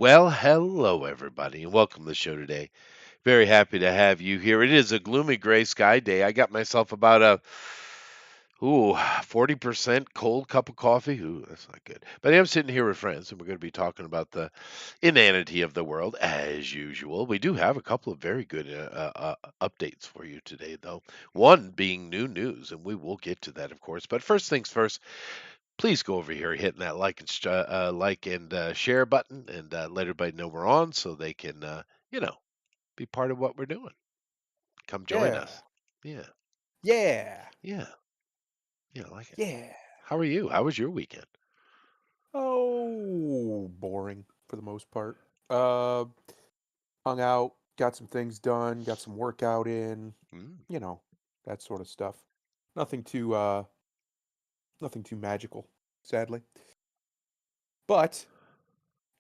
Well, hello everybody, and welcome to the show today. Very happy to have you here. It is a gloomy gray sky day. I got myself about a 40% cold cup of coffee. Ooh, that's not good. But I am sitting here with friends, and we're going to be talking about the inanity of the world as usual. We do have a couple of very good updates for you today, though. One being new news, and we will get to that, of course. But first things first, please go over here hitting that like and share button and let everybody know we're on so they can you know be part of what we're doing. Come join Yeah. us. Yeah, Yeah. yeah, yeah, I like it. Yeah. How are you? How was your weekend? Oh, boring for the most part. Uh, Hung out, got some things done, got some workout in, Mm. you know, that sort of stuff. Nothing too nothing too magical, sadly. But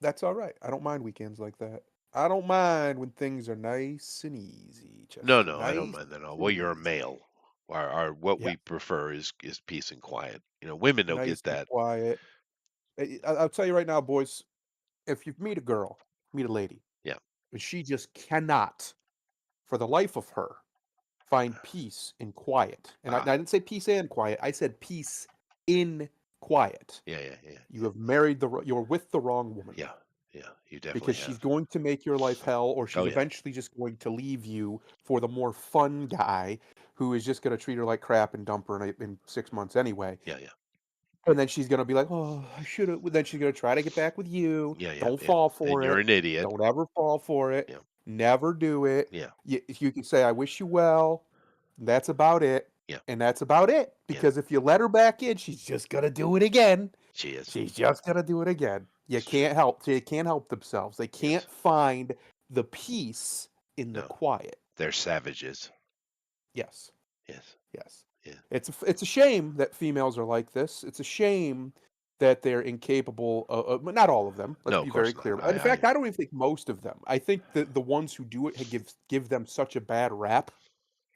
that's all right. I don't mind weekends like that. I don't mind when things are nice and easy, No, Chester. no, I don't Nice mind that at all. Well, and you're a easy. male. Our what Yeah, we prefer is peace and quiet. Women don't get nice and that. quiet. I'll tell you right now, boys, if you meet a girl, meet a lady, Yeah. and she just cannot for the life of her, find peace in quiet. And Ah. I didn't say peace and quiet. I said peace in quiet. Yeah, yeah, yeah, You yeah, have married you're with the wrong woman yeah, yeah. You because definitely she's have. going to make your life hell, or Oh she's yeah. eventually just going to leave you for the more fun guy who is just going to treat her like crap and dump her in 6 months anyway. Yeah, yeah, And then she's going to be like, oh, I should have. Then she's going to try to get back with you. yeah, yeah, Don't yeah. fall And for you're it. an idiot. Don't ever fall for it. Yeah, Never do it. yeah, You can say, I wish you well. That's about it. yeah, And that's about it. yeah. Because if you let her back in, she's just gonna do it again. She is. She's just gonna do it again. You It's true. can't help. They can't help themselves. They Yes. can't find the peace in the No. quiet. They're savages. Yes. Yes. Yes. Yeah. It's a shame that females are like this. It's a shame that they're incapable of, but not all of them. Let's No, of be very course not. clear. And in I fact, I don't even think most of them. I think that the ones who do it give them such a bad rap,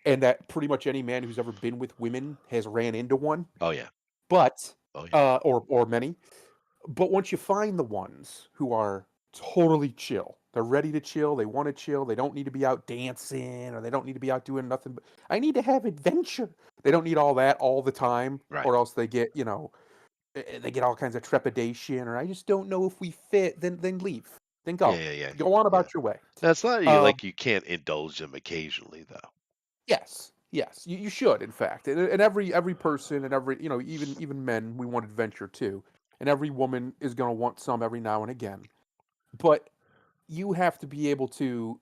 and that pretty much any man who's ever been with women has ran into one. oh yeah. But Oh yeah. or many. But once you find the ones who are totally chill, they're ready to chill, they want to chill, they don't need to be out dancing or they don't need to be out doing nothing but I need to have adventure. They don't need all that all the time Right. or else they get, they get all kinds of trepidation or I just don't know if we fit, then leave. Then Yeah, go. yeah, yeah. Go on Yeah. about your way. That's not Um like you can't indulge them occasionally though. yes. Yes, you should in fact. And every person and every, even men we want adventure too. And every woman is going to want some every now and again. But you have to be able to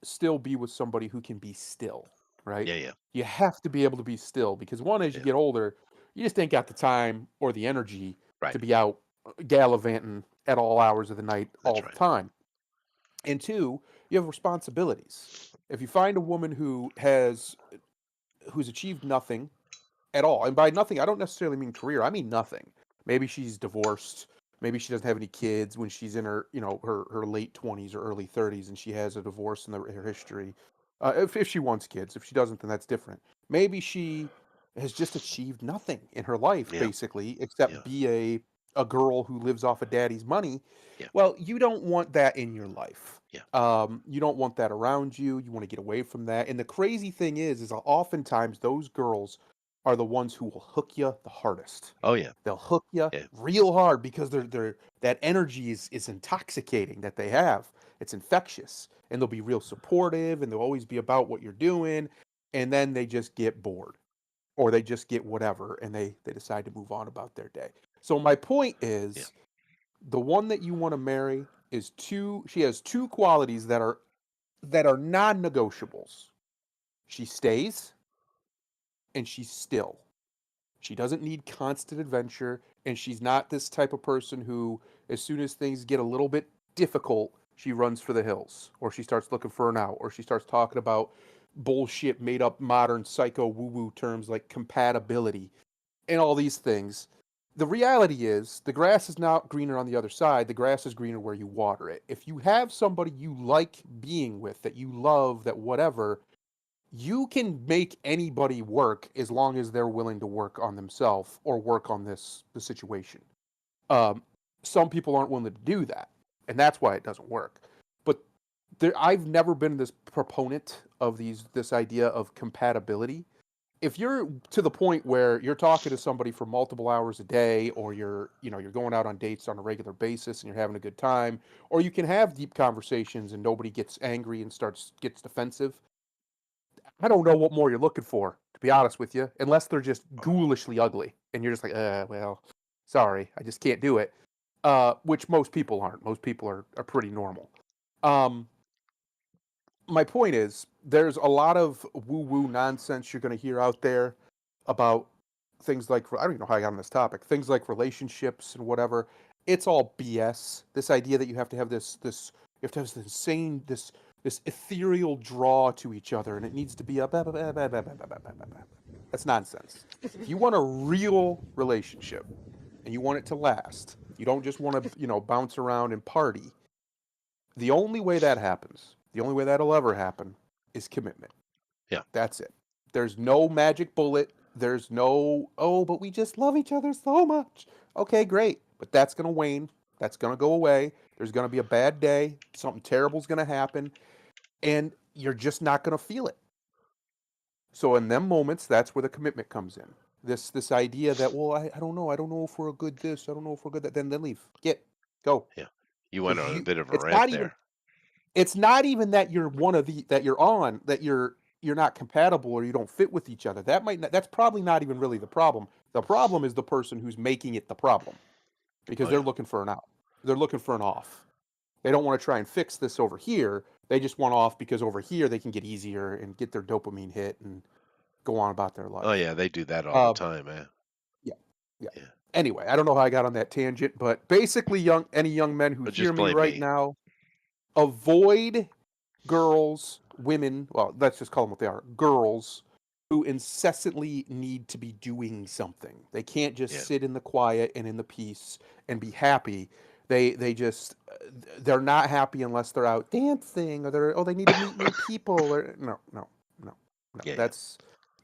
still be with somebody who can be still, right? Yeah, yeah. You have to be able to be still because one, as you Yeah. get older, you just ain't got the time or the energy Right. to be out gallivanting at all hours of the night all That's the right. time. And two, you have responsibilities. If you find a woman who's achieved nothing at all, and by nothing, I don't necessarily mean career. I mean nothing. Maybe she's divorced. Maybe she doesn't have any kids when she's in her, her late 20s or early 30s, and she has a divorce in her history. If she wants kids, if she doesn't, then that's different. Maybe she has just achieved nothing in her life, Yeah. basically, Yeah. except be a girl who lives off of daddy's money. Yeah. Well, you don't want that in your life. Yeah. You don't want that around you. You want to get away from that. And the crazy thing is oftentimes those girls are the ones who will hook you the hardest. Oh yeah. They'll hook you Yeah. real hard because they're that energy is intoxicating that they have. It's infectious, and they'll be real supportive, and they'll always be about what you're doing. And then they just get bored, or they just get whatever, and they decide to move on about their day. So my point Yeah. is, the one that you want to marry is two. She has two qualities that are non-negotiables. She stays, and she's still. She doesn't need constant adventure, and she's not this type of person who, as soon as things get a little bit difficult, she runs for the hills, or she starts looking for an out, or she starts talking about bullshit, made up modern psycho woo woo terms like compatibility and all these things. The reality is, the grass is not greener on the other side. The grass is greener where you water it. If you have somebody you like being with, that you love, that whatever, you can make anybody work as long as they're willing to work on themselves or work on the situation. Um, some people aren't willing to do that. and that's why it doesn't work. But I've never been this proponent of this idea of compatibility. If you're to the point where you're talking to somebody for multiple hours a day, or you're going out on dates on a regular basis and you're having a good time, or you can have deep conversations and nobody gets angry and gets defensive, I don't know what more you're looking for, to be honest with you, unless they're just ghoulishly ugly and you're just like, well, sorry, I just can't do it. Which most people aren't. Most people are pretty normal. Um, my point is, there's a lot of woo-woo nonsense you're going to hear out there about things like, I don't even know how I got on this topic, things like relationships and whatever. It's all BS. This idea that you have to have you have to have this insane, this ethereal draw to each other, and it needs to be a blah, blah, blah, blah, blah, blah, blah, blah, blah, blah. That's nonsense. If you want a real relationship and you want it to last, you don't just want to, bounce around and party. The only way that happens, the only way that'll ever happen, is commitment. Yeah. That's it. There's no magic bullet. There's no, oh, but we just love each other so much. Okay, great. But that's going to wane. That's going to go away. There's going to be a bad day. Something terrible's going to happen. And you're just not going to feel it. So in them moments, that's where the commitment comes in. This idea that, well, I don't know. I don't know if we're a good this. I don't know if we're good that. Then leave. Go. Yeah. You went Because on a bit of a it's rant not even there. it's not even that you're you're not compatible or you don't fit with each other. That's probably not even really the problem. The problem is the person who's making it the problem, because Oh they're yeah. looking for an out. They're looking for an off. They don't want to try and fix this over here. They just want off because over here they can get easier and get their dopamine hit and go on about their Oh life. yeah, they do that all the Uh, time, man. yeah, yeah. Yeah. Anyway, I don't know how I got on that tangent, but basically, any young men who But hear just me blame right me. now, avoid girls, women, well, let's just call them what they are, girls who incessantly need to be doing something. They can't just Yeah. sit in the quiet and in the peace and be happy. They just they're not happy unless they're out dancing, or they need to meet new people, or no. Yeah, yeah.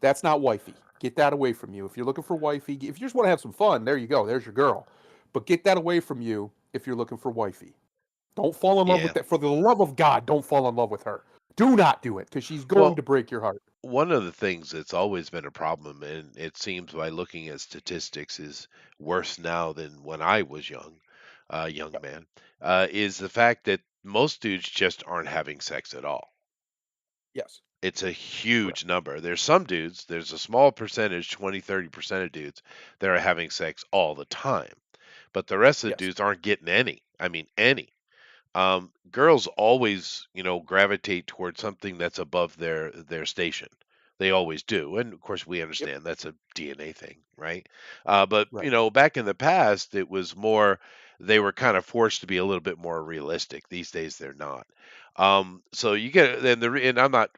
That's not wifey. Get that away from you. If you're looking for wifey, if you just want to have some fun, there you go. There's your girl. But get that away from you if you're looking for wifey. Don't fall in love with Yeah. that. For the love of God, don't fall in love with her. Do not do it, because she's going Well, to break your heart. one of the things that's always been a problem, and it seems by looking at statistics is worse now than when I was young Yep. man, is the fact that most dudes just aren't having sex at all. Yes. It's a Correct. huge number. There's some dudes, there's a small percentage, 20, 30% of dudes that are having sex all the time. But the rest of the Yes. dudes aren't getting any. I mean, any. Girls always, gravitate towards something that's above their station. They always do, and of course, we Yep. understand that's a DNA thing, right? But Right. back in the past, it was more they were kind of forced to be a little bit more realistic. These days, they're not. So you get and I'm not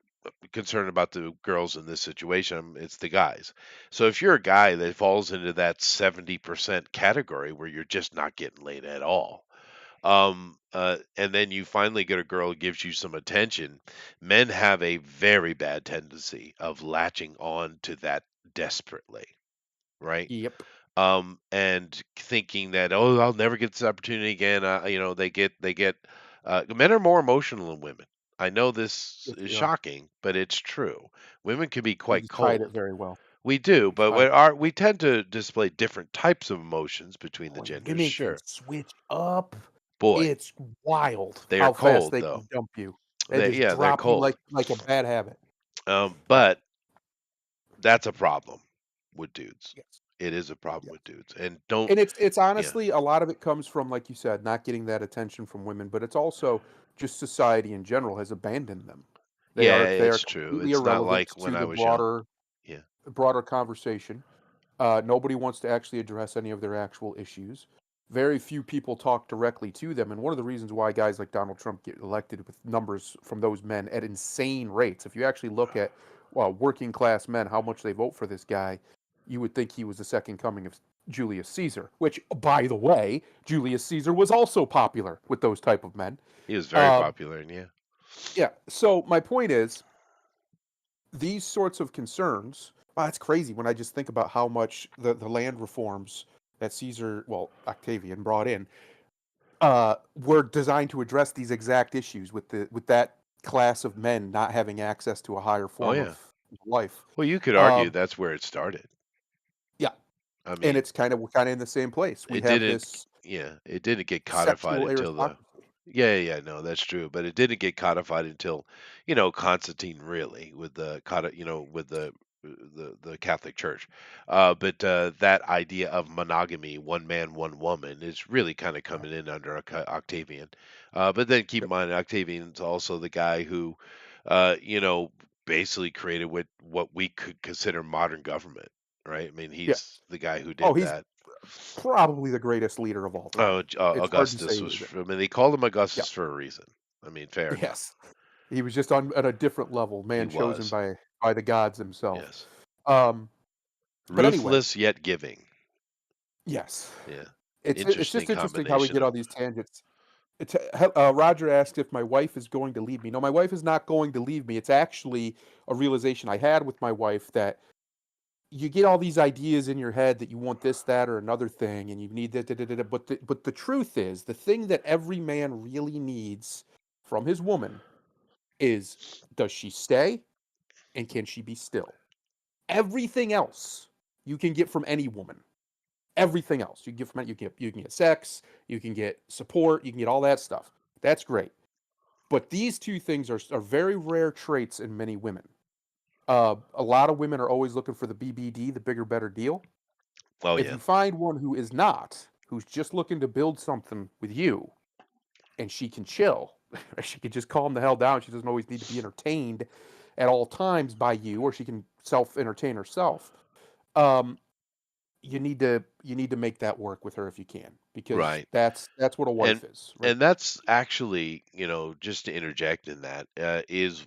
concerned about the girls in this situation. It's the guys. So if you're a guy that falls into that 70% category where you're just not getting laid at all, and then you finally get a girl who gives you some attention, men have a very bad tendency of latching on to that desperately, right? Yep. And thinking that, oh, I'll never get this opportunity again. They get men are more emotional than women. I know this Yes, is they are. shocking, but it's true. Women can be You quite just hide it cold. very well. We do, You just but hide it. we tend to display different types of emotions between the Oh, and genders. women can Sure, switch up. boy, It's wild they are how fast cold they though. can dump you. They They just yeah, they're drop you cold. like a bad habit. Yeah. But that's a problem with dudes. Yes. It is a problem Yes. with dudes. And don't And it's yeah. honestly, a lot of it comes from, like you said, not getting that attention from women, but it's also just society in general has abandoned them. Yeah, They are it's true. completely It's not irrelevant like when to I the was young. broader Yeah. conversation. Nobody wants to actually address any of their actual issues. Very few people talk directly to them, and one of the reasons why guys like Donald Trump get elected with numbers from those men at insane rates. If you actually look at, well, working class men, how much they vote for this guy, you would think he was the second coming of Julius Caesar. Which, by the way, Julius Caesar was also popular with those type of men. He was very Um, popular, and yeah. yeah. So my point is, these sorts of concerns. Wow, it's crazy when I just think about how much the land reforms that Caesar, well, Octavian brought in. were designed to address these exact issues with that class of men not having access to a higher Oh form yeah. of life. Well, you could argue Um, that's where it started. yeah, I and mean, it's kind of in the same place. We it have didn't this yeah, it didn't get codified sexual until the aristocracy. yeah, no, that's true, but it didn't get codified until, Constantine really with the with the Catholic Church. But that idea of monogamy, one man, one woman, is really kind of Right. coming in under Octavian. But then keep in Yep. mind, Octavian's also the guy who, uh, you know, basically created what we could consider modern government, right? I mean, Yeah. he's the guy who Oh, did he's that. probably the greatest leader of all Oh, time. It's hard to Augustus say was. that. I mean, they called him Yeah. Augustus for a reason. I mean, fair enough. Yes. He was just on at a different level, He man chosen was. by the gods himself. Yes. Um, but anyway, Ruthless yet giving. yes. Yeah. It's Interesting just interesting how we combination get of. all these tangents. Roger asked if my wife is going to leave me. No, my wife is not going to leave me. It's actually a realization I had with my wife that you get all these ideas in your head that you want this, that, or another thing, and you need that. Da, da, da, da, but the truth is, the thing that every man really needs from his woman is, does she stay and can she be still? Everything else you can get from any woman. Everything else you can get from it, you can get sex, you can get support, you can get all that stuff. That's great. But these two things are very rare traits in many women. A lot of women are always looking for the BBD, the bigger, better deal. Oh If yeah. you find one who is not, who's just looking to build something with you, and she can chill, she can just calm the hell down. She doesn't always need to be entertained at all times by you, or she can self entertain herself. Um, you need to make that work with her if you can, because Right. that's what a And wife is, right? and that's actually, just to interject in that, is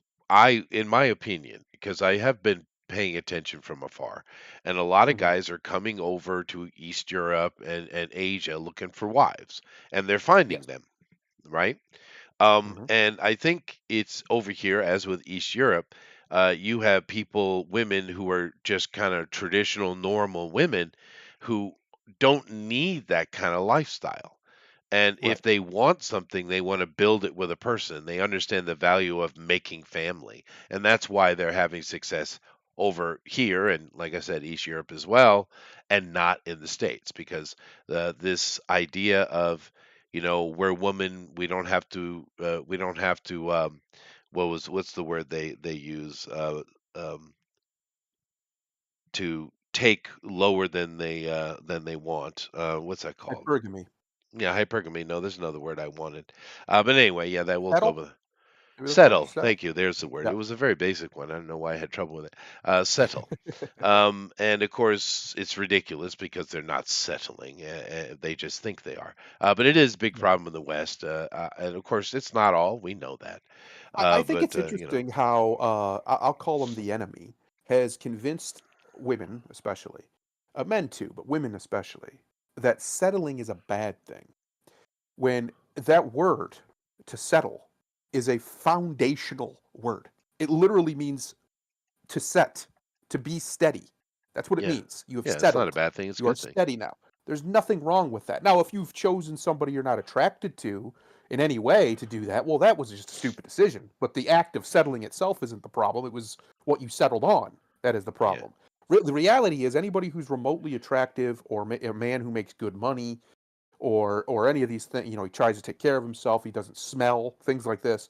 in my opinion, because I have been paying attention from afar, and a lot of Hmm. guys are coming over to East Europe and Asia looking for wives, and they're finding Yes. them, right? Hmm. And I think it's over here, as with East Europe, you have women who are just kind of traditional, normal women who don't need that kind of lifestyle. And if Right. they want something, they want to build it with a person. They understand the value of making family. And that's why they're having success over here. And like I said, East Europe as well, and not in the States, because this idea of, we're women, we don't have to, what's the word they use, um, to take lower than they want. What's that called? Hypergamy. Yeah, hypergamy. No, there's another word I wanted. But anyway, yeah, that we'll go Settle. with Maybe that's what it settle. is. Settle. Thank you. There's the word. Yeah. It was a very basic one. I don't know why I had trouble with it. Settle. And of course, it's ridiculous because they're not settling. They just think they are. But it is a big Right. problem in the West. And of course, it's not all. We know that. I think But it's interesting how I'll call him the enemy has convinced women, especially men too, but women especially, that settling is a bad thing. When that word to settle is a foundational word. It literally means to set, to be steady. That's what it yeah, means. You have yeah, it's not a settled. bad thing. It's a You are good thing. steady now. There's nothing wrong with that. Now, if you've chosen somebody you're not attracted to in any way to do that, well, that was just a stupid decision. But the act of settling itself isn't the problem. It was what you settled on that is the Yeah, problem. The reality is, anybody who's remotely attractive, or a man who makes good money, or any of these things, he tries to take care of himself, he doesn't smell, things like this.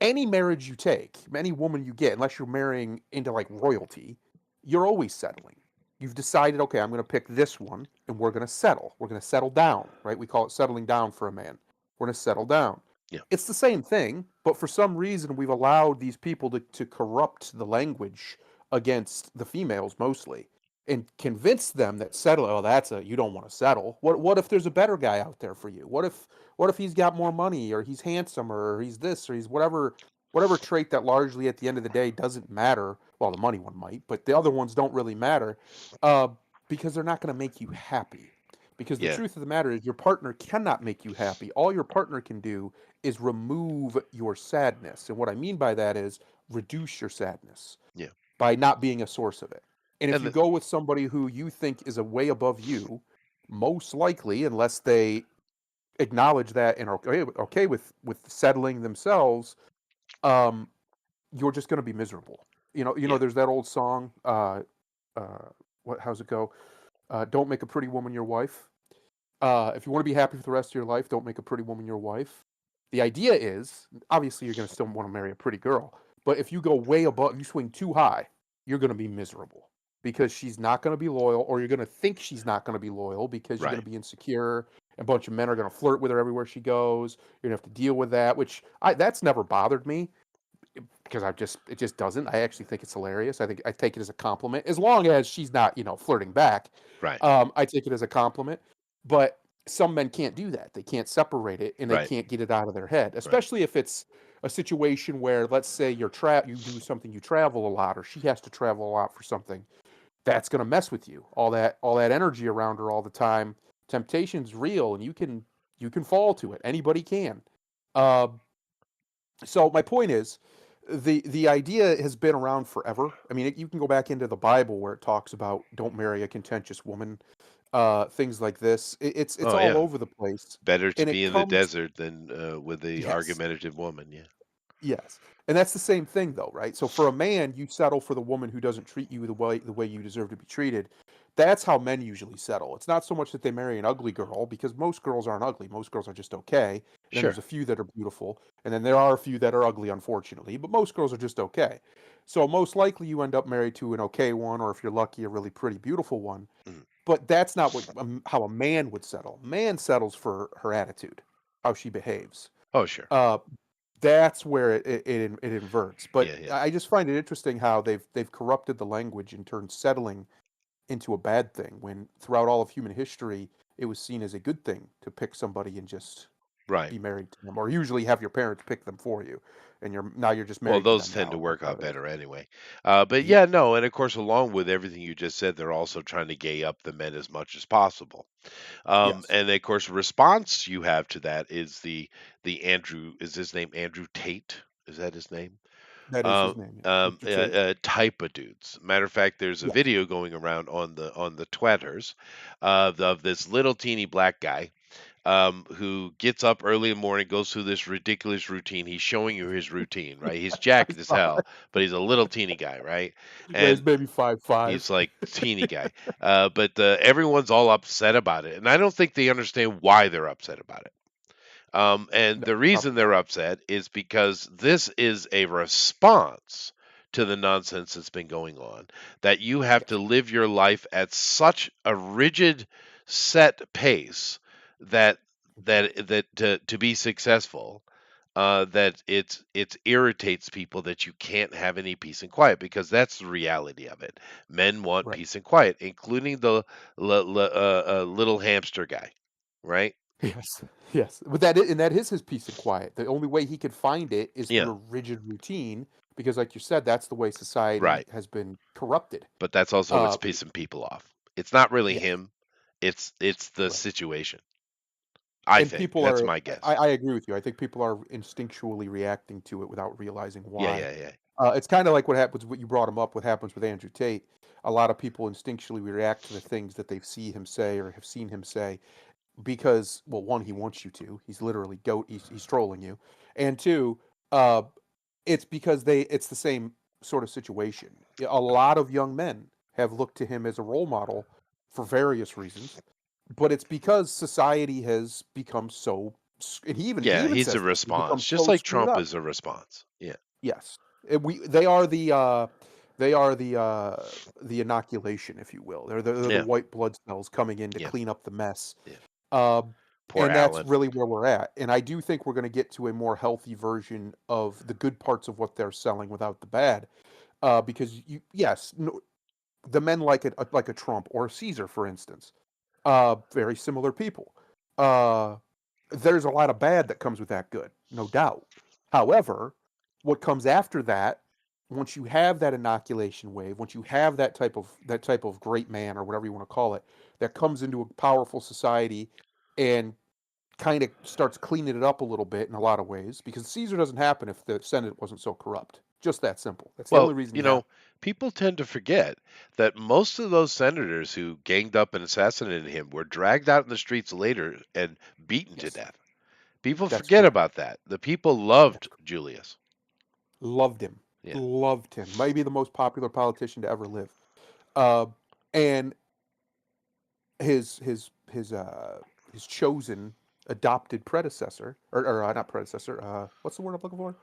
Any marriage you take, any woman you get, unless you're marrying into like royalty, you're always settling. You've decided, okay, I'm going to pick this one and we're going to settle. We're going to settle down, right? We call it settling down for a man. We're going to settle down. yeah, It's the same thing, but for some reason we've allowed these people to corrupt the language against the females mostly, and convince them that settle, oh, you don't want to settle. What if there's a better guy out there for you? What if he's got more money, or he's handsomer, or he's this, or he's whatever trait that largely at the end of the day doesn't matter. Well, the money one might, but the other ones don't really matter, uh, because they're not going to make you happy. Because the yeah, truth of the matter is, your partner cannot make you happy. All your partner can do is remove your sadness. And what I mean by that is reduce your sadness yeah. by not being a source of it. And if And you go with somebody who you think is a way above you, most likely, unless they acknowledge that and are okay with settling themselves, um, you're just going to be miserable. Yeah. There's that old song. What? How's it go? Don't make a pretty woman your wife. If you want to be happy for the rest of your life, don't make a pretty woman your wife. The idea is, obviously, you're going to still want to marry a pretty girl, but if you go way above, you swing too high, you're going to be miserable because she's not going to be loyal, or you're going to think she's not going to be loyal because you're going Right. to be insecure. A bunch of men are going to flirt with her everywhere she goes. You're going to have to deal with that, which that's never bothered me because it just doesn't. I actually think it's hilarious. I take it as a compliment as long as she's not flirting back. Right. I take it as a compliment, but some men can't do that. They can't separate it and they Right. can't get it out of their head, Right. especially if it's a situation where, let's say, you do something, you travel a lot, or she has to travel a lot for something. That's going to mess with you. All that energy around her all the time. Temptation's real, and you can fall to it. Anybody can. Uh, so my point is, the idea has been around forever. I mean, you can go back into the Bible where it talks about don't marry a contentious woman, things like this. It's Oh all yeah. over the place, Better to and be it in the comes. desert than with the Yes, argumentative woman. Yeah. yes, and that's the same thing though, right? So for a man, you settle for the woman who doesn't treat you the way you deserve to be treated. That's how men usually settle. It's not so much that they marry an ugly girl, because most girls aren't ugly. Most girls are just okay. And then there's Sure. a few that are beautiful, and then there are a few that are ugly, unfortunately. But most girls are just okay. So most likely you end up married to an okay one, or if you're lucky, a really pretty, beautiful one. Mhm. But that's not how a man would settle. Man settles for her attitude, how she behaves. Oh sure. Uh, that's where it inverts. But Yeah. Yeah. I just find it interesting how they've corrupted the language and turned settling into a bad thing, when throughout all of human history it was seen as a good thing to pick somebody and just Right. be married to them, or usually have your parents pick them for you, and you're just Well, married to those them tend now. to That's work how out it is. better anyway. But Yeah. yeah, no, and of course, along with everything you just said, they're also trying to gay up the men as much as possible. Yes. And of course, response you have to that is the Andrew. Is his name Andrew Tate? Is that his name? That is Uh, his name. Yeah. Mr. Tate. type of dudes. Matter of fact, there's a Yes. video going around on the Twitters of this little teeny black guy who gets up early in the morning, goes through this ridiculous routine. He's showing you his routine, right? He's I jacked as saw hell, it. but he's a little teeny guy, right? Yeah, he's And maybe 5'5". he's like teeny guy, but everyone's all upset about it, and I don't think they understand why they're upset about it. And No, the probably reason they're not. upset is because this is a response to the nonsense that's been going on. That you have to Yes. live your life at such a rigid, set pace that Mhm. to be successful, that it irritates people that you can't have any peace and quiet, because that's the reality of it. Men want Right. peace and quiet, including the little hamster guy, right? Yes. Yes. And that is his peace and quiet. The only way he could find it is through Yeah, a rigid routine, because, like you said, that's the way society right. has been corrupted. But that's also what's Uh, pissing people off. It's not really yes. him, it's the Right. situation. I And think. people That's are. my guess. I agree with you. I think people are instinctually reacting to it without realizing Yeah, why. yeah, yeah. It's kind of like what happens. What you brought him up. What happens with Andrew Tate? A lot of people instinctually react to the things that they see him say or have seen him say, because, well, one, he wants you to. He's literally he's trolling you, and two, uh, it's because it's the same sort of situation. A lot of young men have looked to him as a role model for various reasons, but it's because society has become so. And he Yeah, even he's a says this. We've become response, just so like screwed Trump up. is a response. Yeah, Yes, they are the inoculation, if you will. They're the yeah, white blood cells coming in to yeah, clean up the mess. yeah. Um, Poor and that's Alan. really where we're at. And I do think we're going to get to a more healthy version of the good parts of what they're selling without the bad. Because yes, no, the men like a Trump or a Caesar, for instance, very similar people. Uh, there's a lot of bad that comes with that good, no doubt. However, what comes after that, once you have that inoculation wave, once you have that type of great man, or whatever you want to call it, that comes into a powerful society and kind of starts cleaning it up a little bit in a lot of ways, because Caesar doesn't happen if the Senate wasn't so corrupt. Just that simple. That's the only Well, reason you he has. know, people tend to forget that most of those senators who ganged up and assassinated him were dragged out in the streets later and beaten to Yes, death. People that's forget correct. about that. The people loved That's correct. Julius. Loved him. Yeah. Loved him. Maybe the most popular politician to ever live. Uh, and his chosen adopted predecessor, or not predecessor. What's the word I'm looking for?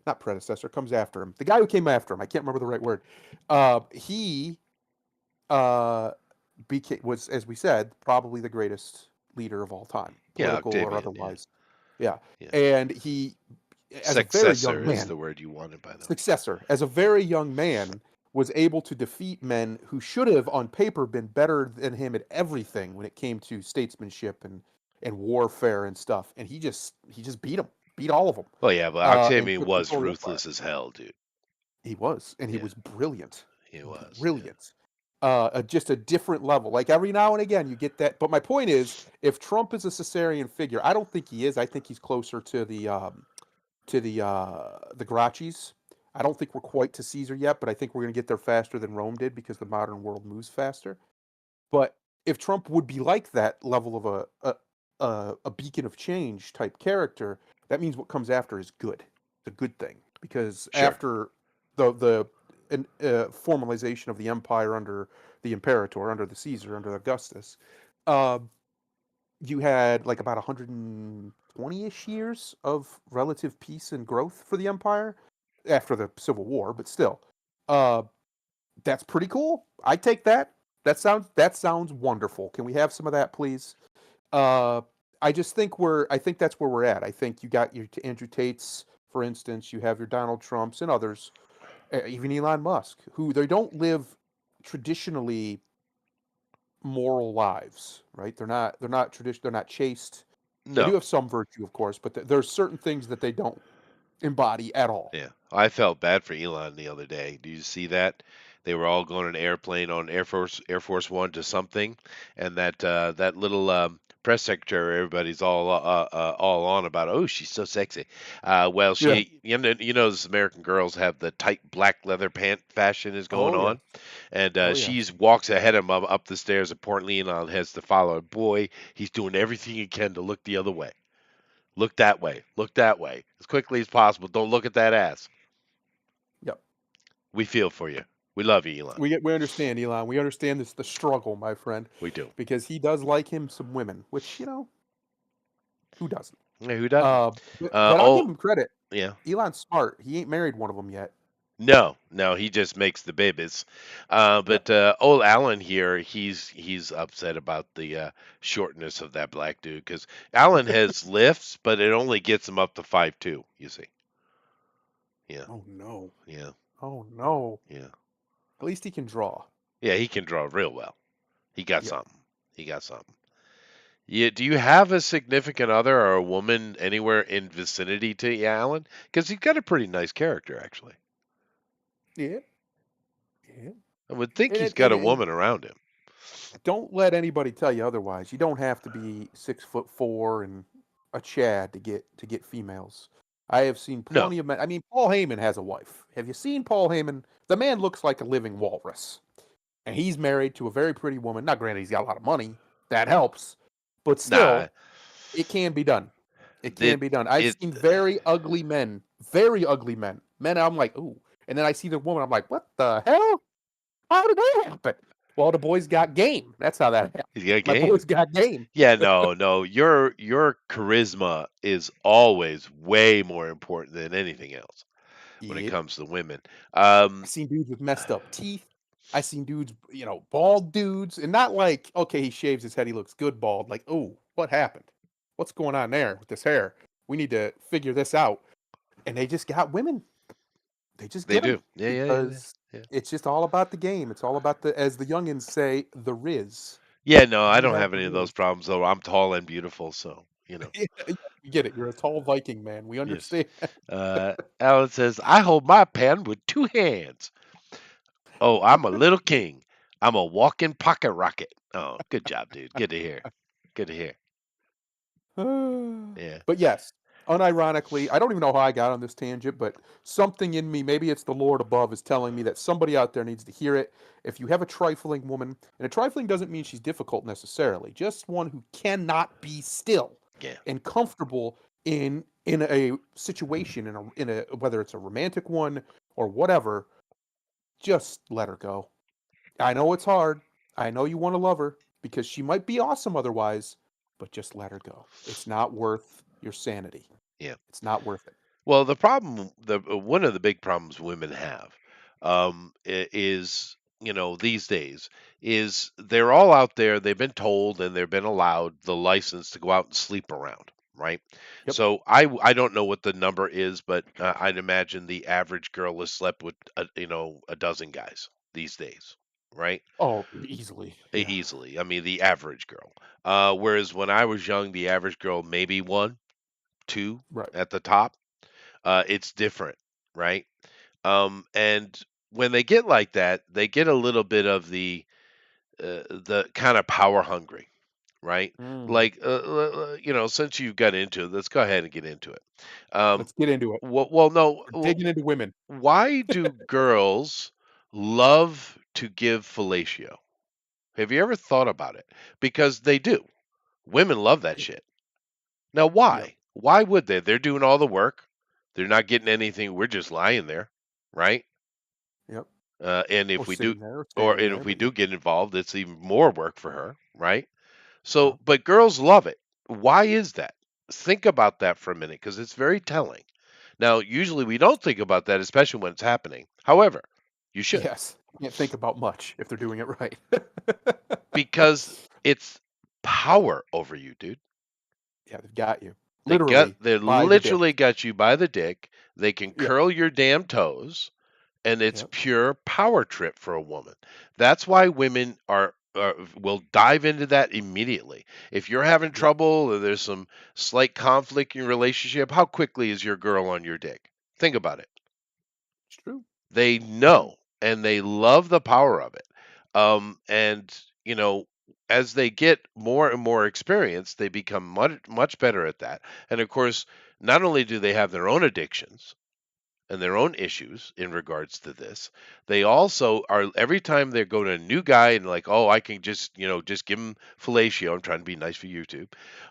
Not predecessor. Comes after him. The guy who came after him. I can't remember the right word. He uh, was, as we said, probably the greatest leader of all time, Yeah, political or Octavian. Yeah. otherwise. Yeah, Yeah. and he, as a very Successor young is man, the word you wanted, by the way. successor, as a very young man, was able to defeat men who should have, on paper, been better than him at everything when it came to statesmanship and warfare and stuff. And he just beat them, beat all of them, Well, yeah, but and Octavian took was control of the empire. ruthless as hell, dude. He was, and he Yeah, was brilliant, he was. Yeah. brilliant. Just a different level. Like every now and again, you get that. But my point is, if Trump is a Caesarian figure, I don't think he is. I think he's closer to the Gracchis. I don't think we're quite to Caesar yet, but I think we're going to get there faster than Rome did because the modern world moves faster. But if Trump would be like that level of a beacon of change type character, that means what comes after is good. It's a good thing because Sure. after the formalization of the empire under the imperator, under the Caesar, under Augustus, uh, you had like about 120-ish years of relative peace and growth for the empire after the Civil War, but still, uh, that's pretty cool. I take that. That sounds wonderful. Can we have some of that, please? Uh, I think that's where we're at. I think you got your Andrew Tates, for instance. You have your Donald Trumps and others, even Elon Musk, who they don't live traditionally moral lives, right? They're not tradition. They're not chaste. They do No. have some virtue, of course, but there's certain things that they don't embody at all. Yeah. I felt bad for Elon the other day. Do you see that? They were all going in an airplane on Air Force One to something, and that little press secretary, everybody's all on about. Oh, she's so sexy. Well, Yeah. those American girls have the tight black leather pant fashion is going Oh yeah. on, and Oh yeah. she's walks ahead of him up the stairs. Importantly, Elon has to follow her. Boy, he's doing everything he can to look the other way. Look that way. Look that way. As quickly as possible. Don't look at that ass. Yep. We feel for you. We love you, Elon. We understand, Elon. We understand this the struggle, my friend, We do. because he does like him some women, which who doesn't? Yeah, who doesn't? But I'll give Oh, him credit. yeah. Elon's smart. He ain't married one of them yet. No, no, he just makes the babies. Yep. But old Alan here, he's upset about the shortness of that black dude because Alan has lifts, but it only gets him up to 5'2". You see? Yeah, Oh no. yeah, Oh no. yeah, At least he can draw. yeah. He can draw real well. He got Yep. something. He got something. Yeah, do you have a significant other or a woman anywhere in vicinity to you, Alan? Because he's got a pretty nice character, actually. Yeah. Yeah. I would think And he's it, got and, a and woman around him. don't let anybody tell you otherwise. You don't have to be 6'4" and a Chad to get females. I have seen No, plenty of men. I mean, Paul Heyman has a wife. Have you seen Paul Heyman? The man looks like a living walrus, and he's married to a very pretty woman. Now, granted, he's got a lot of money. That helps, but nah. still, it can be done. It can It be done. I've it seen very ugly men, very ugly men. Men, I'm like, ooh, and then I see the woman. I'm like, what the hell? How did that happen? Well, the boys got game. That's how that happened. he's got a My game. boys got game. Yeah, no, no. Your charisma is always way more important than anything else when it Yep. comes to women. I Um, seen dudes with messed up teeth. I seen dudes, bald dudes, and not like, okay, he shaves his head, he looks good bald. Like, oh, what happened? What's going on there with this hair? We need to figure this out. And they just got women. They just they get them do. Yeah, yeah, yeah, yeah. because Yeah, it's just all about the game. It's all about as the youngins say, the riz. yeah, no, I You don't have have the any of those riz. problems though. I'm tall and beautiful, so Yeah, yeah, we get it. You're a tall Viking man. We yes. understand. Alan says, "I hold my pen with two hands. Oh, I'm a little king. I'm a walking pocket rocket. Oh, good job, dude. Good to hear. Good to hear. Yeah. But yes. unironically, I don't even know how I got on this tangent, but something in me, maybe it's the Lord above, is telling me that somebody out there needs to hear it. If you have a trifling woman, and a trifling doesn't mean she's difficult necessarily, just one who cannot be still Yeah. and comfortable in a situation, in a whether it's a romantic one or whatever, just let her go. I know it's hard. I know you want to love her because she might be awesome otherwise, but just let her go. It's not worth your sanity. Yeah. It's not worth it. Well, the problem, one of the big problems women have, is these days is they're all out there. They've been told and they've been allowed the license to go out and sleep around, right? Yep. So I don't know what the number is, but I'd imagine the average girl has slept with a dozen guys these days, right? Oh, easily. Yeah. Easily. I mean, the average girl. Whereas when I was young, the average girl maybe one, two Right. at the top. It's different, right? And when they get like that, they get a little bit of the kind of power hungry, right? Mm. Like, since you got into it, let's go ahead and get into it. Um, Let's get into it. well, no, We're digging into women. why do girls love to give fellatio? Have you ever thought about it? Because they do. Women love that shit. Now, Yep. why? Why would they? They're doing all the work. They're not getting anything. We're just lying there, right? Yep. And Or if we do, sitting there or or standing and there, if we but yeah. do get involved, it's even more work for her, right? So, Yeah. but girls love it. Why is that? Think about that for a minute because it's very telling. Now, usually we don't think about that, especially when it's happening. However, you should Yes. Can't think about much if they're doing it right. because it's power over you, dude. Yeah, they've got you. Literally They by the dick. literally got you by the dick. They can Yep. curl your damn toes and it's Yep. pure power trip for a woman. That's why women will dive into that immediately. If you're having Yep. trouble or there's some slight conflict in your relationship, how quickly is your girl on your dick? Think about it. It's true. They It's true. know and they love the power of it. And as they get more and more experience, they become much better at that. And of course, not only do they have their own addictions, and their own issues in regards to this. They also are every time they go to a new guy and like, oh, I can just give him fellatio. I'm trying to be nice for YouTube,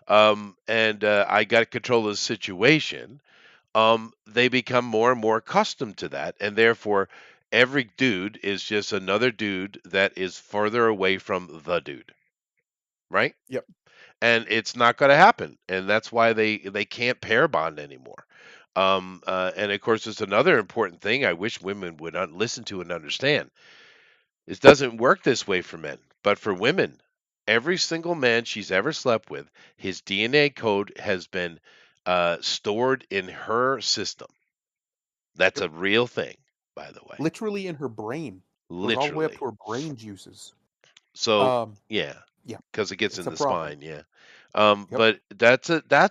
and I got control of the situation. They become more and more accustomed to that, and therefore, every dude is just another dude that is further away from the dude, right? Yep. And it's not going to happen, and that's why they can't pair bond anymore. And of course, there's another important thing I wish women would listen to and understand. It doesn't work this way for men, but for women, every single man she's ever slept with, his DNA code has been stored in her system. That's Yep. a real thing, by the way, Literally in her brain. Goes all the way up literally. to her brain juices. So Um, yeah, yeah, because it gets it's in a the problem. spine. Yeah. Yep. But that's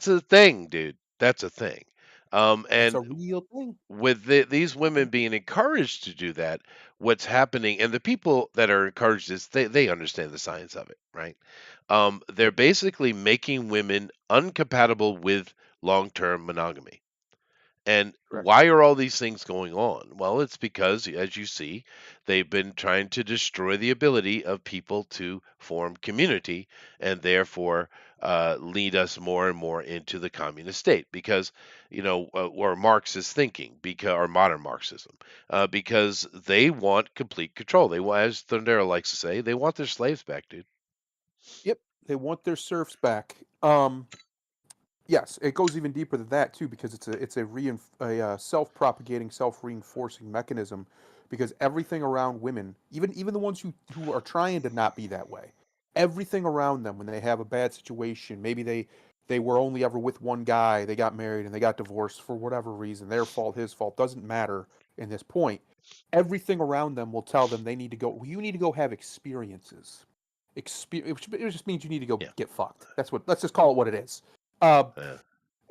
a thing, dude. That's a thing. That's a And real thing. with these women being encouraged to do that, what's happening, and the people that are encouraged is they understand the science of it, right? They're Yep. basically making women uncompatible with long-term monogamy. And Correct. why are all these things going on? Well, it's because, as you see, they've been trying to destroy the ability of people to form community and therefore lead us more and more into the communist state because, or Marxist thinking, because, or modern Marxism, because they want complete control. They want, as Thundera likes to say, they want their slaves back, dude. Yep. They want their serfs back. Yes, it goes even deeper than that too, because it's a self-propagating, self-reinforcing mechanism. Because everything around women, even the ones who are trying to not be that way, everything around them when they have a bad situation, maybe they were only ever with one guy, they got married and they got divorced for whatever reason, their fault, his fault, doesn't matter in this point. Everything around them will tell them they need to go. Well, you need to go have experiences. It just means you need to go Yeah. get fucked. That's what. Let's just call it what it is. Uh, Yeah.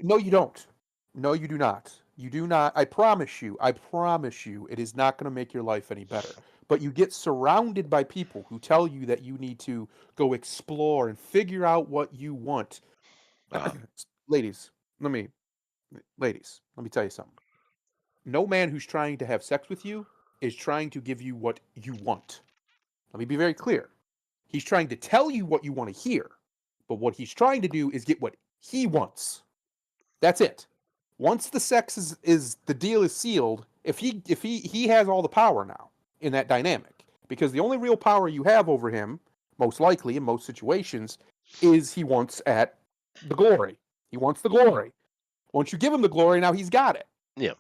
no, you don't. No, you do not. You do not. I promise you. I promise you. It is not going to make your life any better. But you get surrounded by people who tell you that you need to go explore and figure out what you want. Uh, Ladies, let me. Ladies, let me tell you something. No man who's trying to have sex with you is trying to give you what you want. Let me be very clear. He's trying to tell you what you want to hear, but what he's trying to do is get what he wants. That's it. Once the sex is the deal is sealed, if he has all the power now in that dynamic, because the only real power you have over him, most likely in most situations, is he wants at the glory. He wants the glory. Once you give him the glory, now he's got it. Yeah.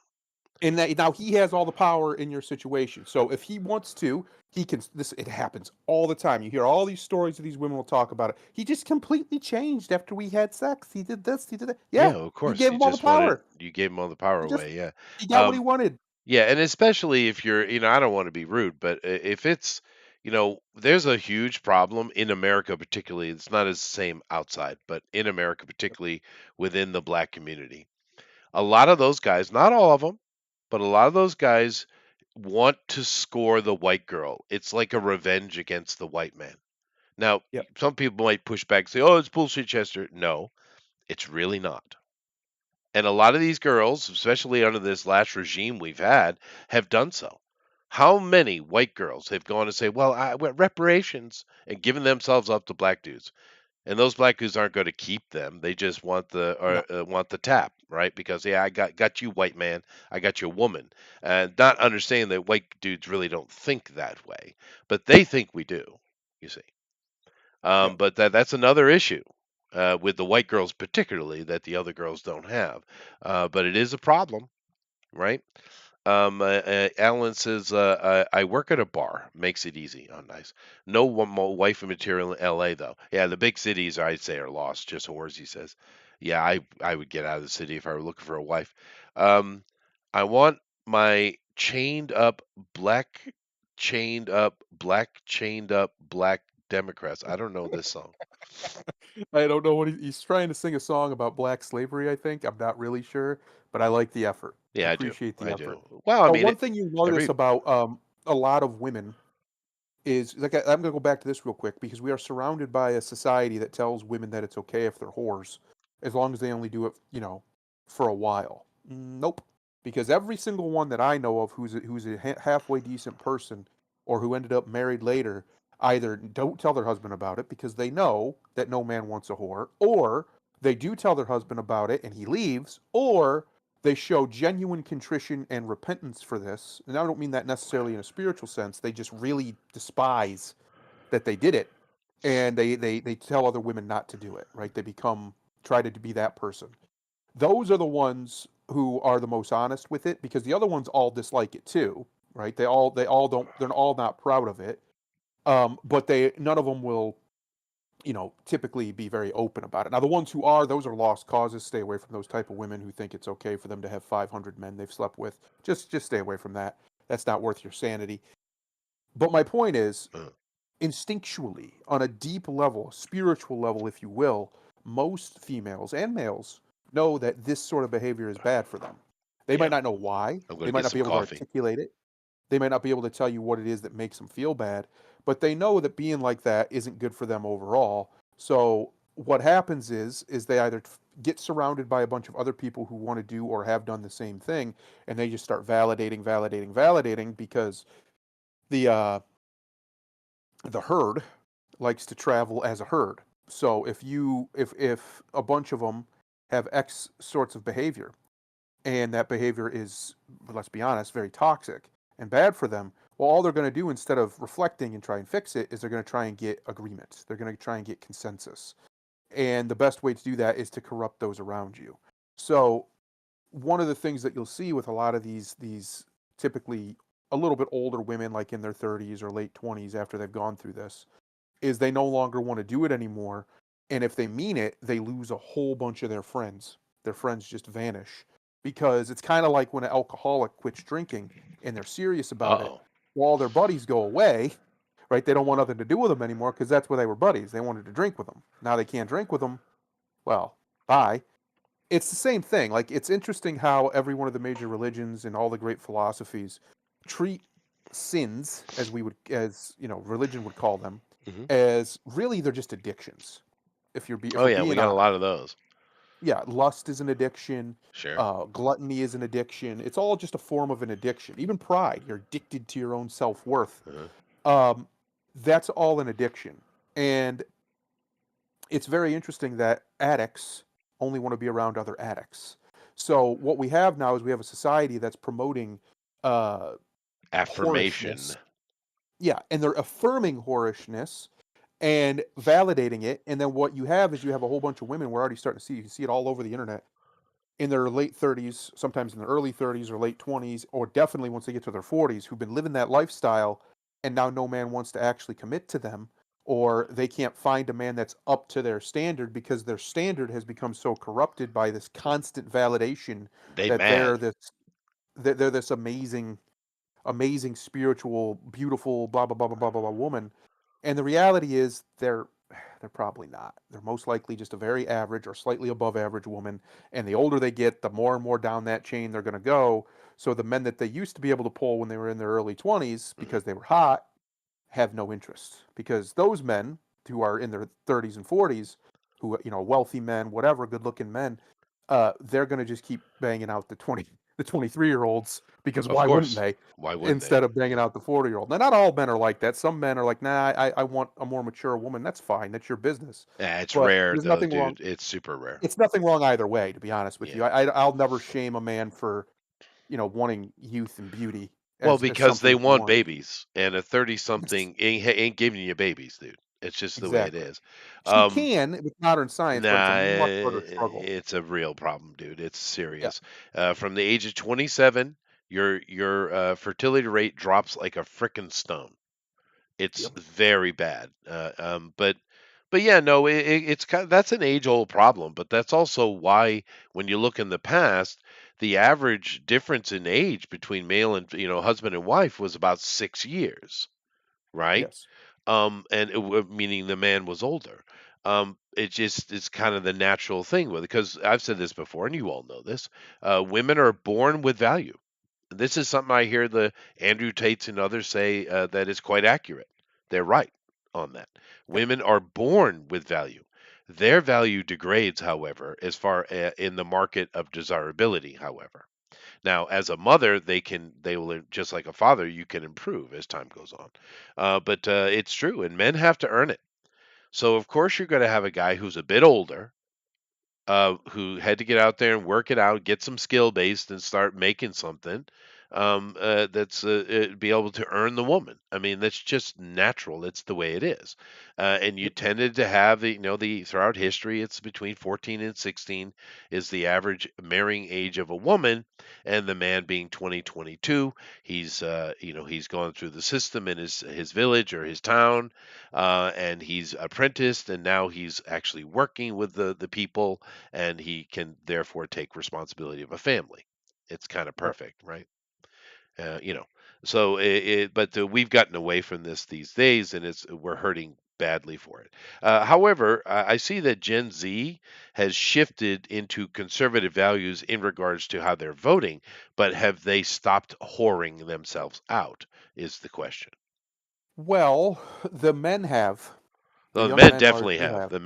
And that now he has all the power in your situation. So if he wants to, he can. This it happens all the time. You hear all these stories of these women will talk about it. He just completely changed after we had sex. He did this. He did that. Yeah, Yeah, of you course. gave him all the power. You gave him all the power He just away. Yeah. he got what he Um, wanted. yeah, and especially if you're, I don't want to be rude, but if it's, there's a huge problem in America, particularly. It's not as same outside, but in America, particularly within the black community. A lot of those guys, not all of them, but a lot of those guys want to score the white girl. It's like a revenge against the white man. Now, Yep. some people might push back and say, "Oh, it's bullshit, Chester." No, it's really not. And a lot of these girls, especially under this last regime we've had, have done so. How many white girls have gone and say, "Well, I want reparations," and given themselves up to black dudes? And those black dudes aren't going to keep them. They just No. want the tap, right? Because yeah, I got you, white man. I got you, woman. And not understanding that white dudes really don't think that way, but they think we do. You see. Yep. But that's another issue with the white girls, particularly that the other girls don't have. But it is a problem, right? Alan says, I work at a bar. Makes it easy. Oh, nice. No wife material in L.A., though. Yeah, the big cities, I'd say, are lost. Just whores, he says. Yeah, I would get out of the city if I were looking for a wife. Um, I want my chained up, black Democrats. I don't know this song. I don't know what he's trying to sing a song about black slavery. I think I'm not really sure, but I like the effort. I Yeah, I do. appreciate the I effort. do. Well, I So mean, one thing you notice every about a lot of women is like I'm going to go back to this real quick because we are surrounded by a society that tells women that it's okay if they're whores as long as they only do it, for a while. Nope. Because every single one that I know of who's a halfway decent person or who ended up married later either don't tell their husband about it because they know that no man wants a whore, or they do tell their husband about it and he leaves, or they show genuine contrition and repentance for this. And I don't mean that necessarily in a spiritual sense. They just really despise that they did it, and they tell other women not to do it. Right? They become try to be that person. Those are the ones who are the most honest with it because the other ones all dislike it too. Right? They all don't. They're all not proud of it. But they none of them will typically be very open about it. Now, the ones who are, those are lost causes. Stay away from those type of women who think it's okay for them to have 500 men they've slept with. Just stay away from that. That's not worth your sanity. But my point is, uh, instinctually, on a deep level, spiritual level, if you will, most females and males know that this sort of behavior is bad for them. They yeah, might not know why. I'm going They to might get not be some able to coffee. articulate it. They might not be able to tell you what it is that makes them feel bad, but they know that being like that isn't good for them overall. So what happens is they either get surrounded by a bunch of other people who want to do or have done the same thing, and they just start validating because the uh, the herd likes to travel as a herd. So if a bunch of them have X sorts of behavior, and that behavior is, let's be honest, very toxic and bad for them, well, all they're going to do instead of reflecting and try and fix it is they're going to try and get agreement. They're going to try and get consensus. And the best way to do that is to corrupt those around you. So, one of the things that you'll see with a lot of these typically a little bit older women, like in their 30s or late 20s, after they've gone through this, is they no longer want to do it anymore. And if they mean it, they lose a whole bunch of their friends. Their friends just vanish because it's kind of like when an alcoholic quits drinking and they're serious about it. Uh-oh. Well, all their buddies go away, right? They don't want nothing to do with them anymore because that's where they were buddies. They wanted to drink with them. Now they can't drink with them. Well, bye. It's the same thing. Like, it's interesting how every one of the major religions and all the great philosophies treat sins, as religion would call them, Hmm. as really they're just addictions. If Oh we're yeah, we being got a honest, lot of those. Yeah, lust is an addiction. Sure. Gluttony is an addiction. It's all just a form of an addiction. Even pride, you're addicted to your own self worth. Uh-huh. Um, that's all an addiction. And it's very interesting that addicts only want to be around other addicts. So what we have now is we have a society that's promoting uh, Affirmation. whorishness. Yeah, and they're affirming whorishness and validating it. And then what you have is you have a whole bunch of women. We're already starting to see. You can see it all over the internet in their late 30s, sometimes in their early 30s or late 20s, or definitely once they get to their 40s, who've been living that lifestyle and now no man wants to actually commit to them, or they can't find a man that's up to their standard because their standard has become so corrupted by this constant validation They that mad. they're this amazing spiritual beautiful blah blah blah blah blah blah blah woman, and the reality is they're probably not. They're most likely just a very average or slightly above average woman. And the older they get, the more and more down that chain they're going to go. So the men that they used to be able to pull when they were in their early 20s Mhm. because they were hot have no interest. Because those men who are in their 30s and 40s, who, wealthy men, whatever, good looking men, they're going to just keep banging out the 23-year-olds because Of why wouldn't course. they? Why wouldn't they? Instead of banging out the 40-year-old. Now, not all men are like that. Some men are like, nah, I want a more mature woman. That's fine. That's your business. Yeah, it's But rare there's though, nothing wrong. dude. It's super rare. It's nothing wrong either way, to be honest with Yeah. you. I'll never shame a man for, wanting youth and beauty Well, as because something they that he want wants. babies, and a 30 something ain't giving you babies, dude. It's just the way it Exactly. is. She Um, can with modern science, but it's a nah, much harder struggle. it's a real problem, dude. It's Yeah. serious. From the age of 27, your fertility rate drops like a frickin' stone. It's Yep. very bad. But yeah, no, it's kind of, that's an age-old problem. But that's also why when you look in the past, the average difference in age between male and husband and wife was about 6 years, right? Yes. And meaning the man was older. It just is kind of the natural thing with it because I've said this before, and you all know this. Women are born with value. This is something I hear the Andrew Tates and others say that is quite accurate. They're right on that. Yep. Women are born with value. Their value degrades, however, as far in the market of desirability. However, now as a mother, they will just like a father, you can improve as time goes on. But it's true, and men have to earn it. So of course you're going to have a guy who's a bit older who had to get out there and work it out, get some skill based, and start making something that's be able to earn the woman. I mean, that's just natural. It's the way it is. And you Yep. tended to have the throughout history, it's between 14 and 16 is the average marrying age of a woman, and the man being 20, 22. He's gone through the system in his village or his town, and he's apprenticed, and now he's actually working with the people, and he can therefore take responsibility of a family. It's kind of Yep. perfect, right? Uh, you know, but we've gotten away from this these days, and we're hurting badly for it. However, I see that Gen Z has shifted into conservative values in regards to how they're voting, but have they stopped whoring themselves out? Is the question. Well, the men have. The Well, the young men men definitely largely have. have. The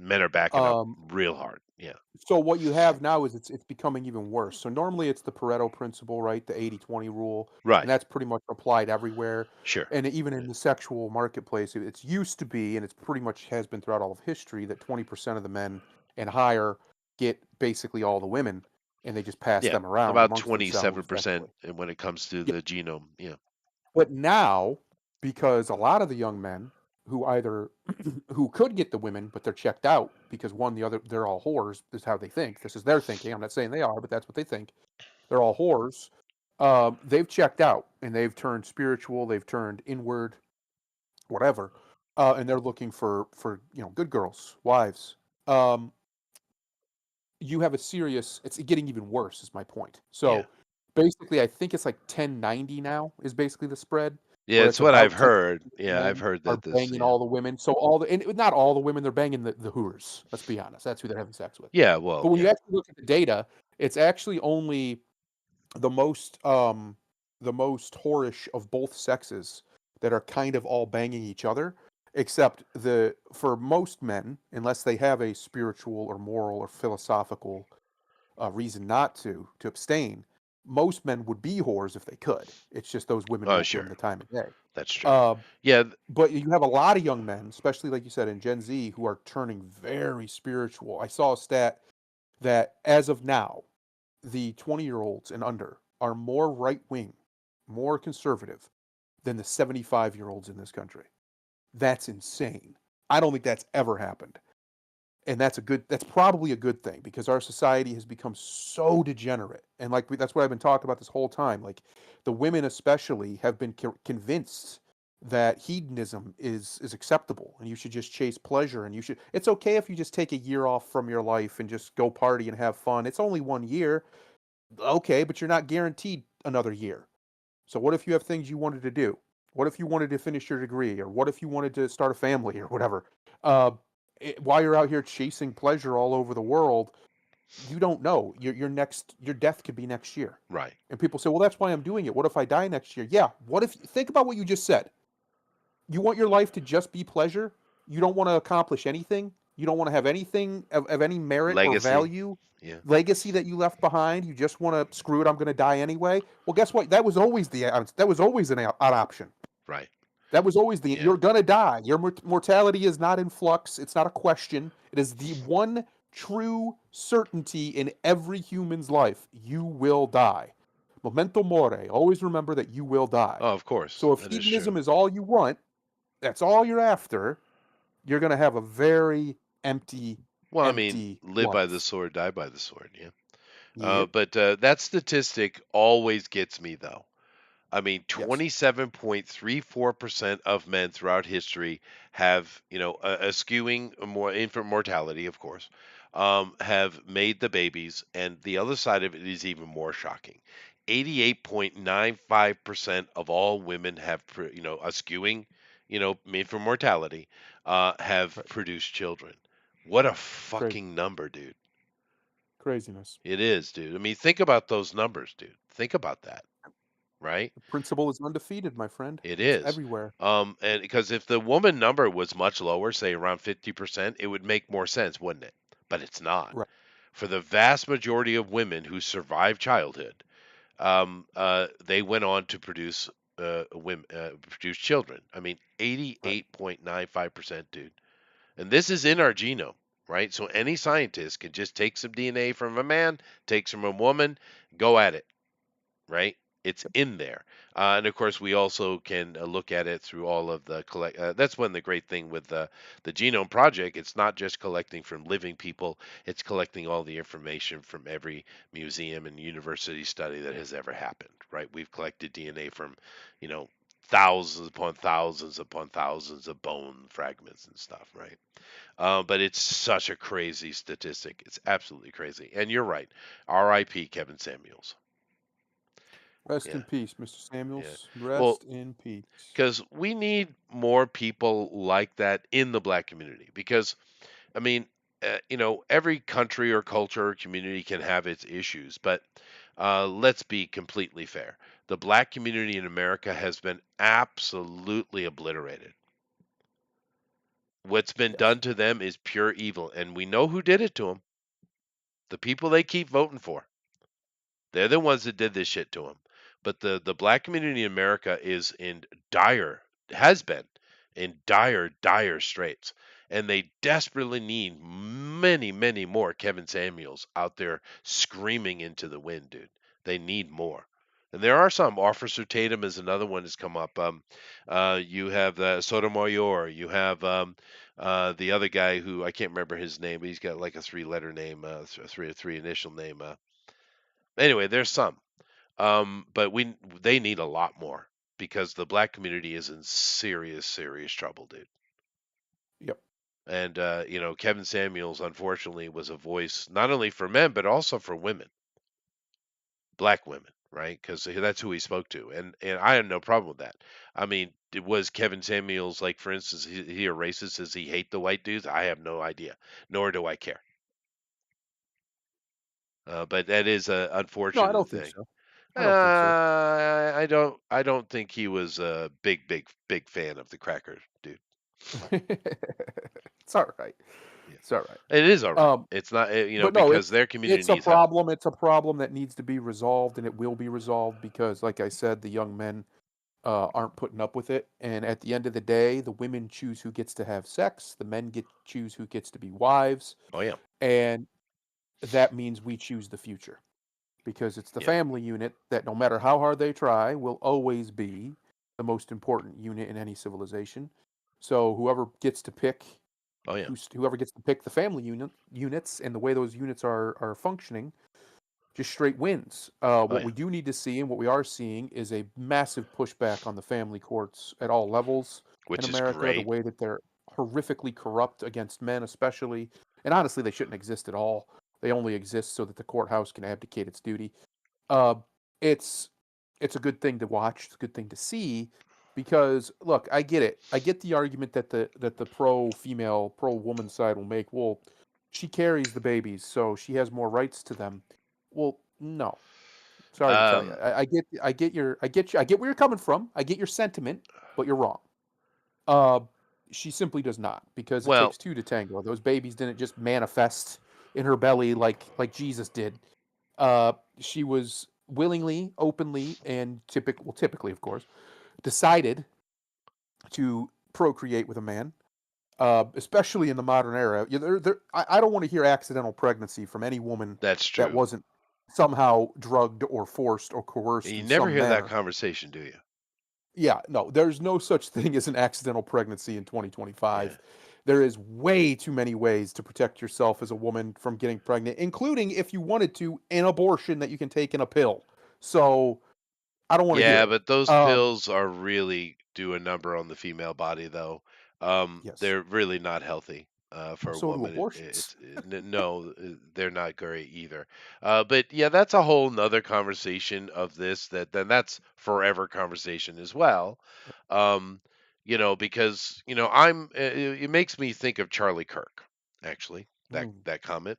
men are backing up Um, real hard. Yeah. so what you have now is it's becoming even worse. So normally it's the Pareto principle, right? The 80-20 rule, and Right. that's pretty much applied everywhere. Sure. And even Yeah. in the sexual marketplace, it's used to be, and it's pretty much has been throughout all of history, that 20% of the men and higher get basically all the women, and they just pass Yeah. them around About amongst themselves 27% essentially. when it comes to Yeah. the genome. Yeah. But now, because a lot of the young men who either who could get the women, but they're checked out because one, the other, they're all whores. This is how they think. This is their thinking. I'm not saying they are, but that's what they think. They're all whores. They've checked out and they've turned spiritual. They've turned inward, whatever, and they're looking for good girls, wives. Um, you have a serious. It's getting even worse. Is my point. Yeah. So basically, I think it's like 1090 now is basically the spread Yeah. where It's it's what I've about 10 heard. Yeah. I've men heard are that this. banging Yeah. all the women. So all the and not all the women, they're banging the hooters. Let's be honest. That's who they're having sex with. Yeah. But Well, when you yeah. actually look at the data, it's actually only the most the most whorish of both sexes that are kind of all banging each other. Except for most men, unless they have a spiritual or moral or philosophical reason not to abstain, most men would be whores if they could. It's just those women Oh, won't give them sure. the time of day. That's true. Uh, Yeah, but you have a lot of young men, especially like you said in Gen Z, who are turning very spiritual. I saw a stat that as of now, the 20-year-olds and under are more right wing, more conservative than the 75-year-olds in this country. That's insane. I don't think that's ever happened. And that's probably a good thing because our society has become so degenerate. And that's what I've been talking about this whole time. Like the women especially have been convinced that hedonism is acceptable and you should just chase pleasure and it's okay if you just take a year off from your life and just go party and have fun. It's only 1 year. Okay, but you're not guaranteed another year. So what if you have things you wanted to do? What if you wanted to finish your degree, or what if you wanted to start a family, or whatever? Uh, while you're out here chasing pleasure all over the world, you don't know. Your death could be next year. right. And people say, well, that's why I'm doing it. What if I die next year? Yeah. What if, think about what you just said. You want your life to just be pleasure. You don't want to accomplish anything. You don't want to have anything of any merit or Legacy. value, Yeah, legacy that you left behind. You just want to screw it. I'm going to die anyway. Well, guess what? That was always an option. right. That was always Yeah, you're going to die. Your mortality is not in flux. It's not a question. It is the one true certainty in every human's life. You will die. Memento mori. Always remember that you will die. oh, of course, So if that is true. hedonism is all you want, that's all you're after, you're going to have a very empty, Well, I mean, empty live by the life. sword, die by the sword. Yeah. Yep. But that statistic always gets me, though. I mean, Yes. 27.34% of men throughout history have, a skewing more infant mortality, of course, have made the babies. And the other side of it is even more shocking. 88.95% of all women have, a skewing, infant mortality, have Right. produced children. What a Crazy. fucking number, dude. Craziness. It is, dude. I mean, think about those numbers, dude. Think about that, right? The principle is undefeated, my friend. It It's is. everywhere. And because if the woman number was much lower, say around 50%, it would make more sense, wouldn't it? But it's not. Right. For the vast majority of women who survive childhood, they went on to produce children. I mean, Right. 88.95%, dude. And this is in our genome, right? So any scientist can just take some DNA from a man, takes from a woman, go at it, right? It's Yep. in there. And of course, we also can look at it through all of the collect. That's one the great thing with the Genome Project. It's not just collecting from living people; it's collecting all the information from every museum and university study that has ever happened. Right? We've collected DNA from, you know, thousands upon thousands of bone fragments and stuff. Right? But it's such a crazy statistic. It's absolutely crazy. And you're right. R.I.P. Kevin Samuels. Rest Yeah. in peace, Mr. Yeah. Samuels. Well, Rest in peace. because we need more people like that in the black community. Because, I mean, every country or culture or community can have its issues, but let's be completely fair. The black community in America has been absolutely obliterated. What's been Yes. done to them is pure evil, and we know who did it to them. The people they keep voting for. They're the ones that did this shit to him. But the black community in America is in dire has been in dire straits, and they desperately need many more Kevin Samuels out there screaming into the wind, dude. They need more. And there are some. Officer Tatum is another one that's come up. You have Sotomayor. You have the other guy who I can't remember his name, but he's got like a three-letter name, three initial name. Anyway, there's some, but we they need a lot more because the black community is in serious trouble, dude. Yep. And Kevin Samuels unfortunately was a voice not only for men but also for women, black women, right? Because that's who he spoke to, and I had no problem with that. I mean, was Kevin Samuels like, for instance, he a racist? Does he hate the white dudes? I have no idea, nor do I care. But that is a No, I unfortunate don't think thing. so. I don't think so. I don't think he was a big fan of the cracker dude. It's all right. Yeah. It's all right. It is all right. Um, It's not, but no, because their community it's a needs help. problem. It's a problem that needs to be resolved, and it will be resolved because, like I said, the young men aren't putting up with it. And at the end of the day, the women choose who gets to have sex. The men get choose who gets to be wives, Oh yeah, and that means we choose the future because it's the yeah, family unit that, no matter how hard they try, will always be the most important unit in any civilization. So whoever gets to pick oh yeah, whoever gets to pick the family units and the way those units are functioning just straight wins. oh What yeah, we do need to see and what we are seeing is a massive pushback on the family courts at all levels in which is America. The great. way that they're horrifically corrupt against men, especially, and honestly, they shouldn't exist at all. They only exist so that the courthouse can abdicate its duty. Uh, it's it's a good thing to watch. It's a good thing to see because look, I get it. I get the argument that the pro female, pro woman side will make. Well, she carries the babies, so she has more rights to them. Well, no. Sorry to tell you. Um, I get where you're coming from. I get your sentiment, but you're wrong. Uh, she simply does not because it well, takes two to tango. Those babies didn't just manifest in her belly like Jesus did. She was willingly, openly, and typically, of course, decided to procreate with a man. Especially in the modern era, I don't want to hear accidental pregnancy from any woman that's that true. wasn't somehow drugged or forced or coerced You in never some hear that manner. conversation, do you? Yeah, no, there's no such thing as an accidental pregnancy in Yeah. 2025. There is way too many ways to protect yourself as a woman from getting pregnant, including if you wanted to, an abortion that you can take in a pill. So I don't want to hear Yeah, it. but those Um, pills are really do a number on the female body, though. yes. They're really not healthy for Well, a so do woman. abortions. No, they're not great either. But yeah, that's a whole nother conversation of this. That's forever conversation as well. Um, because it makes me think of Charlie Kirk. Actually, Mm, that comment.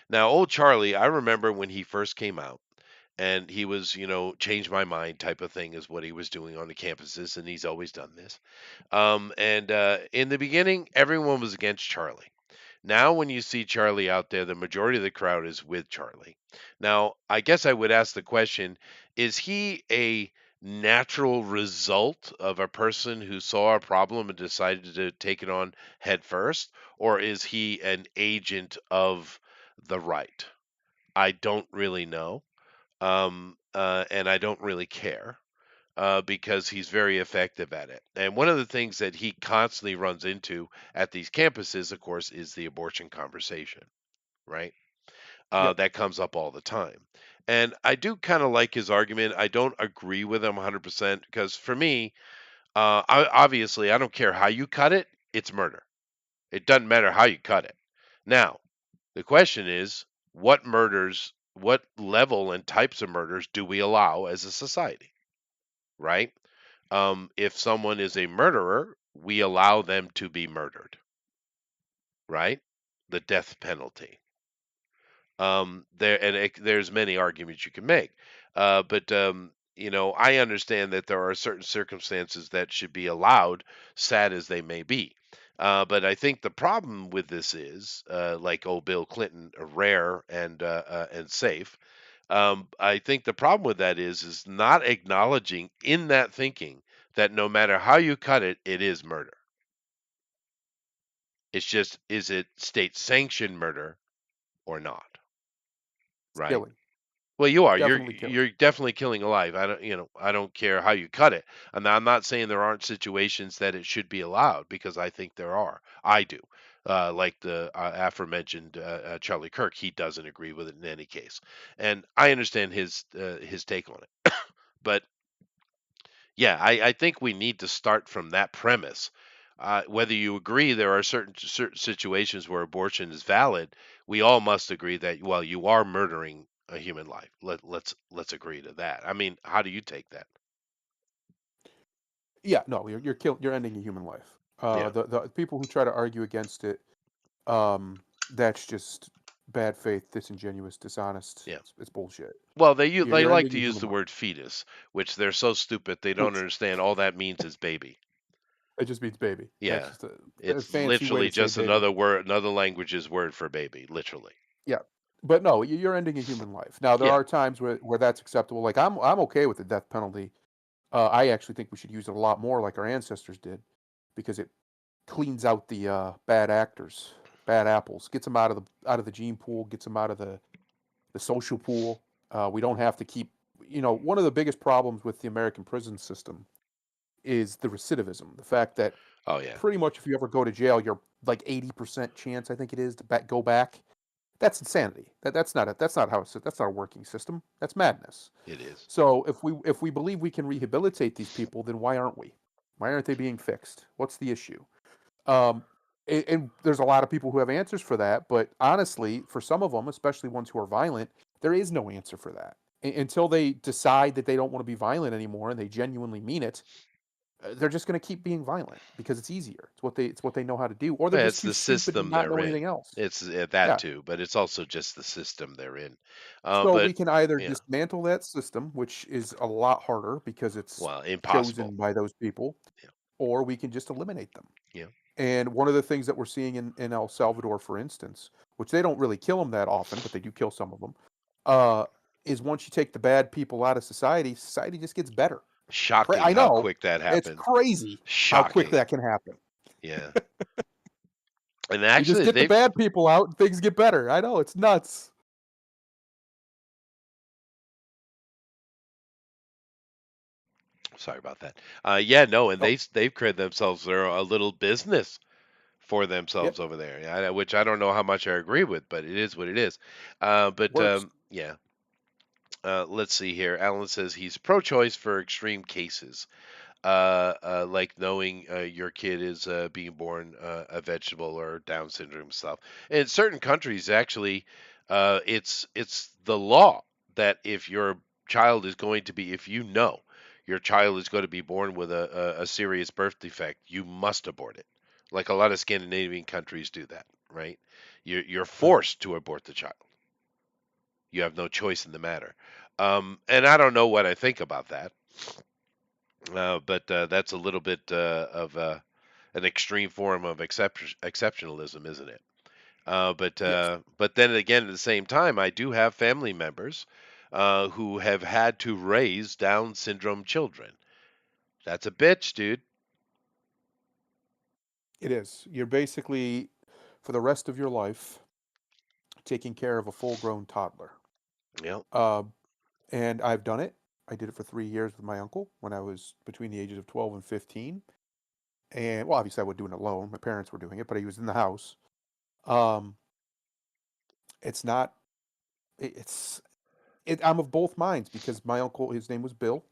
Now, old Charlie, I remember when he first came out and he was, change my mind type of thing is what he was doing on the campuses, and he's always done this. And in the beginning, everyone was against Charlie. Now, when you see Charlie out there, the majority of the crowd is with Charlie. Now, I guess I would ask the question: is he a natural result of a person who saw a problem and decided to take it on head first, or is he an agent of the right? I don't really know, and I don't really care because he's very effective at it. And one of the things that he constantly runs into at these campuses, of course, is the abortion conversation, right? yep. That comes up all the time. And I do kind of like his argument. I don't agree with him 100% because for me, obviously, I don't care how you cut it, it's murder. It doesn't matter how you cut it. Now, the question is, what level and types of murders do we allow as a society, right? If someone is a murderer, we allow them to be murdered, right? The death penalty. There's many arguments you can make, but I understand that there are certain circumstances that should be allowed, sad as they may be. But I think the problem with this is, like old Bill Clinton, rare and safe. I think the problem with that is not acknowledging in that thinking that no matter how you cut it, it is murder. It's just, is it state sanctioned murder or not, It's right? killing. Well, you are. You're Definitely killing. you're definitely killing a life. I don't care how you cut it. And I'm not saying there aren't situations that it should be allowed because I think there are. I do. Like the aforementioned Charlie Kirk, he doesn't agree with it in any case, and I understand his take on it. But yeah, I think we need to start from that premise. Whether you agree there are certain situations where abortion is valid, we all must agree that, well, you are murdering a human life. Let's agree to that. I mean, how do you take that? Yeah, no, you're ending a human life. Yeah, The people who try to argue against it, that's just bad faith, disingenuous, dishonest. yeah. It's bullshit. Well, they You're like ending to a use human the life. word fetus, which they're so stupid they don't Which understand. All that means is baby. It just means baby. That's Yeah. just a It's fancy way literally to say just baby. another word, another language's word for baby, literally. Yeah. But no, you're ending a human life. Now there Yeah. are times where that's acceptable. Like I'm okay with the death penalty. I actually think we should use it a lot more, like our ancestors did, because it cleans out the bad actors, bad apples, gets them out of the gene pool, gets them out of the social pool. We don't have to keep. One of the biggest problems with the American prison system is the recidivism. The fact that Oh yeah. pretty much if you ever go to jail, you're like 80% chance, I think it is, to go back. That's insanity. That's not how that's not a working system. That's madness. It is. So if we believe we can rehabilitate these people, then why aren't we? Why aren't they being fixed? What's the issue? Um, and there's a lot of people who have answers for that, but honestly, for some of them, especially ones who are violent, there is no answer for that. Until they decide that they don't want to be violent anymore and they genuinely mean it, they're just going to keep being violent because it's easier. It's what they know how to do, or they're Well, just it's too the stupid to system not they're know in. anything else. It's that Yeah. too, but it's also just the system they're in. So But we can either yeah, dismantle that system, which is a lot harder because it's well, impossible. chosen by those people, Yeah, or we can just eliminate them. yeah. And one of the things that we're seeing in El Salvador, for instance, which they don't really kill them that often, but they do kill some of them, uh, is once you take the bad people out of society, society just gets better. Shocking I how know quick that it's happened. crazy how quick Shocking. that can happen. Yeah. And You just actually, get the they've bad people out, and things get better. I know it's nuts. sorry about that. Yeah, no, and Oh, they've created themselves their a little business for yep. themselves over there. Yeah, which I don't know how much I agree with, but it is what it is. But Works. yeah, let's see here. Alan says he's pro-choice for extreme cases, like knowing your kid is being born a vegetable or Down syndrome stuff. In certain countries, actually, it's the law that if your child is going to be, if you know your child is going to be born with a serious birth defect, you must abort it. Like a lot of Scandinavian countries do that, right? You're Right. forced to abort the child. You have no choice in the matter. And I don't know what I think about that, but that's a little bit of an extreme form of exceptionalism, isn't it? Yes. But then again, at the same time, I do have family members who have had to raise Down syndrome children. That's a bitch, dude. It is. You're basically, for the rest of your life, taking care of a full-grown toddler. Yep. Uh, and I've done it. I did it for 3 years with my uncle when I was between the ages of 12 and 15. And well, obviously I wasn't doing it alone. My parents were doing it, but he was in the house. Um, it's not. It's. I'm of both minds because my uncle, his name was Bill,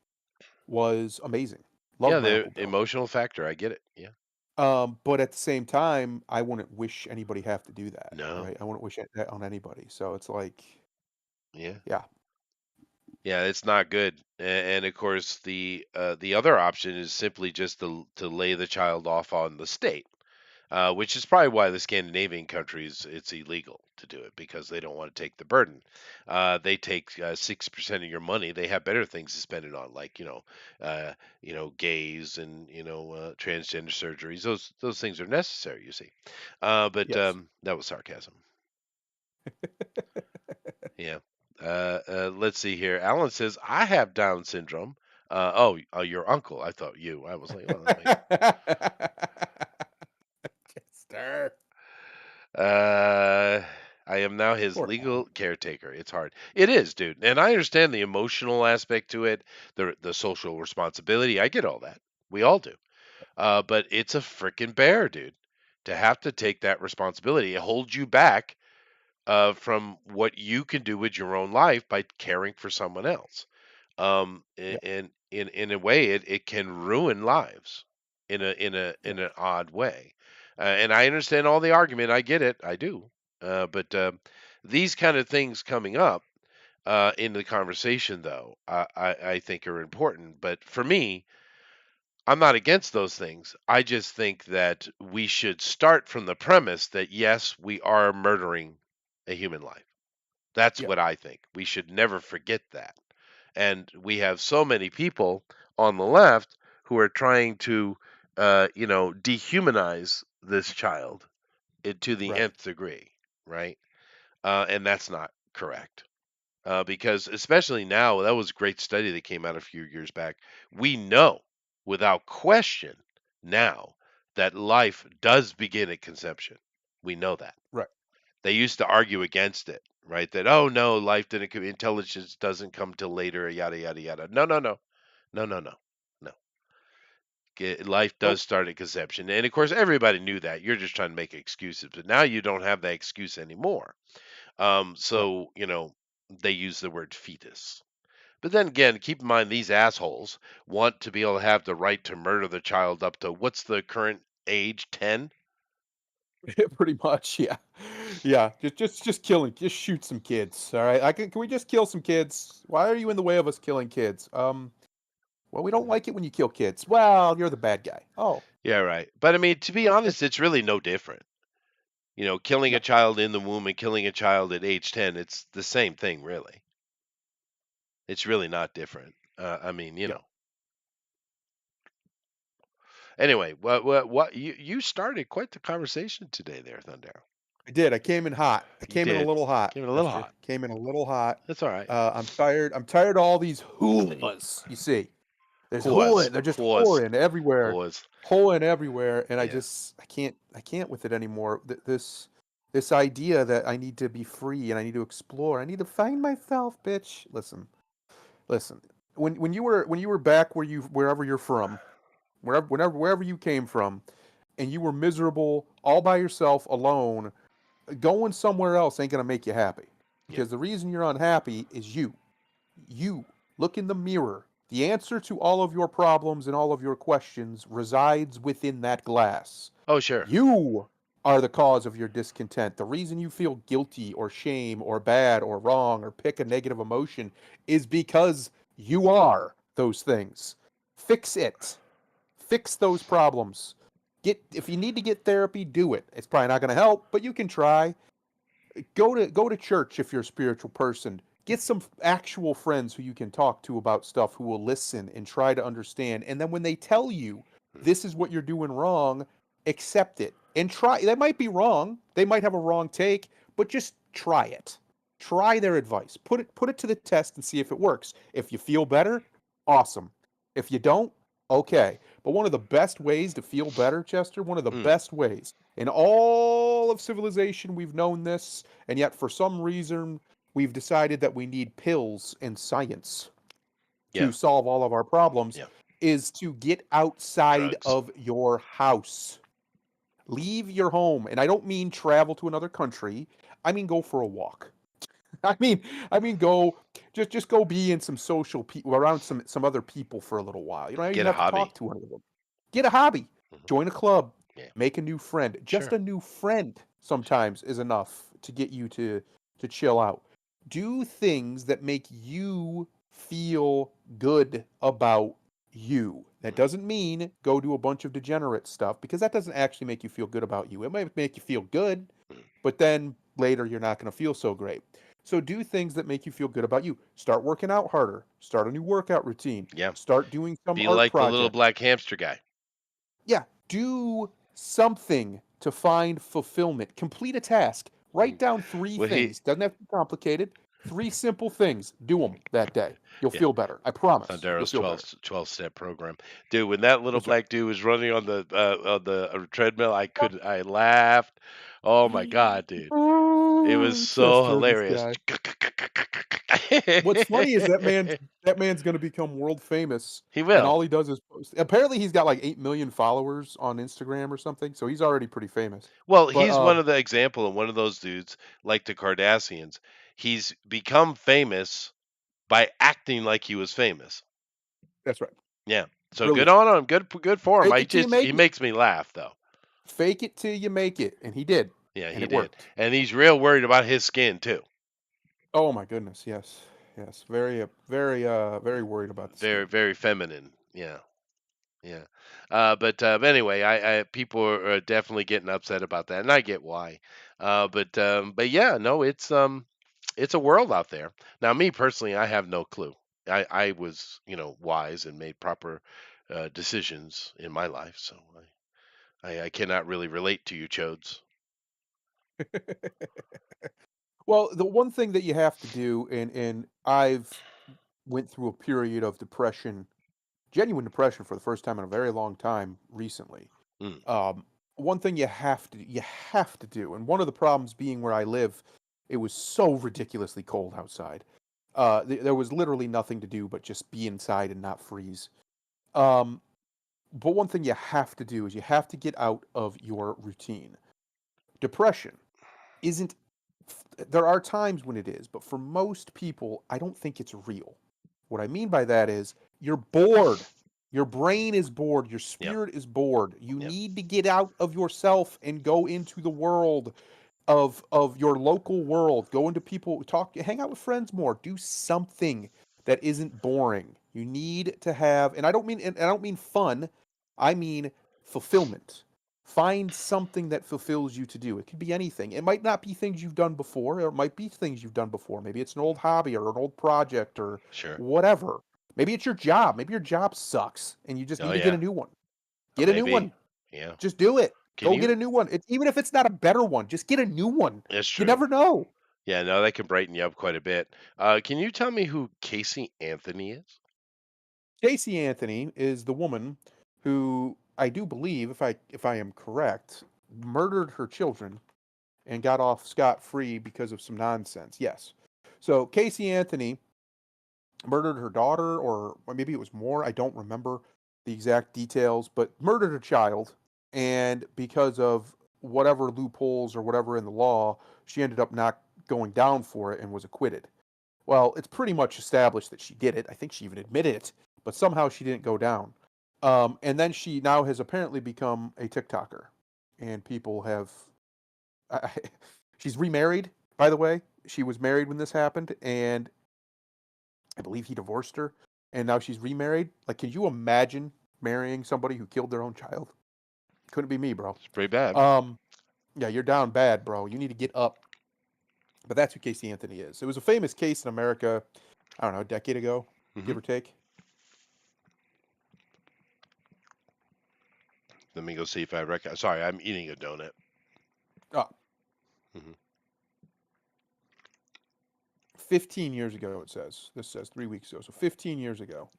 was amazing. Yeah, Loved my the uncle Bill. emotional factor. I get it. Yeah. But at the same time, I wouldn't wish anybody have to do that, No. right? I wouldn't wish that on anybody. So it's like, Yeah. yeah, Yeah, it's not good. And of course, the other option is simply just to lay the child off on the state, which is probably why the Scandinavian countries it's illegal to do it because they don't want to take the burden. They take 6% of your money. They have better things to spend it on, like gays and transgender surgeries. Those things are necessary. You see, but yes. that was sarcasm. Yeah. Let's see here. Alan says I have Down syndrome. Your uncle. I thought you. I was like, well, that makes. Chester. Uh, I am now his Poor Alan. legal caretaker. It's hard. It is, dude. And I understand the emotional aspect to it, the social responsibility. I get all that. We all do. But it's a freaking bear, dude. To have to take that responsibility, it holds you back from what you can do with your own life by caring for someone else. Yeah, And in a way, it can ruin lives yeah, in an odd way. And I understand all the argument. I get it. I do. But these kind of things coming up in the conversation, though, I think are important. But for me, I'm not against those things. I just think that we should start from the premise that yes, we are murdering a human life. That's yeah, what I think. We should never forget that. And we have so many people on the left who are trying to dehumanize this child to the Right. nth degree, right? And that's not correct. Because especially now, that was a great study that came out a few years back. We know without question now that life does begin at conception. We know that. Right. They used to argue against it, right? That, oh no, life didn't come, intelligence doesn't come till later, yada yada yada. No, no, no, no, no, no, no. Life So does start at conception, and of course everybody knew that. You're just trying to make excuses, but now you don't have that excuse anymore. right. So they use the word fetus. But then again, keep in mind these assholes want to be able to have the right to murder the child up to what's the current age? 10? Pretty much, yeah. Yeah, just killing, just shoot some kids. All right. Can we just kill some kids? Why are you in the way of us killing kids? Well, we don't like it when you kill kids. Well, you're the bad guy. Oh, Yeah, right. But I mean, to be okay. honest, it's really no different. Killing a No. child in the womb and killing a child at age 10, it's the same thing, really. It's really not different. I mean, Yeah. Anyway, what you started quite the conversation today there, Thunder. I did. I came in hot. I You came in a did. little hot, Give it a little Chester. hot. Came in a little hot. That's all right. I'm tired. I'm tired of all these hoolas. You see, there's Whores. hooling. They're just Whores. whoring everywhere, Whores. hoeing everywhere, and Yeah. I can't with it anymore. This idea that I need to be free and I need to explore. I need to find myself, bitch. Listen. When you were back wherever you're from, wherever you came from, and you were miserable all by yourself alone, going somewhere else ain't gonna make you happy. Yeah. Because the reason you're unhappy is you. You look in the mirror. The answer to all of your problems and all of your questions resides within that glass. Oh, sure. You are the cause of your discontent. The reason you feel guilty or shame or bad or wrong or pick a negative emotion is because you are those things. Fix it. Fix those problems. If you need to get therapy, do it. It's probably not going to help, but you can try. Go to church if you're a spiritual person. Get some actual friends who you can talk to about stuff who will listen and try to understand. And then when they tell you this is what you're doing wrong, accept it and try. They might be wrong. They might have a wrong take, but just try it. Try their advice. Put it to the test and see if it works. If you feel better, awesome. If you don't, okay. But one of the best ways to feel better, Chester, one of the Mm. best ways in all of civilization, we've known this, and yet for some reason, we've decided that we need pills and science Yeah. to solve all of our problems, Yeah. is to get outside Drugs. of your house. Leave your home. And I don't mean travel to another country. I mean go for a walk. I mean, go just go be in some social people around some other people for a little while. You don't even Get a have to hobby. talk to one of them. Get a hobby. Mhm. Join a club. Yeah. Make a new friend. Just Sure. a new friend sometimes is enough to get you to chill out. Do things that make you feel good about you. That Mhm. doesn't mean go do a bunch of degenerate stuff because that doesn't actually make you feel good about you. It might make you feel good, Mhm. but then later you're not going to feel so great. So do things that make you feel good about you. Start working out harder. Start a new workout routine. Yeah. Start doing some Be art like the little project. black hamster guy. Yeah, do something to find fulfillment. Complete a task. Write Mhm. down 3 Well, he things. Doesn't have to be complicated. 3 simple things. Do them that day. You'll yeah. feel better. I promise. You'll Thundero's feel better. 12 step program. Dude, when that little That's right. black dude was running on the treadmill, I laughed. Oh my god, dude. It was Oh, so Chester, this hilarious. guy. What's funny is that man's gonna become world famous, He and will. all he does is post. Apparently, he's got like 8 million followers on Instagram or something, so he's already pretty famous. Well, But he's one of the example of one of those dudes like the Kardashians. He's become famous by acting like he was famous. that's right, Yeah. So good brilliant. on him. Good for him. Fake I it till you just he make it. makes me laugh though. Fake it till you make it, and he did, Yeah, and he it did. worked. And he's real worried about his skin too. Oh my goodness, yes, yes, very worried about the Very skin. very feminine. Yeah. Yeah. But anyway, I people are definitely getting upset about that, and I get why. But yeah, no, it's a world out there. Now, me personally, I have no clue. I was wise and made proper decisions in my life, so I cannot really relate to you, chodes. Well, the one thing that you have to do, and I've went through a period of depression, genuine depression for the first time in a very long time recently. Mm, Um, one thing you have to do, and one of the problems being where I live, it was so ridiculously cold outside. There was literally nothing to do but just be inside and not freeze. Um, but one thing you have to do is you have to get out of your routine. Depression isn't there are times when it is, but for most people, I don't think it's real. What I mean by that is you're bored. Your brain is bored. Your yep, spirit is bored. You yep. need to get out of yourself and go into the world of your local world. Go into people, talk, hang out with friends more. Do something that isn't boring. You need to have, and I don't mean fun. I mean fulfillment. Find something that fulfills you to do. It could be anything. It might not be things you've done before, or it might be things you've done before. Maybe it's an old hobby or an old project or Sure. whatever. Maybe it's your job. Maybe your job sucks and you just Oh need to get a yeah. new one. Or Get a new maybe. one. Yeah. Just do it. Can Go get you? a new one. Even if it's not a better one, just get a new one. It's You true. never know. Yeah. No, that can brighten you up quite a bit. Can you tell me who Casey Anthony is? Casey Anthony is the woman who I do believe, if I am correct, murdered her children and got off scot free because of some nonsense. Yes. So Casey Anthony murdered her daughter, or maybe it was more. I don't remember the exact details, but murdered a child, and because of whatever loopholes or whatever in the law, she ended up not going down for it and was acquitted. Well, it's pretty much established that she did it. I think she even admitted it, but somehow she didn't go down. And then she now has apparently become a TikToker, and people have. I, she's remarried, by the way. She was married when this happened, and I believe he divorced her, and now she's remarried. Like, can you imagine marrying somebody who killed their own child? Couldn't be me, bro. It's pretty bad. Um, yeah, you're down bad, bro. You need to get up. But that's who Casey Anthony is. It was a famous case in America, I don't know, a decade ago, Hmm. give or take. Let me go see if I recognize. Sorry, I'm eating a donut. Oh, Hmm. 15 years ago, it says. This says 3 weeks ago. So 15 years ago.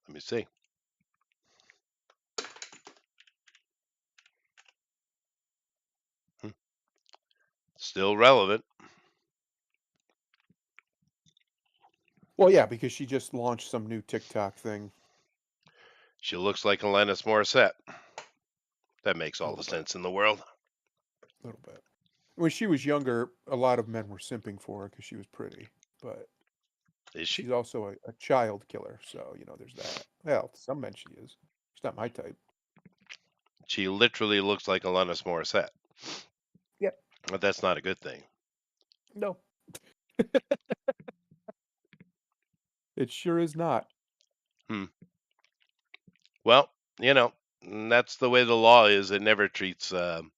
Let me see. Hmm. Still relevant. Well, yeah, because she just launched some new TikTok thing She looks like Alanis Morissette. That makes a all the little bit. sense in the world. A little bit. When she was younger, a lot of men were simping for her because she was pretty. But Is she? she's also a child killer. So, there's that. Well, to some men she is. She's not my type. She literally looks like Alanis Morissette. Yep. But that's not a good thing. No, it sure is not. Hmm. Well, that's the way the law is. It never treats men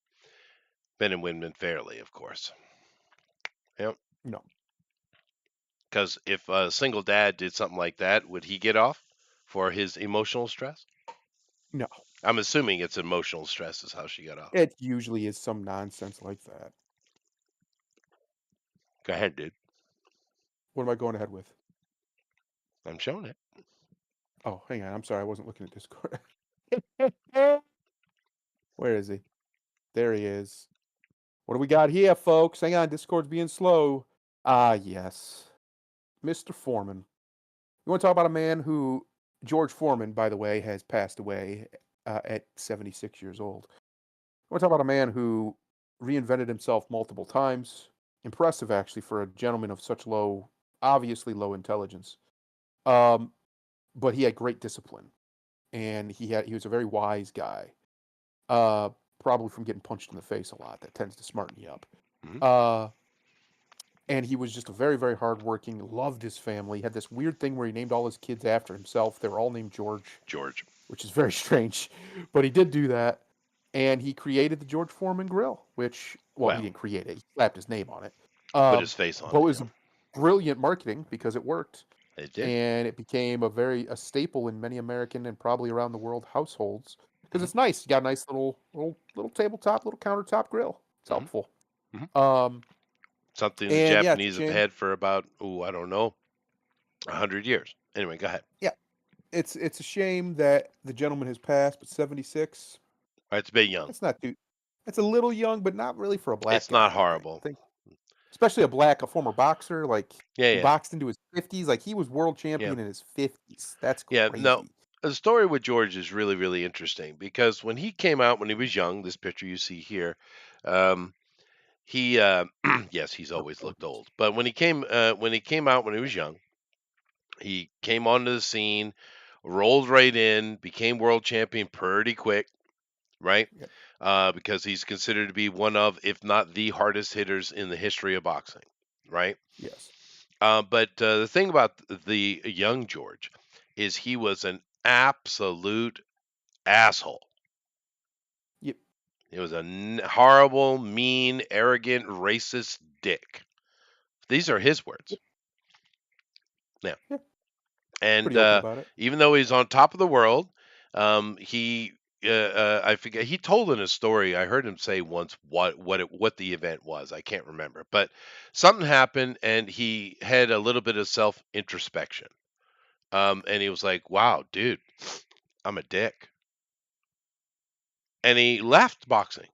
and women fairly, of course. Yep. No, Because if a single dad did something like that, would he get off for his emotional stress? no. I'm assuming it's emotional stress is how she got off. It usually is some nonsense like that. Go ahead, dude. What am I going ahead with? I'm showing it. Oh, hang on. I'm sorry. I wasn't looking at Discord. Where is he? There he is. What do we got here, folks? Hang on. Discord's being slow. Ah, yes. Mr. Foreman. You want to talk about a man who, George Foreman, by the way, has passed away at 76 years old. I want to talk about a man who reinvented himself multiple times. Impressive, actually, for a gentleman of such obviously low intelligence. Um, but he had great discipline, and he was a very wise guy. Uh, Probably from getting punched in the face a lot. That tends to smarten you up. Hmm. Uh, and he was just a very, very hardworking. Loved his family. Had this weird thing where he named all his kids after himself. They were all named George, George. which is very strange, but he did do that. And he created the George Foreman grill, which, well, he Well, didn't create it. He slapped his name on it. put his face on But it it. was brilliant marketing because it worked. It did. and it became a staple in many American and probably around the world households because Mhm, it's nice. You got a nice little tabletop, little countertop grill. It's mhm, helpful. mhm. Um, Something the and yeah, it's a Japanese have shame. had for about, oh, I don't know, 100 years. Anyway, go ahead. Yeah, it's a shame that the gentleman has passed, but 76. All right, it's a bit young. That's not too. It's a little young, but not really for a black It's guy. not I don't think. horrible. Especially a former boxer, like Yeah, who yeah, boxed into his 50s. Like he was world yeah. champion in his 50s. That's Yeah, no, crazy. the story with George is really, really interesting because when he came out when he was young, this picture you see here, um, he, yes, he's Early always looked 40s. old, but when he came out when he was young, he came onto the scene, rolled right in, became world champion pretty quick, right? Yep. Because he's considered to be one of, if not the hardest hitters in the history of boxing, right? Yes. But the thing about the young George is he was an absolute asshole. Yep. He was a horrible, mean, arrogant, racist dick. These are his words. Yep. Yeah. Yeah. And Pretty open about it. even though he's on top of the world, he I forget he told in a story. I heard him say once what the event was. I can't remember, but something happened, and he had a little bit of self introspection. And he was like, "Wow, dude, I'm a dick," and he left boxing.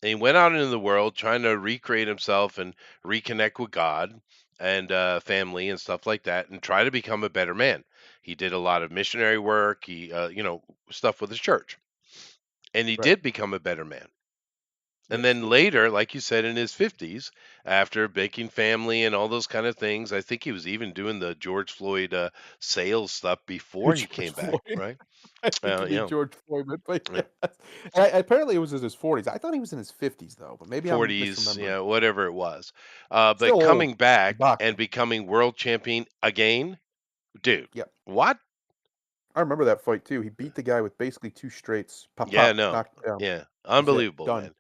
And he went out into the world trying to recreate himself and reconnect with God and family and stuff like that, and try to become a better man. He did a lot of missionary work. He, stuff with his church, and he Right. did become a better man. And Yes. then later, like you said, in his 50s, after making family and all those kind of things, I think he was even doing the George Floyd sales stuff before he George came back, Floyd. right? I hate to You be know, George Foreman, but yeah, yes. Apparently, it was in his 40s. I thought he was in his 50s though, but maybe I'm 40s, misremembering. whatever it was. But Still old coming to be back and boxing. becoming world champion again, dude, Yep. what? I remember that fight too. He beat the guy with basically two straights. Pop, Yeah, pop, no, knocked him down. yeah, That's it. unbelievable, Done.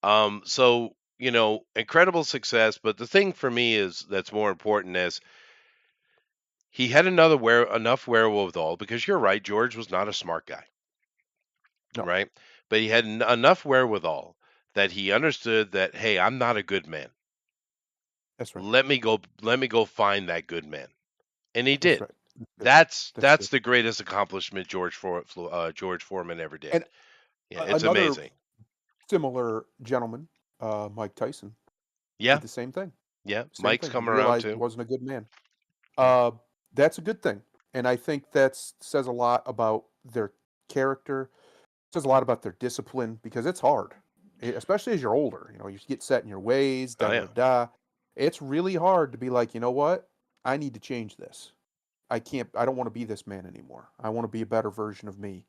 man. So incredible success. But the thing for me is that's more important is he had enough wherewithal because you're right, George was not a smart guy, No, right? But he had enough wherewithal that he understood that, hey, I'm not a good man. that's right. Let me go find that good man, and he That's did. right. That's good. That's That's that's good. the greatest accomplishment George Foreman ever did. And Yeah, it's another amazing. similar gentleman, Mike Tyson, Yeah, did the same thing. yeah. Same Mike's thing. He come around realized he too. wasn't a good man. Yeah. Uh, that's a good thing, and I think that says a lot about their character. Says a lot about their discipline because it's hard, especially as you're older. You know, you get set in your ways. Da Oh da yeah. da. Da. It's really hard to be like, you know what? I need to change this. I can't. I don't want to be this man anymore. I want to be a better version of me.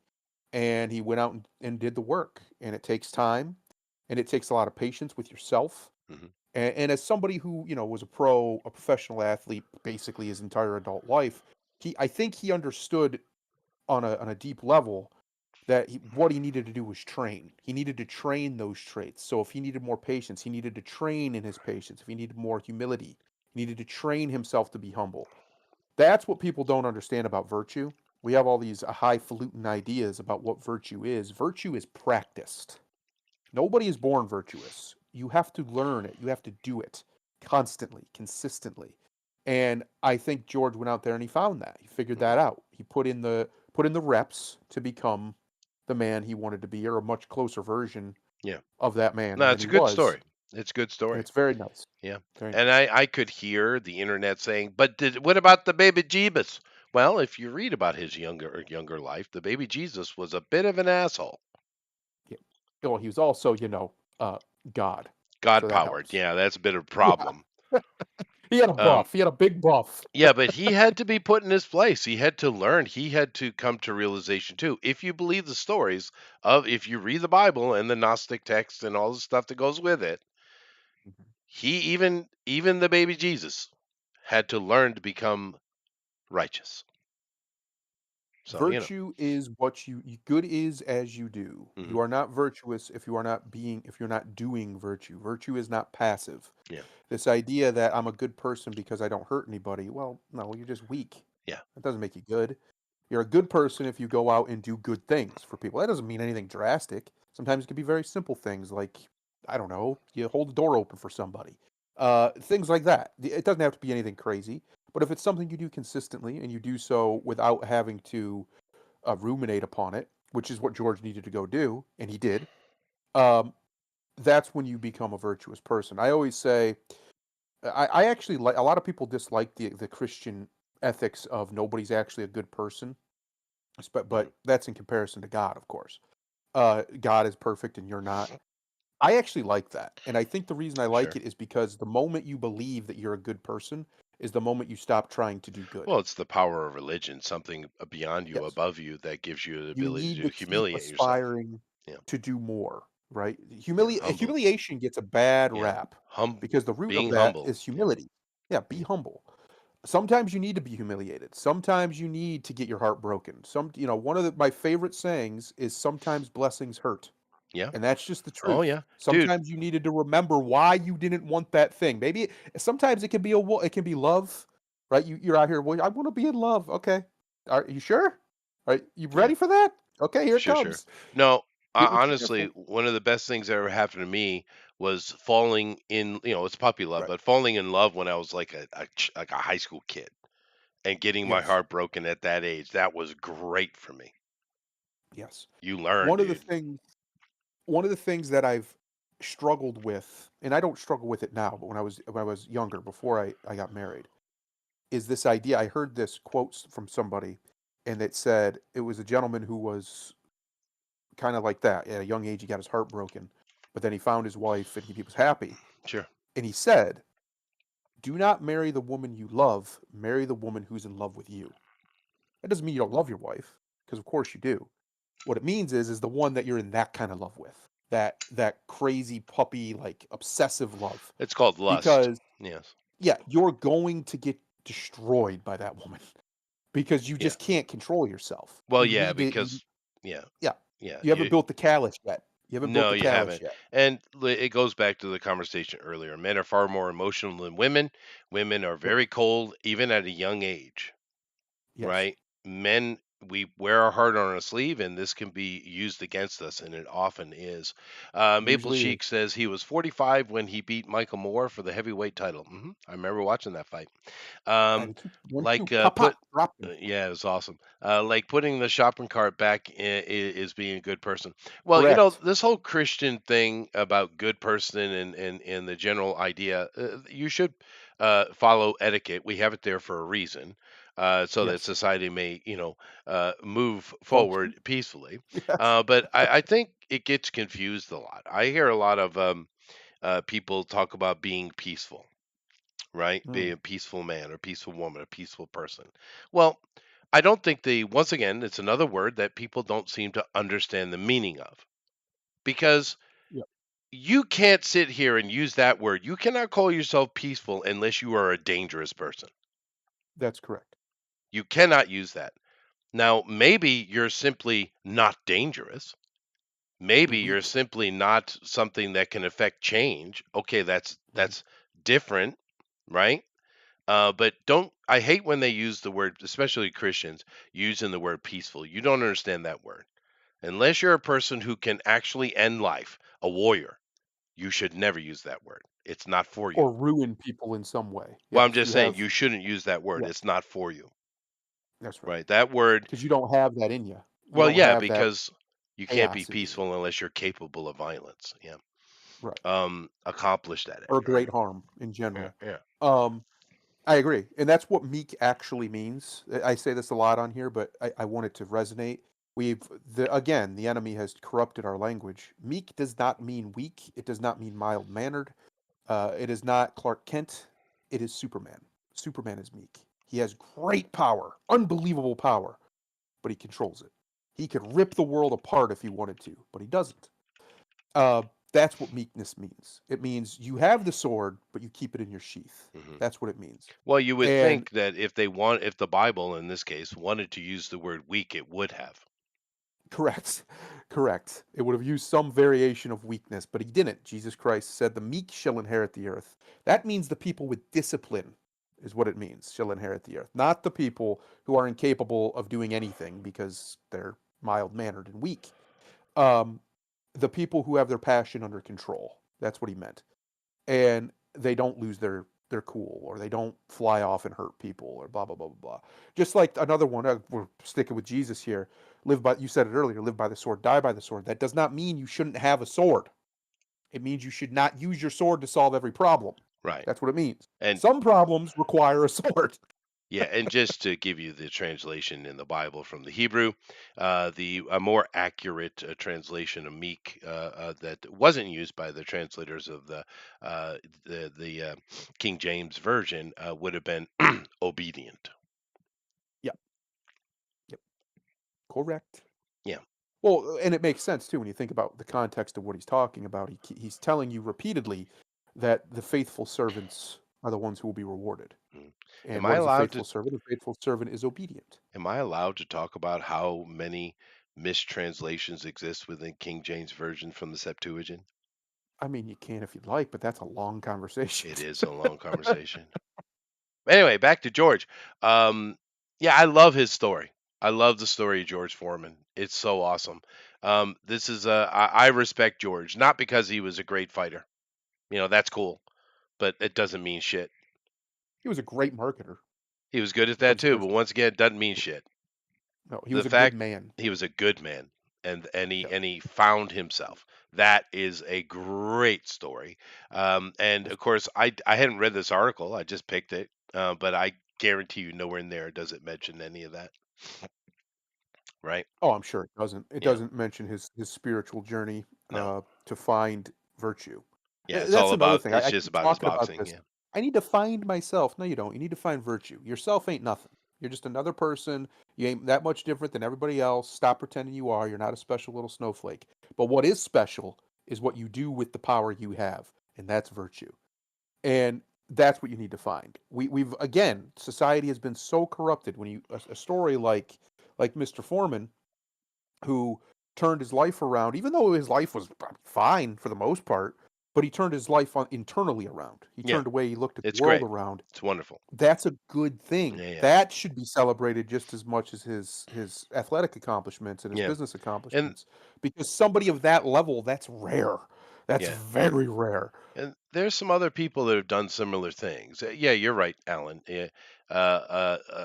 And he went out and did the work. And it takes time, and it takes a lot of patience with yourself. Hmm. And as somebody who was a professional athlete, basically his entire adult life, I think he understood on a deep level that what he needed to do was train. He needed to train those traits. So if he needed more patience, he needed to train in his patience. If he needed more humility, he needed to train himself to be humble. That's what people don't understand about virtue. We have all these highfalutin ideas about what virtue is. Virtue is practiced. Nobody is born virtuous. You have to learn it. You have to do it constantly, consistently. And I think George went out there and he found that. He figured Hmm. that out. He put in the reps to become the man he wanted to be or a much closer version Yeah. of that man No, than it's he a good was. story. It's a good And story. it's very nice. Yeah. Very And nice. I could hear the internet saying, "But what about the baby Jeebus?" Well, if you read about his younger life, the baby Jesus was a bit of an asshole. Yeah. Well, he was also, uh, God. God So that powered. helps. Yeah, that's a bit of a Yeah. problem. He had a Um, buff. He had a big buff. yeah, but he had to be put in his place. He had to learn. He had to come to realization too. If you believe the stories if you read the Bible and the Gnostic text and all the stuff that goes with it, Mhm. he even the baby Jesus had to learn to become righteous. So, Virtue is what good is as you do. mhm, You are not virtuous if you're not doing virtue. Virtue is not passive. yeah. This idea that I'm a good person because I don't hurt anybody, well, no, you're just weak. Yeah. That doesn't make you good. You're a good person if you go out and do good things for people. That doesn't mean anything drastic. Sometimes it can be very simple things like, I don't know, you hold the door open for somebody. Things like that. It doesn't have to be anything crazy, but if it's something you do consistently and you do so without having to ruminate upon it, which is what George needed to go do, and he did, um, that's when you become a virtuous person. I always say, I actually like, a lot of people dislike the Christian ethics of nobody's actually a good person, Mhm. but that's in comparison to God, of course. God is perfect and you're not. I actually like that, and I think the reason I like Sure. it is because the moment you believe that you're a good person is the moment you stop trying to do good. Well, it's the power of religion, something beyond you, Yes. above you, that gives you the You ability need to to keep humiliate yourself. aspiring Yeah. to do more, right? Yeah. Humble. Humiliation gets a bad Yeah. rap Hum because the root of being that humble. is Yeah. humility. Yeah, be Yeah. humble. Sometimes you need to be humiliated. Sometimes you need to get your heart broken. One of my favorite sayings is sometimes blessings hurt. Yeah. And that's just the Oh truth. yeah. Dude. Sometimes you needed to remember why you didn't want that thing. Sometimes it can be it can be love, right? You're out here, well, I want to be in love. Okay. Are you sure? Are you Yeah. ready for that? Okay, here it Sure, sure. comes. No, Get what you're here honestly, for. one of the best things that ever happened to me was falling in, it's puppy love, Right. but falling in love when I was like like a high school kid and getting my Yes. heart broken at that age. That was great for me. Yes. You learn, One of the dude. things one of the things that I've struggled with, and I don't struggle with it now, but when I was younger, before I got married, is this idea. I heard this from somebody, and it said it was a gentleman who was kind of like that. At a young age, he got his heart broken, but then he found his wife and he was happy. Sure. And he said, "Do not marry the woman you love, marry the woman who's in love with you." That doesn't mean you don't love your wife, because of course you do. What it means is the one that you're in that kind of love with. That crazy puppy like obsessive love. It's called lust. Because Yes. yeah, you're going to get destroyed by that woman because you Yeah. just can't control yourself. Well, You yeah, need to you because yeah, yeah. yeah. You haven't built the callus yet. You haven't built No, the you callus haven't. yet. And it goes back to the conversation earlier. Men are far more emotional than women. Women are Yep. very cold, even at a young age. Yes. Right? Men, we wear our heart on our sleeve, and this can be used against us, and it often is. Maple Usually is. Sheik says he was 45 when he beat Michael Moore for the heavyweight title. I remember watching that fight. And Um, he keeps 1, 2, like pop, put, pop, drop them. yeah, it was awesome. Like putting the shopping cart back is being a good person. Well, Correct. this whole Christian thing about good person and the general idea, you should follow etiquette. We have it there for a reason, so that Yes. society may, move Function. forward peacefully. Yes. But I think it gets confused a lot. I hear a lot of people talk about being peaceful, right? Be Mm, a peaceful man or peaceful woman, a peaceful person. Well, I don't think once again, it's another word that people don't seem to understand the meaning of, because yep, you can't sit here and use that word. You cannot call yourself peaceful unless you are a dangerous person. that's correct. You cannot use that. Now, maybe you're simply not dangerous. Maybe you're Weak. simply not something that can affect change. Okay, Mhm. that's different, right? But don't I hate when they use the word, especially Christians, using the word peaceful. You don't understand that word. Unless you're a person who can actually end life, a warrior, you should never use that word. It's not for you. Or ruin people in some way. Well, I'm Yes, just you saying have you shouldn't use that word. yeah, It's not for you, that's right. right? That word, Because you don't have that in you. You well, don't yeah, have that because you can't be chaos in you. peaceful unless you're capable of violence. Yeah. Right. Accomplished at it. Or Right. great harm in Yeah. general. Yeah. Um, I agree, and that's what meek actually means. I say this a lot on here, but I want it to resonate. The enemy has corrupted our language. Meek does not mean weak. It does not mean mild mannered. It is not Clark Kent. It is Superman. Superman is meek. He has great power, unbelievable power, but he controls it. He could rip the world apart if he wanted to, but he doesn't. Uh, that's what meekness means. It means you have the sword, but you keep it in your sheath. Hmm. That's what it means. Well, you would And think that if the Bible in this case wanted to use the word weak, it would have. correct, correct. It would have used some variation of weakness, but he didn't. Jesus Christ said, "The meek shall inherit the earth." That means the people with discipline. is what it means. She'll inherit the earth. Not the people who are incapable of doing anything because they're mild-mannered and weak. Um, the people who have their passion under control. That's what he meant. And they don't lose their cool, or they don't fly off and hurt people, or blah blah blah blah blah. Just like another one, we're sticking with Jesus here. Live by, you said it earlier, live by the sword, die by the sword. That does not mean you shouldn't have a sword. It means you should not use your sword to solve every problem. Right. That's what it means. And Some problems require a sword. yeah, and just to give you the translation in the Bible from the Hebrew, the a more accurate translation of meek that wasn't used by the translators of uh, the King James version would have been obedient. Yep, yep, correct. Yeah. Well, and it makes sense too when you think about the context of what he's talking about. He's telling you repeatedly that the faithful servants are the ones who will be rewarded. Mm. And Am I what is a allowed faithful to servant? A faithful servant is obedient. talk about how many mistranslations exist within King James version from the Septuagint? I mean, you can if you'd like, but that's a long conversation. It is a long conversation. Anyway, back to George. Um, yeah, I love his story. I love the story of George Foreman. It's so awesome. This is I respect George, not because he was a great fighter. That's cool, but it doesn't mean shit. He was a great marketer, He was good at that vice too, but versa. once again, it doesn't mean shit. No, he The was a good fact man. he was a good man, and he Yep. and he found himself. That is a great story. And Yes. of course, I hadn't read this article. I just picked it, but I guarantee you, nowhere in there does it mention any of that. Right? Oh, I'm sure it doesn't. It Yeah. doesn't mention his spiritual journey No. to find virtue. Yeah. It's That's all another about. thing. It's I just keep about his talking about boxing. this. Yeah. I need to find myself. No, you don't. You need to find virtue. Yourself ain't nothing. You're just another person. You ain't that much different than everybody else. Stop pretending you are. You're not a special little snowflake. But what is special is what you do with the power you have, and that's virtue. And that's what you need to find. We've again, society has been so corrupted. When a story like Mr. Foreman, who turned his life around, even though his life was fine for the most part, but he turned his life internally around. He Yeah. turned away, he looked at the It's world great. around. It's wonderful. That's a good thing. Yeah. Yeah. That should be celebrated just as much as his athletic accomplishments and his Yeah. business And accomplishments, because somebody of that level, that's rare. That's yeah. very rare. And there's some other people that have done similar things. Yeah, you're right, Alan. Yeah,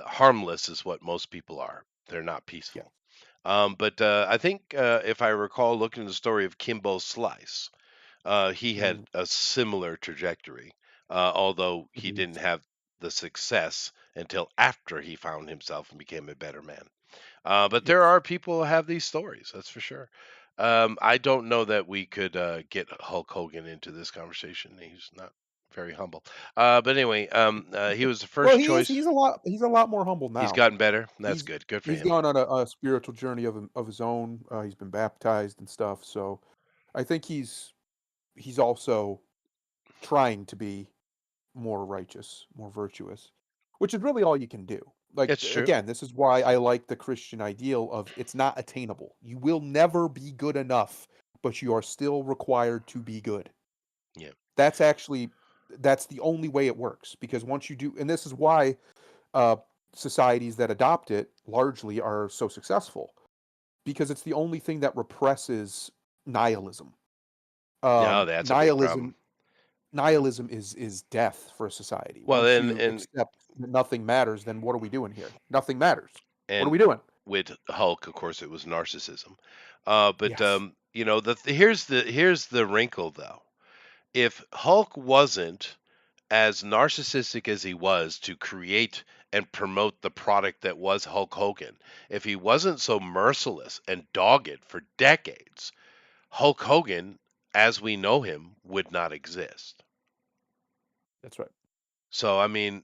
harmless is what most people are. They're not Yeah. peaceful. But I think if I recall looking at the story of Kimbo Slice, he had Mm, a similar trajectory, although he mhm. didn't have the success until after he found himself and became a better man. But there Yes. are people who have these stories, that's for sure. I don't know that we could get Hulk Hogan into this conversation. He's not very humble. But anyway, he was the Well, first choice. he's a lot more humble He's now. gotten better. That's He's good. Good for he's him. gone on a spiritual journey of his own. He's been baptized and stuff. So I think he's also trying to be more righteous, more virtuous, which is really all you can do. Like It's true. again, this is why I like the Christian ideal of it's not attainable. You will never be good enough, but you are still required to be good. Yeah. That's actually that's the only way it works, because once you do, and this is why uh, societies that adopt it largely are so successful, because it's the only thing that represses nihilism. No, that's a big problem. Nihilism nihilism is death for a society. Well, Once and you and accept that nothing matters, then what are we doing here? Nothing matters. What are and we doing? with Hulk, of course, it was narcissism. But Yes, here's the wrinkle though. If Hulk wasn't as narcissistic as he was to create and promote the product that was Hulk Hogan, if he wasn't so merciless and dogged for decades, Hulk Hogan, as we know him, would not exist. that's right. So I mean,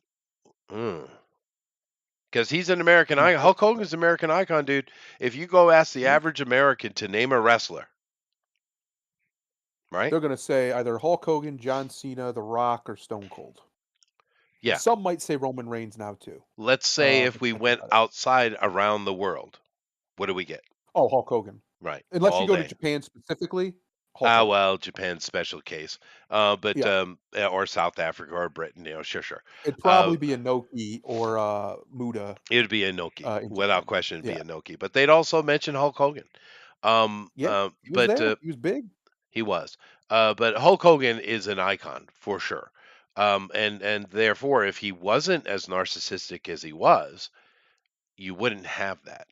because he's an American He icon. has Hulk Hogan's an American icon, dude. If you go ask the he is. average American to name a wrestler, right? They're gonna say either Hulk Hogan, John Cena, The Rock, or Stone Cold. Yeah. Some might say Roman Reigns now too. Let's say if If we you think went about it. outside around the world, what do we get? Oh, Hulk Hogan. Right. Unless you All go to day. Japan specifically. Hulk Hogan. Well, Japan's special case, but Yeah, or South Africa or Britain, sure, sure. it'd Uh, probably be Inoki or Muda it would be Inoki, in without Japan. question. It'd be Yeah, Inoki, but they'd also mention Hulk Hogan. yeah, he was But there. He was big. he was. But Hulk Hogan is an icon for sure. And therefore, if he wasn't as narcissistic as he was, you wouldn't have that.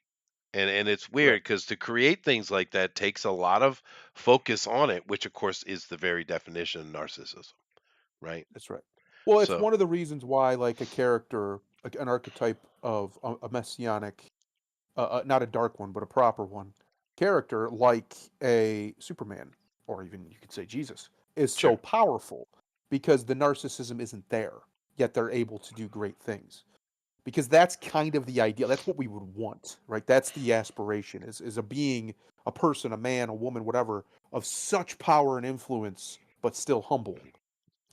And it's weird Correct. because to create things like that takes a lot of focus on it, which of course is the very definition of narcissism, right? That's right. Well, it's So one of the reasons why, like a character, like an archetype of a messianic, not a dark one, but a proper one, character like a Superman, or even you could say Jesus, is so sure. powerful because the narcissism isn't there, yet they're able to do great things. Because that's kind of the ideal. That's what we would want, right? That's the aspiration is a being, a person, a man, a woman, whatever, of such power and influence, but still humble.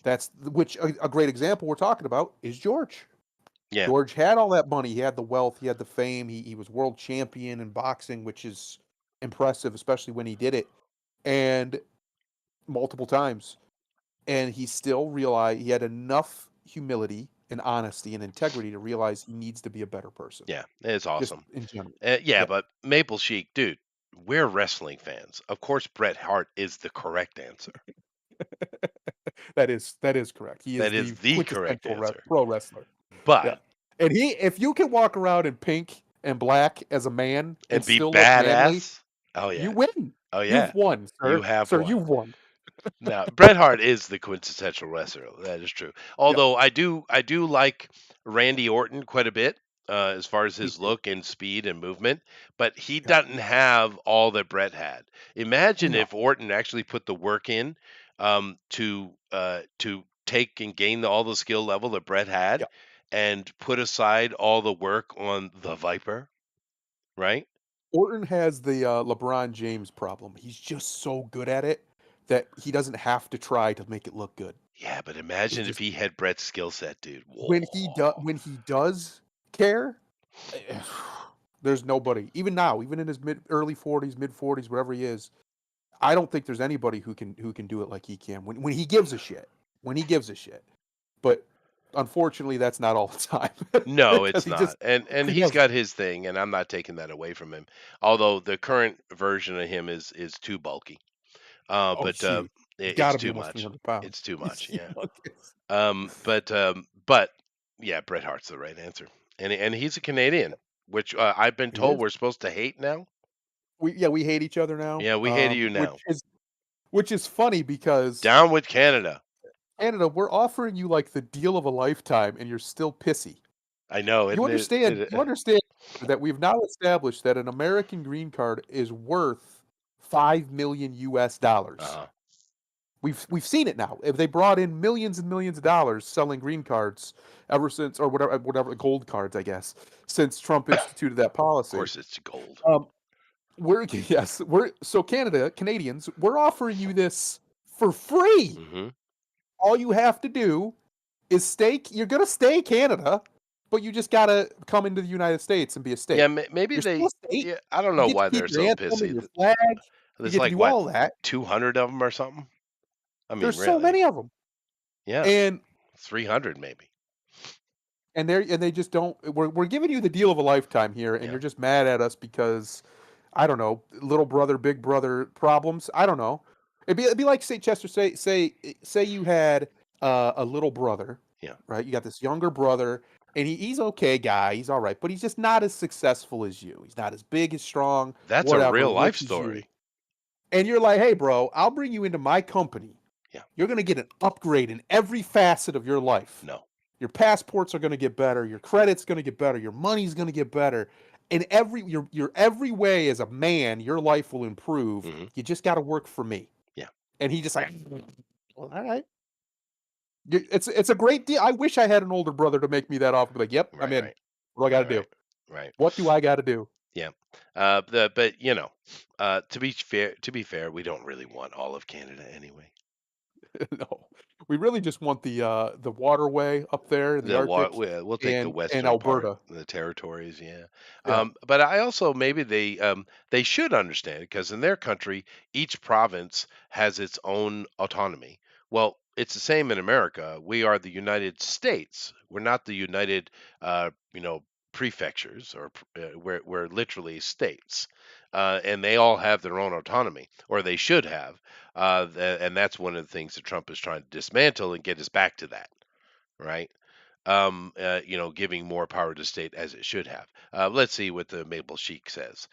That's which a great example we're talking about is George. Yeah. George had all that money, he had the wealth, he had the fame, he was world champion in boxing, which is impressive, especially when he did it, and multiple times. And he still realized he had enough humility and honesty and integrity to realize he needs to be a better person, Yeah. It's just awesome. in general. Yeah, Yeah. but Maple Chic, dude, we're wrestling fans. Of course, Bret Hart is the correct answer. That is correct. He is That is the the correct quintessential answer. pro wrestler. Yeah. But And if you can walk around in pink and black as a man and and be still look manly, badass. Oh you yeah. win. Oh yeah. You've won, You sir. have Sir, one. you've won. Now, Bret Hart is the quintessential wrestler. That is true. Yeah, Although I do like Randy Orton quite a bit, as far as me his too. look and speed and movement, but he Yeah. doesn't have all that Bret had. Imagine No. if Orton actually put the work in, to take and gain all the skill level that Bret Yeah. had, and put aside all the work on the Viper, right? Orton has the LeBron James problem. He's just so good at it that he doesn't have to try to make it look good. Yeah, but It imagine if just he had Bret's skill set, dude. when he does care, there's nobody. Even now, even in his early 40s, mid 40s, wherever he is, I don't think there's anybody who can do it like he can when he gives a shit. When he gives a shit. But unfortunately, that's not all the time No, because it's he just not. And he he's doesn't. got his thing, and I'm not taking that away from him. Although the current version of him is too bulky. Oh, But huge. He's got it's to be too almost much. 300 pounds. It's too He's much. Yeah. humongous. But yeah, Bret Hart's the right answer. And he's a Canadian, which I've been He told is. we're supposed to hate now. We hate each other now, Yeah, we hate you which now. is funny because Down with Canada. Canada, we're offering you like the deal of a lifetime, and you're still pissy. I know, You isn't it? understand? You understand that we've now established that an American green card is worth $5 million. Uh-huh. We've seen it now. If they brought in millions and millions of dollars selling green cards ever since, or whatever gold cards, I guess, since Trump instituted that Of policy. course, it's gold. Um, we're Canadians, we're offering you this for free. Hmm. All you have to do is stay. You're gonna stay Canada, but you just gotta come into the United States and be a Yeah, state. maybe You're still they. a state. Yeah, I don't You know get to why keep they're your so anthem and pissy. your flag. You There's get to like do what, all that. 200 of them or something. I mean, There's so really? many of them, Yeah, and 300 maybe. they just don't. We're giving you the deal of a lifetime here, and Yeah. you're just mad at us because I don't know, little brother, big brother problems. I don't know. It'd be like say Chester, say you had a little brother, Yeah. right? You got this younger brother, and he's okay guy, he's all right, but he's just not as successful as you. He's not as big, as strong, That's a whatever, real life rich as you. story. And you're like, hey, bro, I'll bring you into my company. Yeah. You're gonna get an upgrade in every facet of your life. No. Your passports are going to get better. Your credit's going to get better. Your money's going to get better. In your every way as a man, your life will improve. Hmm. You just got to work for me. Yeah. And he just like, well, all right. It's a great deal. I wish I had an older brother to make me that offer. Be like, yep, I'm Right, in. right, What do I got to do? right, right. What do I got to do? Yeah. But to be fair, we don't really want all of Canada anyway. No, We really just want the waterway up there in the Arctic We'll take the and western part, Alberta. the territories, yeah. Yeah. But I also maybe they should understand it because in their country, each province has its own autonomy. Well, it's the same in America. We are the United States. We're not the United, prefectures or we're literally states, and they all have their own autonomy, or they should have. And that's one of the things that Trump is trying to dismantle and get us back to that, right? Giving more power to state as it should have. Let's see what the Maple Sheik says.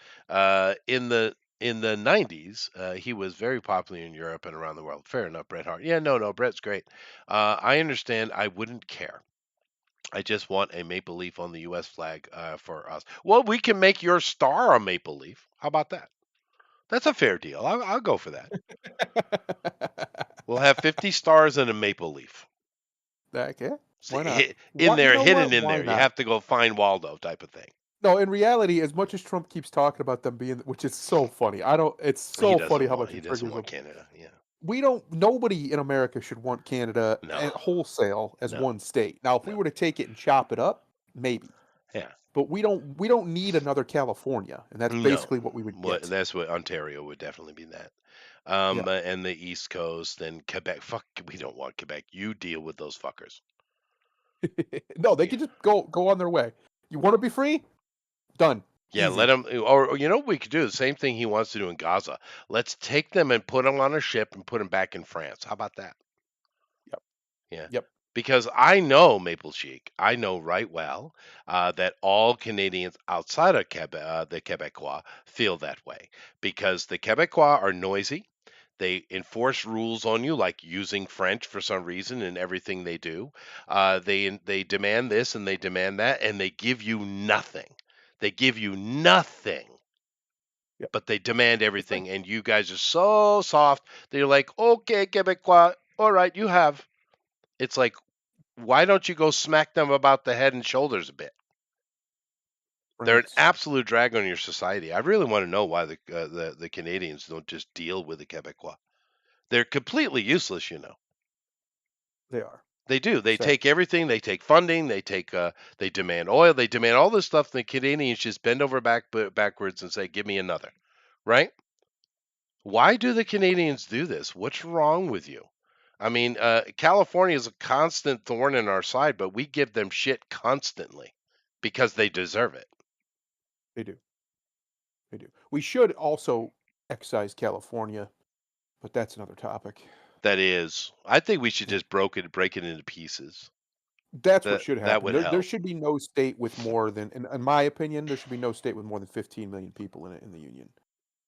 In the 90s, he was very popular in Europe and around the world. Fair enough, Bret Hart. Yeah, no, Bret's great. I understand. I wouldn't care. I just want a maple leaf on the U.S. flag for us. Well, we can make your star a maple leaf. How about that? That's a fair deal. I'll go for that. We'll have 50 stars and a maple leaf. Okay. Why not? In What, you there, know hidden what? in Why there. You not? have to go find Waldo type of thing. No, in reality, as much as Trump keeps talking about them being, which is so funny. I don't. It's so funny how much He it doesn't triggers want them. Canada. Yeah. We don't. Nobody in America should want Canada No. at wholesale as No. one state. Now, if we No. were to take it and chop it up, maybe. Yeah. But we don't. We don't need another California, and that's No. basically what we would get. That's what Ontario would definitely be that. Yeah. And the East Coast and Quebec. Fuck, we don't want Quebec. You deal with those fuckers. No, they Yeah. could just go on their way. You want to be free? Done. Yeah, Easy. let him, or you know, what we could do the same thing he wants to do in Gaza. Let's take them and put them on a ship and put them back in France. How about that? Yep. Yeah. Yep. Because I know Maple Chic. I know right well that all Canadians outside of Quebec, the Quebecois feel that way because the Quebecois are noisy. They enforce rules on you, like using French for some reason in everything they do. They demand this and they demand that, and they give you nothing. They give you nothing, Yep. but they demand That's right. everything, and you guys are so soft that you're like, okay, Quebecois, all right, you have. It's like, why don't you go smack them about the head and shoulders a bit? They're an France. absolute drag on your society. I really want to know why the Canadians don't just deal with the Quebecois. They're completely useless, you know. They are. They do. They Sad. take everything. They take funding. They demand oil. They demand all this stuff. The Canadians just bend over backwards and say, "Give me another." Right? Why do the Canadians do this? What's wrong with you? I mean, California is a constant thorn in our side, but we give them shit constantly because they deserve it. They do. They do. We should also excise California, but that's another topic. That is, I think we should Yeah. just break it into pieces. That's what That should that happen. would There help. should be no state with more than, in my opinion, there should be no state with more than 15 million people in it in the union.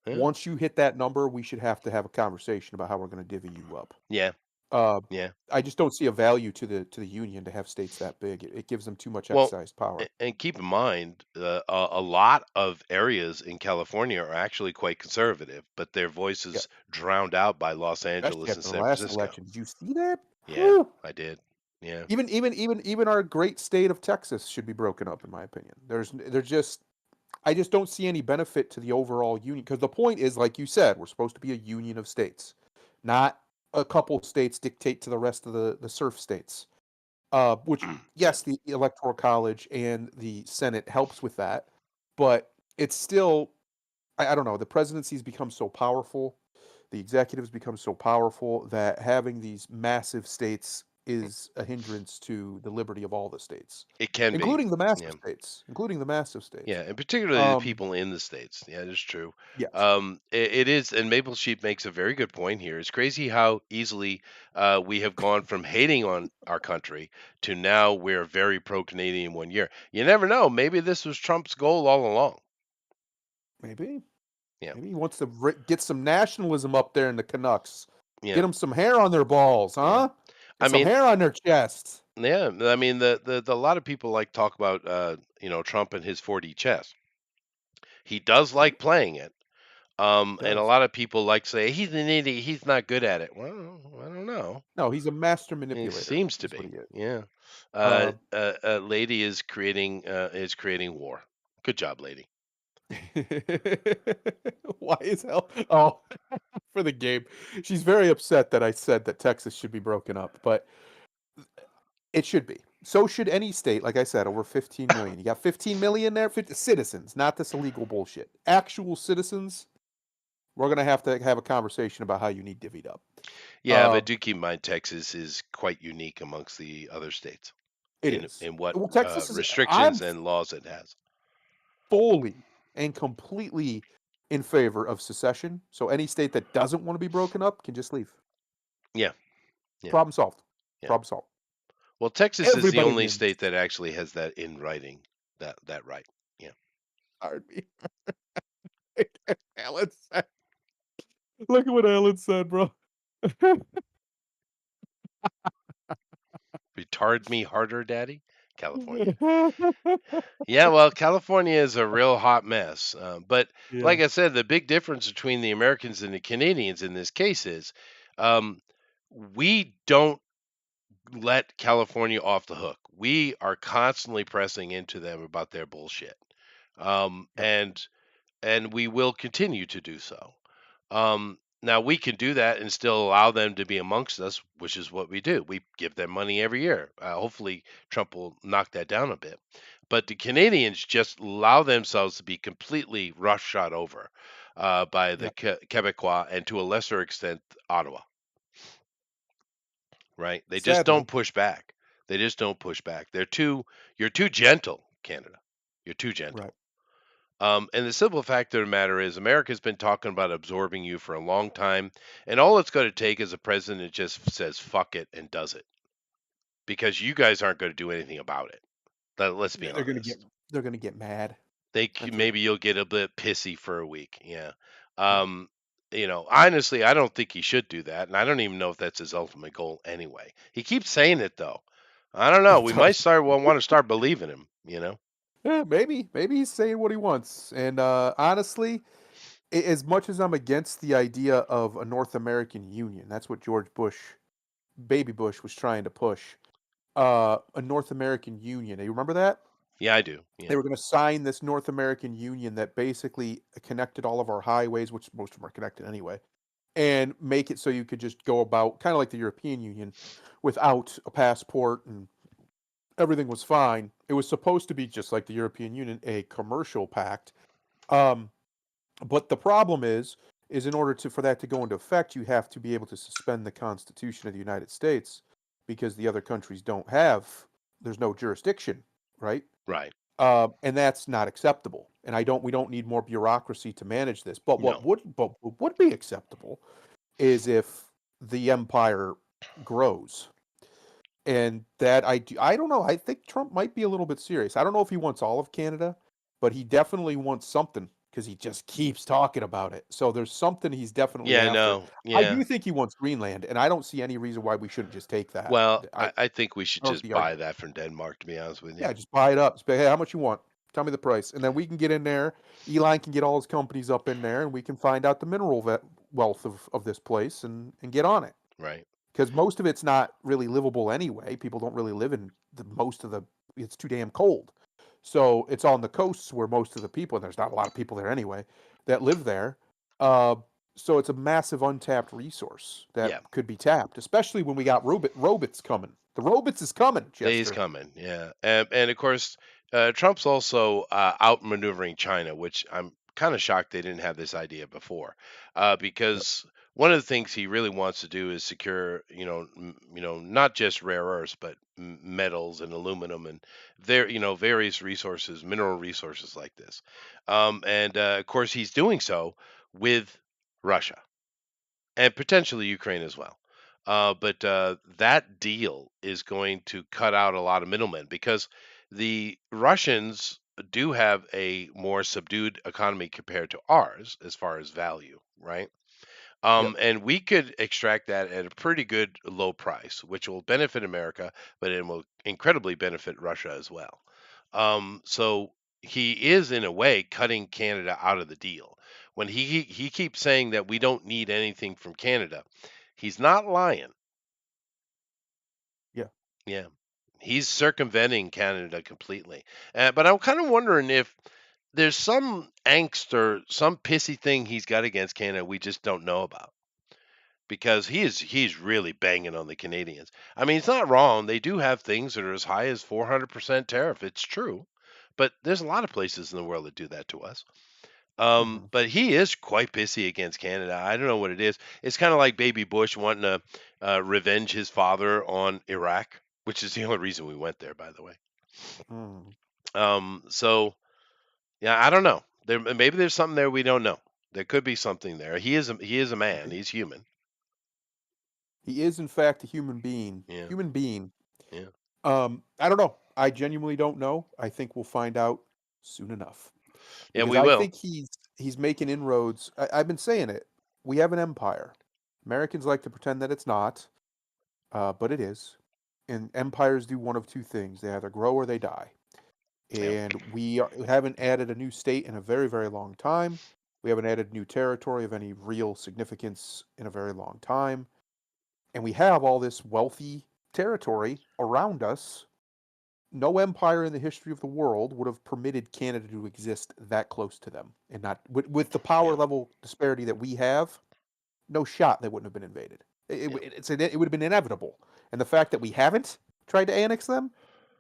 Yeah, Once you hit that number, we should have to have a conversation about how we're going to divvy you up. yeah, Uh, yeah. I just don't see a value to the union to have states that big. It gives them too much Well, excise power. and keep in mind, a lot of areas in California are actually quite conservative, but their Yeah, voices drowned out by Los especially Angeles and after the San last Francisco. election. Did you see that? Yeah, Whew. I did. Yeah, Even our great state of Texas should be broken up, in my opinion. There's just I just don't see any benefit to the overall union because the point is, like you said, we're supposed to be a union of states, not a couple states dictate to the rest of the serf states. Which yeah. yes, the electoral college and the Senate helps with that, but it's still I don't know. The presidency's become so powerful, the executives become so powerful that having these massive states is a hindrance to the liberty of all the states, It can be. including the massive Yeah. states, including the massive states. Yeah, and particularly the Um, people in the states. Yeah, that's true. yes, It is, and Maple Sheep makes a very good point here. It's crazy how easily we have gone from hating on our country to now we're very pro-Canadian 1 year. You never know. Maybe this was Trump's goal all along. maybe. Yeah, Maybe he wants to get some nationalism up there in the Canucks. Get yeah, them some hair on their balls, yeah. huh? I Get some mean, hair on their chests. yeah. I mean, the a lot of people like talk about Trump and his 4D chess. He does Mhm. like playing it. He And a does. lot of people like say he's an idiot. He's not good at it. Well, I don't know. No, he's a master It manipulator. seems to Is what be. he is. Yeah. Uh, Lady is creating war. Good job, lady. Why is hell? Oh, for the game. She's very upset that I said that Texas should be broken up, but it should be. So should any state, like I said, over 15 million. You got 15 million there, 50 citizens, not this illegal bullshit. Actual citizens, we're going to have a conversation about how you need divvied up. Yeah, Uh, but do keep in mind Texas is quite unique amongst the other states it is. in what Well, Texas is, restrictions and laws it has. fully and completely in favor of secession. So any state that doesn't want to be broken up can just leave. Yeah, yeah, Problem solved. yeah. Problem solved. Well, Texas is the Everybody only wins. state that actually has that in writing, that right. Yeah. Pardon me. Alan said, look at what Alan said, bro. Retard me harder, daddy. California. Yeah, well, California is a real hot mess. But Yeah. like I said, the big difference between the Americans and the Canadians in this case is um, we don't let California off the hook. We are constantly pressing into them about their bullshit. Um, Yep. and and we will continue to do so. Now we can do that and still allow them to be amongst us, which is what we do. We give them money every year. Hopefully, Trump will knock that down a bit. But the Canadians just allow themselves to be completely roughshod over by the Yep. Quebecois and to a lesser extent Ottawa. Right? They just don't Sadly. push back. They just don't push back. You're too gentle, Canada. You're too Right. gentle. And the simple fact of the matter is, America's been talking about absorbing you for a long time, and all it's going to take is a president that just says "fuck it" and does it, because you guys aren't going to do anything about it. Let's be Yeah, honest. they're gonna get mad. That's what Maybe you'll get a bit pissy for a week. Yeah. yeah. Um, honestly, I don't think he should do that, and I don't even know if that's his ultimate goal anyway. He keeps saying it though. I don't know. He We might does. start want to start believing him. You know. Yeah, maybe he's saying what he wants. And honestly, as much as I'm against the idea of a North American Union, that's what George Bush, baby Bush, was trying to push. A North American Union. You remember that? Yeah, I do. They Yeah. were going to sign this North American Union that basically connected all of our highways, which most of them are connected anyway, and make it so you could just go about kind of like the European Union without a passport, and everything was fine. It was supposed to be just like the European Union, a commercial pact. Um, but the problem is in order for that to go into effect, you have to be able to suspend the Constitution of the United States because the other countries don't have. There's no jurisdiction, right? Right. And that's not acceptable. And I don't. We don't need more bureaucracy to manage this. But No. what would be acceptable is if the empire grows. And that I don't know. I think Trump might be a little bit serious. I don't know if he wants all of Canada, but he definitely wants something because he just keeps talking about it. So there's something he's definitely Yeah. after. No. I Yeah. do think he wants Greenland, and I don't see any reason why we shouldn't just take that. Well, I I think we should don't just see the buy argument. that from Denmark, to be honest with you. Yeah, just buy it up. Say, hey, how much you want? Tell me the price, and then we can get in there. Elon can get all his companies up in there, and we can find out the mineral wealth of this place and get on it. Right. Because most of it's not really livable anyway. People don't really live in most of the. It's too damn cold. So it's on the coasts where most of the people, and there's not a lot of people there anyway, that live there. Uh, so it's a massive untapped resource that Yeah. could be tapped, especially when we got robots coming. The robots is coming, He's Chester. coming. Yeah. And of course, Trump's also outmaneuvering China, which I'm kind of shocked they didn't have this idea before, Yep. because one of the things he really wants to do is secure, not just rare earths, but metals and aluminum and various resources, mineral resources like this. And of course, he's doing so with Russia and potentially Ukraine as well. But that deal is going to cut out a lot of middlemen because the Russians do have a more subdued economy compared to ours as far as value, right? Yep. And we could extract that at a pretty good low price, which will benefit America, but it will incredibly benefit Russia as well. So he is, in a way, cutting Canada out of the deal. When he keeps saying that we don't need anything from Canada, he's not lying. Yeah. Yeah, he's circumventing Canada completely. But I'm kind of wondering if there's some angst or some pissy thing he's got against Canada we just don't know about because he's really banging on the Canadians. I mean, it's not wrong. They do have things that are as high as 400% tariff. It's true. But there's a lot of places in the world that do that to us. Hmm. But he is quite pissy against Canada. I don't know what it is. It's kind of like Baby Bush wanting to revenge his father on Iraq, which is the only reason we went there, by the way. Mm. So yeah, I don't know. Maybe there's something there we don't know. There could be something there. He is a man. Right. He's human. He is, in fact, a human being. Yeah, Human being. yeah, I don't know. I genuinely don't know. I think we'll find out soon enough yeah. because We I will. think he's making inroads. I've been saying it. We have an empire. Americans like to pretend that it's not, but it is. And empires do one of two things: they either grow or they die. Yeah, And we haven't added a new state in a very, very long time. We haven't added new territory of any real significance in a very long time. And we have all this wealthy territory around us. No empire in the history of the world would have permitted Canada to exist that close to them, and not with the power yeah, level disparity that we have. No shot they wouldn't have been invaded. yeah, It would have been inevitable. And the fact that we haven't tried to annex them,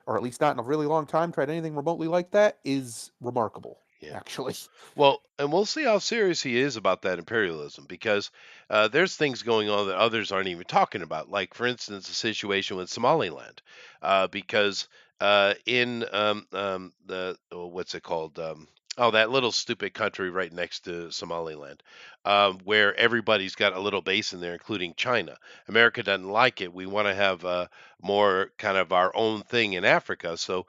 or at least not in a really long time, tried anything remotely like that, is remarkable. yeah. Actually, Well, and we'll see how serious he is about that imperialism because there's things going on that others aren't even talking about. Like, for instance, the situation with Somaliland, because in the what's it called? Oh, that little stupid country right next to Somaliland, where everybody's got a little base in there, including China. America doesn't like it. We want to have more kind of our own thing in Africa, so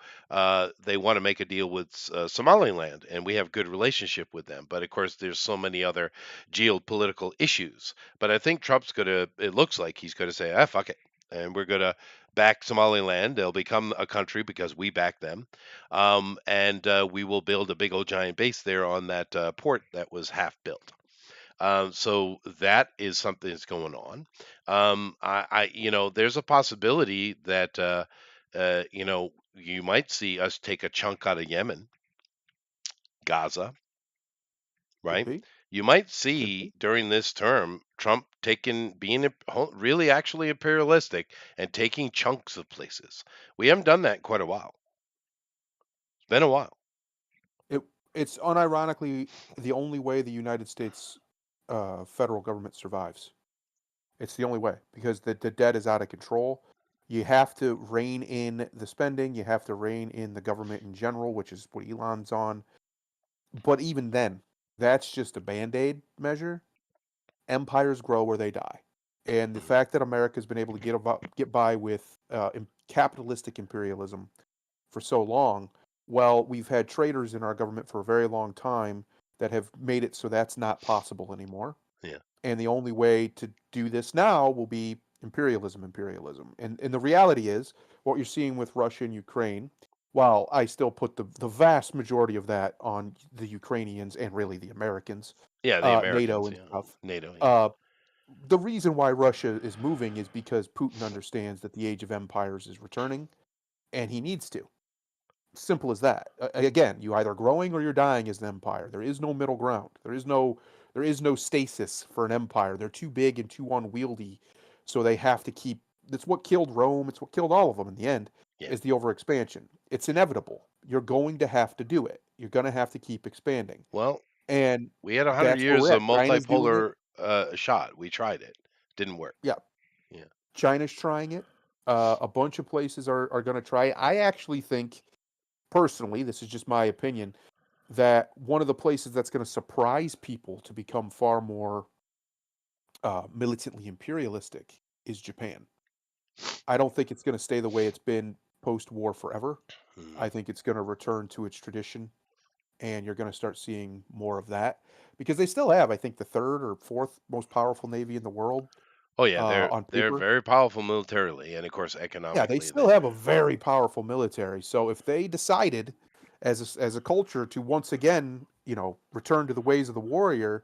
they want to make a deal with Somaliland, and we have good relationship with them. But of course, there's so many other geopolitical issues. But I think Trump's gonna. It looks like he's gonna say, "Ah, fuck it," and we're gonna back Somaliland. They'll become a country because we back them, and we will build a big old giant base there on that port that was half built. So that is something that's going on. There's a possibility that, you might see us take a chunk out of Yemen, Gaza, could right? be, You might could be. see during this term Trump being really actually imperialistic and taking chunks of places. We haven't done that in quite a while. It's been a while. It it's unironically the only way the United States federal government survives. It's the only way because the debt is out of control. You have to rein in the spending. You have to rein in the government in general, which is what Elon's on. But even then, that's just a band-aid measure. Empires grow or they die. And the Mhm. fact that America's been able to get by with capitalistic imperialism for so long, well, we've had traitors in our government for a very long time that have made it so that's not possible anymore. Yeah, And the only way to do this now will be imperialism, imperialism. And the reality is, what you're seeing with Russia and Ukraine, while I still put the vast majority of that on the Ukrainians and really the Americans, yeah, the NATO Americans, and yeah, stuff, NATO, yeah, uh, the reason why Russia is moving is because Putin understands that the age of empires is returning, and he needs to. Simple as that. Again, you either growing or you're dying as an empire. There is no middle ground. There is no stasis for an empire. They're too big and too unwieldy, so they have to keep. That's what killed Rome. It's what killed all of them in the end. yeah. Is the overexpansion. It's inevitable. You're going to have to do it. You're going to have to keep expanding, Well, and we had 100 that's where years we're of at. China's doing it. multipolar shot. We tried it. Didn't work. Yeah, Yeah. China's trying it. A bunch of places are going to try it. I actually think, personally, this is just my opinion, that one of the places that's going to surprise people to become far more militantly imperialistic is Japan. I don't think it's going to stay the way it's been post war forever. Mhm. I think it's going to return to its tradition, and you're going to start seeing more of that because they still have, I think, the third or fourth most powerful navy in the world Oh yeah, they're on they're paper. very powerful militarily, and of course Yeah, they economically still have a very powerful military. So if they decided as a culture to once again, return to the ways of the warrior,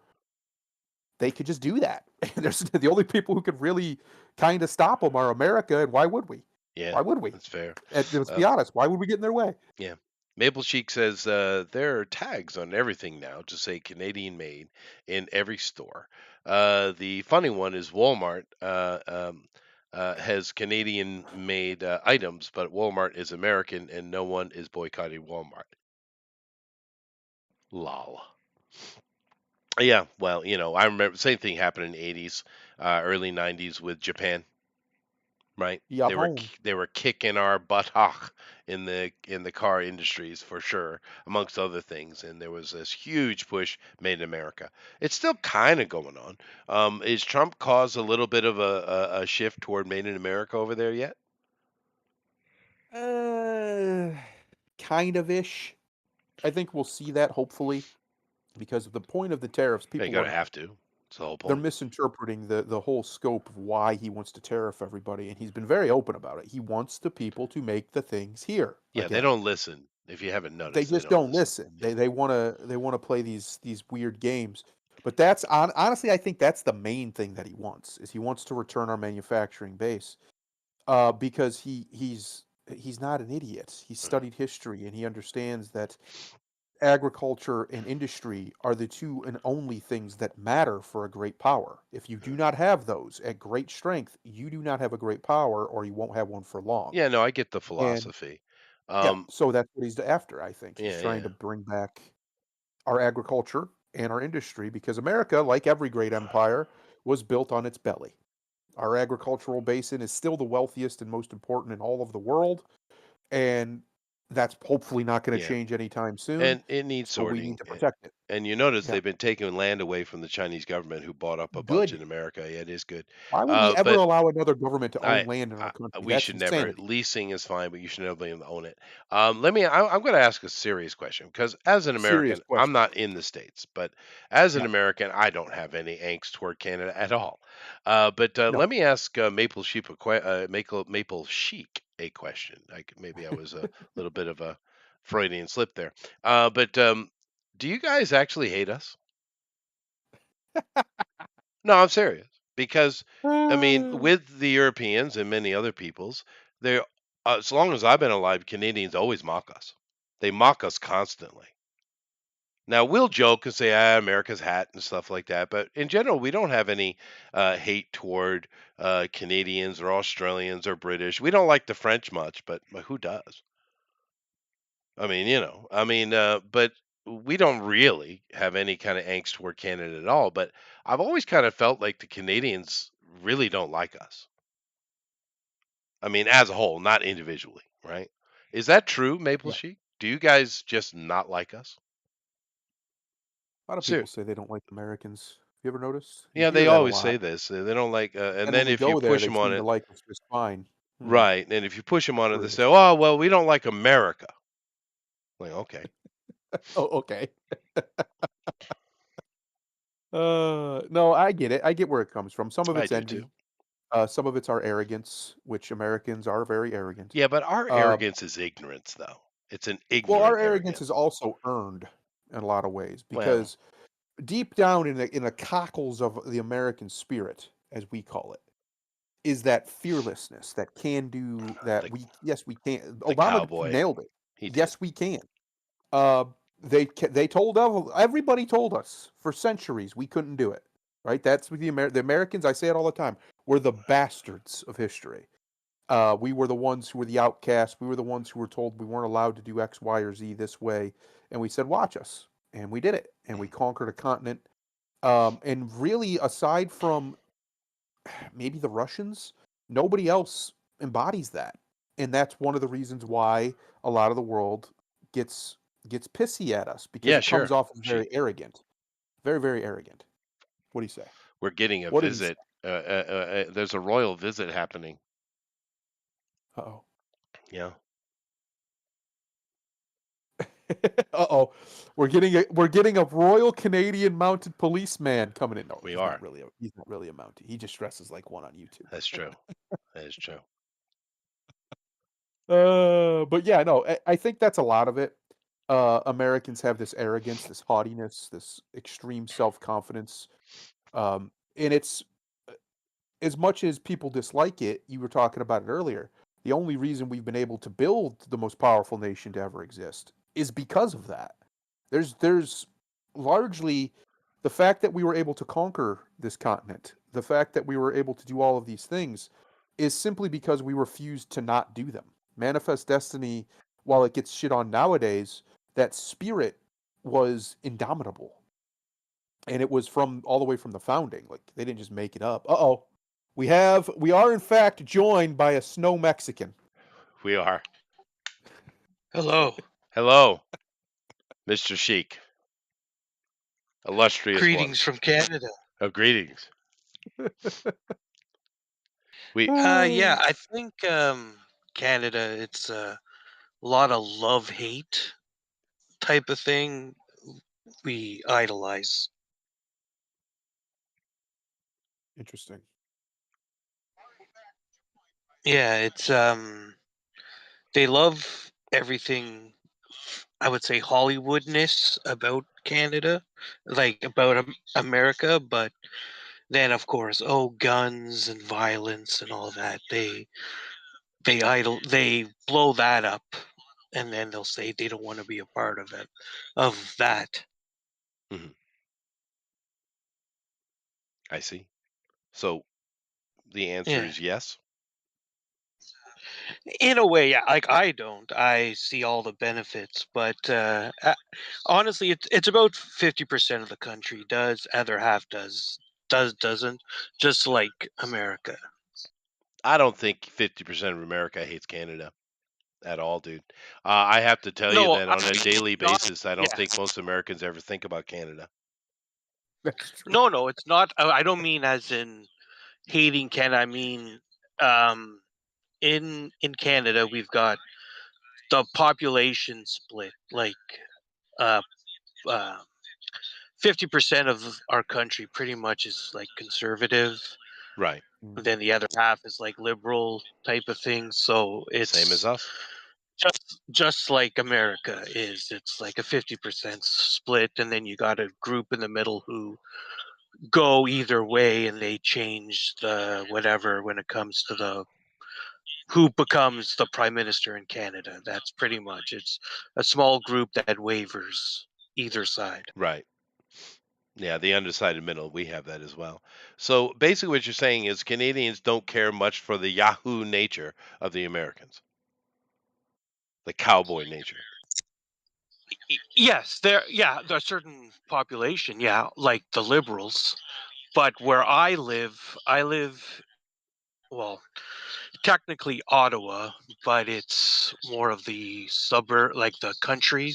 they could just do that. And there's the only people who could really kind of stop them are America, and why would we? yeah, Why would we? that's fair. And let's be Well, honest, why would we get in their way? yeah. Maple Chic says there are tags on everything now to say Canadian made in every store. The funny one is Walmart has Canadian made items, but Walmart is American and no one is boycotting Walmart. Lol. Yeah, well, I remember same thing happened in the 80s, early 90s with Japan. Right. They were Japon. they were kicking our buttock in the car industries for sure, amongst other things. And there was this huge push made in America. It's still kind of going on. Is Trump caused a little bit of a shift toward made in America over there yet? Uh, kind of ish. I think we'll see that hopefully because the point of the tariffs, Yeah, you people gotta are have to. It's the whole they're point. misinterpreting the whole scope of why he wants to tariff everybody, and he's been very open about it. He wants the people to make the things here Yeah, they again. don't listen. If you haven't They noticed, they just don't don't listen. listen. Yeah. They wanna play these weird games. But that's honestly, I think that's the main thing that he wants is he wants to return our manufacturing base. Because he's not an idiot. He Mhm. studied history and he understands that agriculture and industry are the two and only things that matter for a great power. If you do Mhm. not have those at great strength, you do not have a great power or you won't have one for long. Yeah, no, I get the And philosophy. yeah, Um, so that's what he's after, I think. He's yeah, trying yeah. to bring back our agriculture and our industry because America, like every great empire, was built on its belly. Our agricultural basin is still the wealthiest and most important in all of the world, and that's hopefully not going to Yeah. change anytime soon. And it needs So we need sorting. to protect it. And you notice Yeah, they've been taking land away from the Chinese government who bought up a bunch good. in America. Yeah, it is good. Why would we ever But allow another government to I, own land in our country? we That's should never. insanity. Leasing is fine, but you should never be able to own it. I'm going to ask a serious question because as an Serious American, I'm question. not in the states, but as an Yeah. American, I don't have any angst toward Canada at all. But No. let me ask Maple Chic a question. Maybe I was a little bit of a Freudian slip there. But do you guys actually hate us? No, I'm serious because I mean, Uh, with the Europeans and many other peoples, they as long as I've been alive, Canadians always mock us. They mock us constantly. Now we'll joke and say, "Ah, America's hat" and stuff like that, but in general, we don't have any hate toward Canadians or Australians or British. We don't like the French much, but who does? I mean, but we don't really have any kind of angst toward Canada at all. But I've always kind of felt like the Canadians really don't like us. I mean, as a whole, not individually, right? Is that true, Maple yeah. Sheep? Do you guys just not like us? A lot of people Ser say they don't like Americans. You ever notice? You Yeah, hear they that a always lot. say this. They don't like, and And when then we if you go there, push they them on seem to it, like us just fine. Hmm. right? And if you push them on it, they say, Curious. "Oh, well, we don't like America." Like, okay, Oh, okay. No, I get it. I get where it comes from. Some of I it's do too. envy. Some of it's our arrogance, which Americans are very arrogant. Yeah, but our Uh, arrogance is ignorance, though. It's an well, our ignorant arrogance is arrogance. also earned in a lot of ways Well, because deep down in the cockles of the American spirit, as we call it, is that fearlessness, that can do, that the we can. the Obama cowboy, nailed it. he did. Yes, we can. Uh, they told everybody told us for centuries we couldn't do it. Right? That's what the Americans. I say it all the time. We're the bastards of history. We were the ones who were the outcasts. We were the ones who were told we weren't allowed to do X, Y, or Z this way, and we said, "Watch us," and we did it, and we conquered a continent. And really, aside from maybe the Russians, nobody else embodies that, and that's one of the reasons why a lot of the world gets gets pissy at us because Yeah, it comes sure. off as She very arrogant, very very arrogant. What do you say? We're getting a What did he say? visit. There's a royal visit happening. Uh-oh. Yeah, Uh-oh. We're getting a Royal Canadian Mounted Policeman coming in. No, we are. he's not really a Mountie. He just dresses like one on YouTube. That's true. That is true. But yeah, no, I think that's a lot of it. Americans have this arrogance, this haughtiness, this extreme self-confidence. And it's as much as people dislike it, you were talking about it earlier. The only reason we've been able to build the most powerful nation to ever exist is because of that. There's largely the fact that we were able to conquer this continent, the fact that we were able to do all of these things is simply because we refused to not do them. Manifest Destiny, while it gets shit on nowadays, that spirit was indomitable. And it was from all the way from the founding. Like they didn't just make it up. Uh-oh. We are in fact joined by a snow Mexican. We are. Hello. Hello, Mr. Sheik. Illustrious Greetings from Canada. one. Oh, greetings. We Yeah, I think Canada, it's a lot of love-hate type of thing we idolize. Interesting. Yeah, it's they love everything, I would say Hollywoodness about Canada, like about America, but then of course, guns and violence and all that. They blow that up, and then they'll say they don't want to be a part of it, of that. I see. So the answer Yeah, is yes. in a way, yeah. Like I don't. I see all the benefits, but honestly, it's about 50% of the country does, other half doesn't. Just like America. I don't think 50% of America hates Canada at all, dude. I have to tell you No, that I on a mean, daily not. basis, I don't Yeah. think most Americans ever think about Canada. That's true. No, it's not. I don't mean as in hating Canada. I mean, um, in Canada, we've got the population split like uh, uh 50% of our country pretty much is like conservative, Right. and then the other half is like liberal type of thing. So Same as it's us. just like America is. It's like a 50% split, and then you got a group in the middle who go either way, and they change the whatever when it comes to the who becomes the prime minister in Canada. That's pretty much it's a small group that wavers either side. Right. Yeah, the undecided middle, we have that as well. So basically, what you're saying is Canadians don't care much for the Yahoo nature of the Americans, the cowboy nature. Yes, there's a certain population, yeah, like the liberals. But where I live, well, technically Ottawa, but it's more of the suburb, like the country.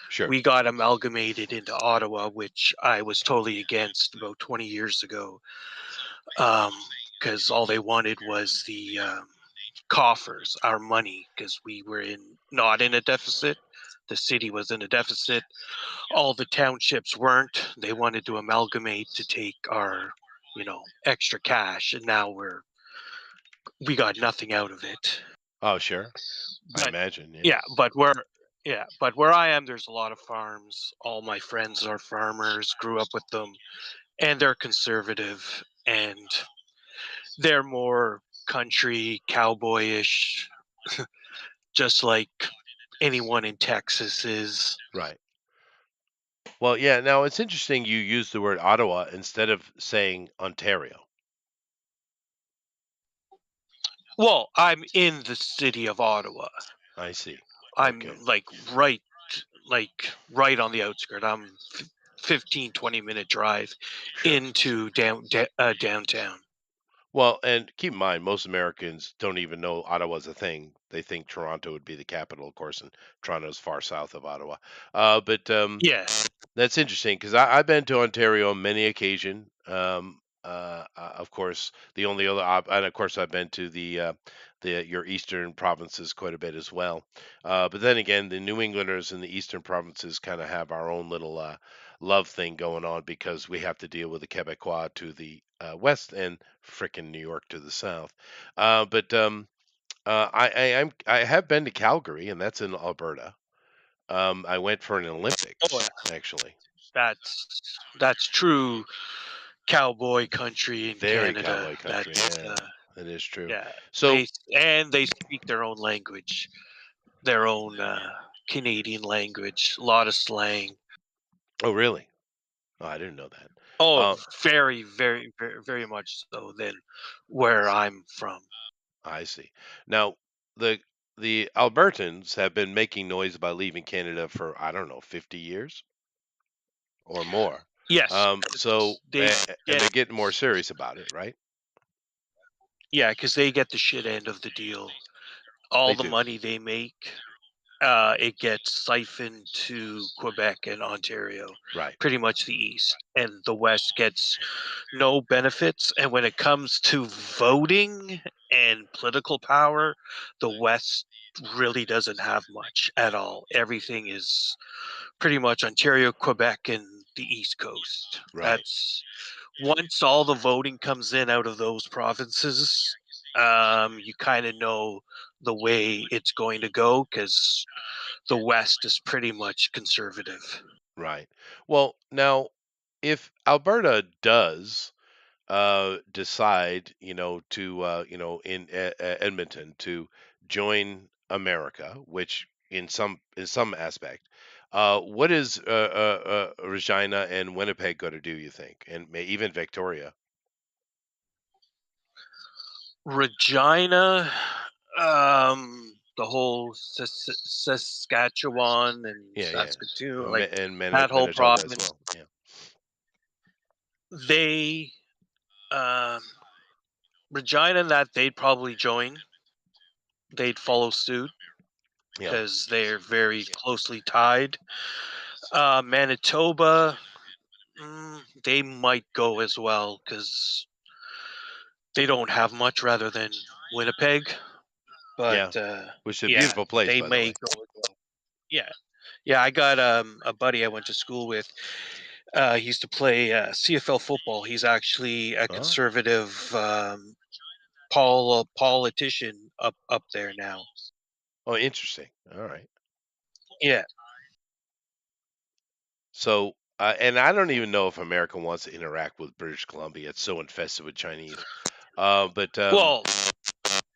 Sure. We got amalgamated into Ottawa, which I was totally against about 20 years ago, because all they wanted was the coffers, our money, because we were not in a deficit. The city was in a deficit. All the townships weren't. They wanted to amalgamate to take our, extra cash, and now we got nothing out of it. Oh, sure. I But imagine. Yeah. yeah, but where I am, there's a lot of farms. All my friends are farmers, grew up with them, and they're conservative, and they're more country cowboyish, just like anyone in Texas is. Right. Well, yeah. Now it's interesting you use the word Ottawa instead of saying Ontario. Well, I'm in the city of Ottawa. I see. I'm Okay. right on the outskirt. I'm 15, 20-minute drive Sure. into downtown. Well, and keep in mind, most Americans don't even know Ottawa's a thing. They think Toronto would be the capital, of course, and Toronto's far south of Ottawa. But Yeah. That's interesting because I've been to Ontario on many occasion. Of course, the only other and of course I've been to the your eastern provinces quite a bit as well. But then again, the New Englanders in the eastern provinces kind of have our own little love thing going on because we have to deal with the Quebecois to the west and frickin' New York to the south. But I have been to Calgary, and that's in Alberta. I went for an Oh, Olympics, yeah. actually. That's true cowboy country in Very Canada. cowboy country. That's Yeah, that is true. yeah. So, They speak their own language, their own. Canadian language, a lot of slang. Oh, really? Oh, I didn't know that. Oh, Uh, very, very, very, very much so than where I'm from. I see. Now, the the Albertans have been making noise about leaving Canada for, I don't know, 50 years or more. Yes, they And get they're getting more serious about it, right? yeah, because they get the shit end of the deal. All They the do. money they make, it gets siphoned to Quebec and Ontario, Right. pretty much the East, and the West gets no benefits. And when it comes to voting and political power, the West really doesn't have much at all. Everything is pretty much Ontario, Quebec, and the East Coast. Right. That's once all the voting comes in out of those provinces, you kind of know the way it's going to go because the West is pretty much conservative. Right. Well, now, if Alberta does decide, to, in Edmonton to join America, which in some aspect, what is Regina and Winnipeg going to do? You think, and even Victoria? Regina, the whole Saskatchewan and Yeah, yeah, Saskatoon, like And that whole Manitoba as province, well. Yeah, they, um, Regina, that they'd probably join. They'd follow suit yeah. because they're very closely tied. Manitoba, they might go as well because they don't have much rather than Winnipeg. But Yeah, which is a yeah, beautiful place, they by the may way. go as well. Yeah, yeah. I got a buddy I went to school with. He used to play CFL football. He's actually a Oh, conservative politician up there now. oh, interesting. All right. Yeah. So, and I don't even know if America wants to interact with British Columbia. It's so infested with Chinese. But Well,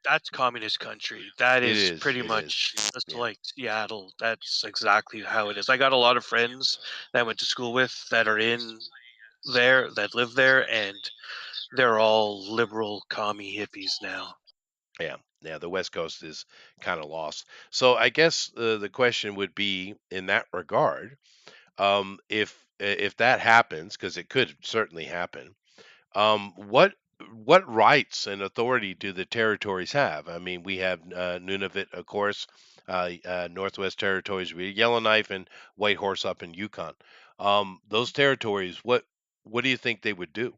that's communist country. That it is is. pretty It is. much just Yeah. like Seattle. That's exactly how it is. I got a lot of friends that I went to school with that are in there, that live there, and they're all liberal commie hippies now. Yeah. Yeah. The West Coast is kind of lost. So I guess the question would be in that regard, if that happens, because it could certainly happen. What rights and authority do the territories have? I mean, we have Nunavut, of course, Northwest Territories, we Yellowknife and White Horse up in Yukon. Those territories, what do you think they would do?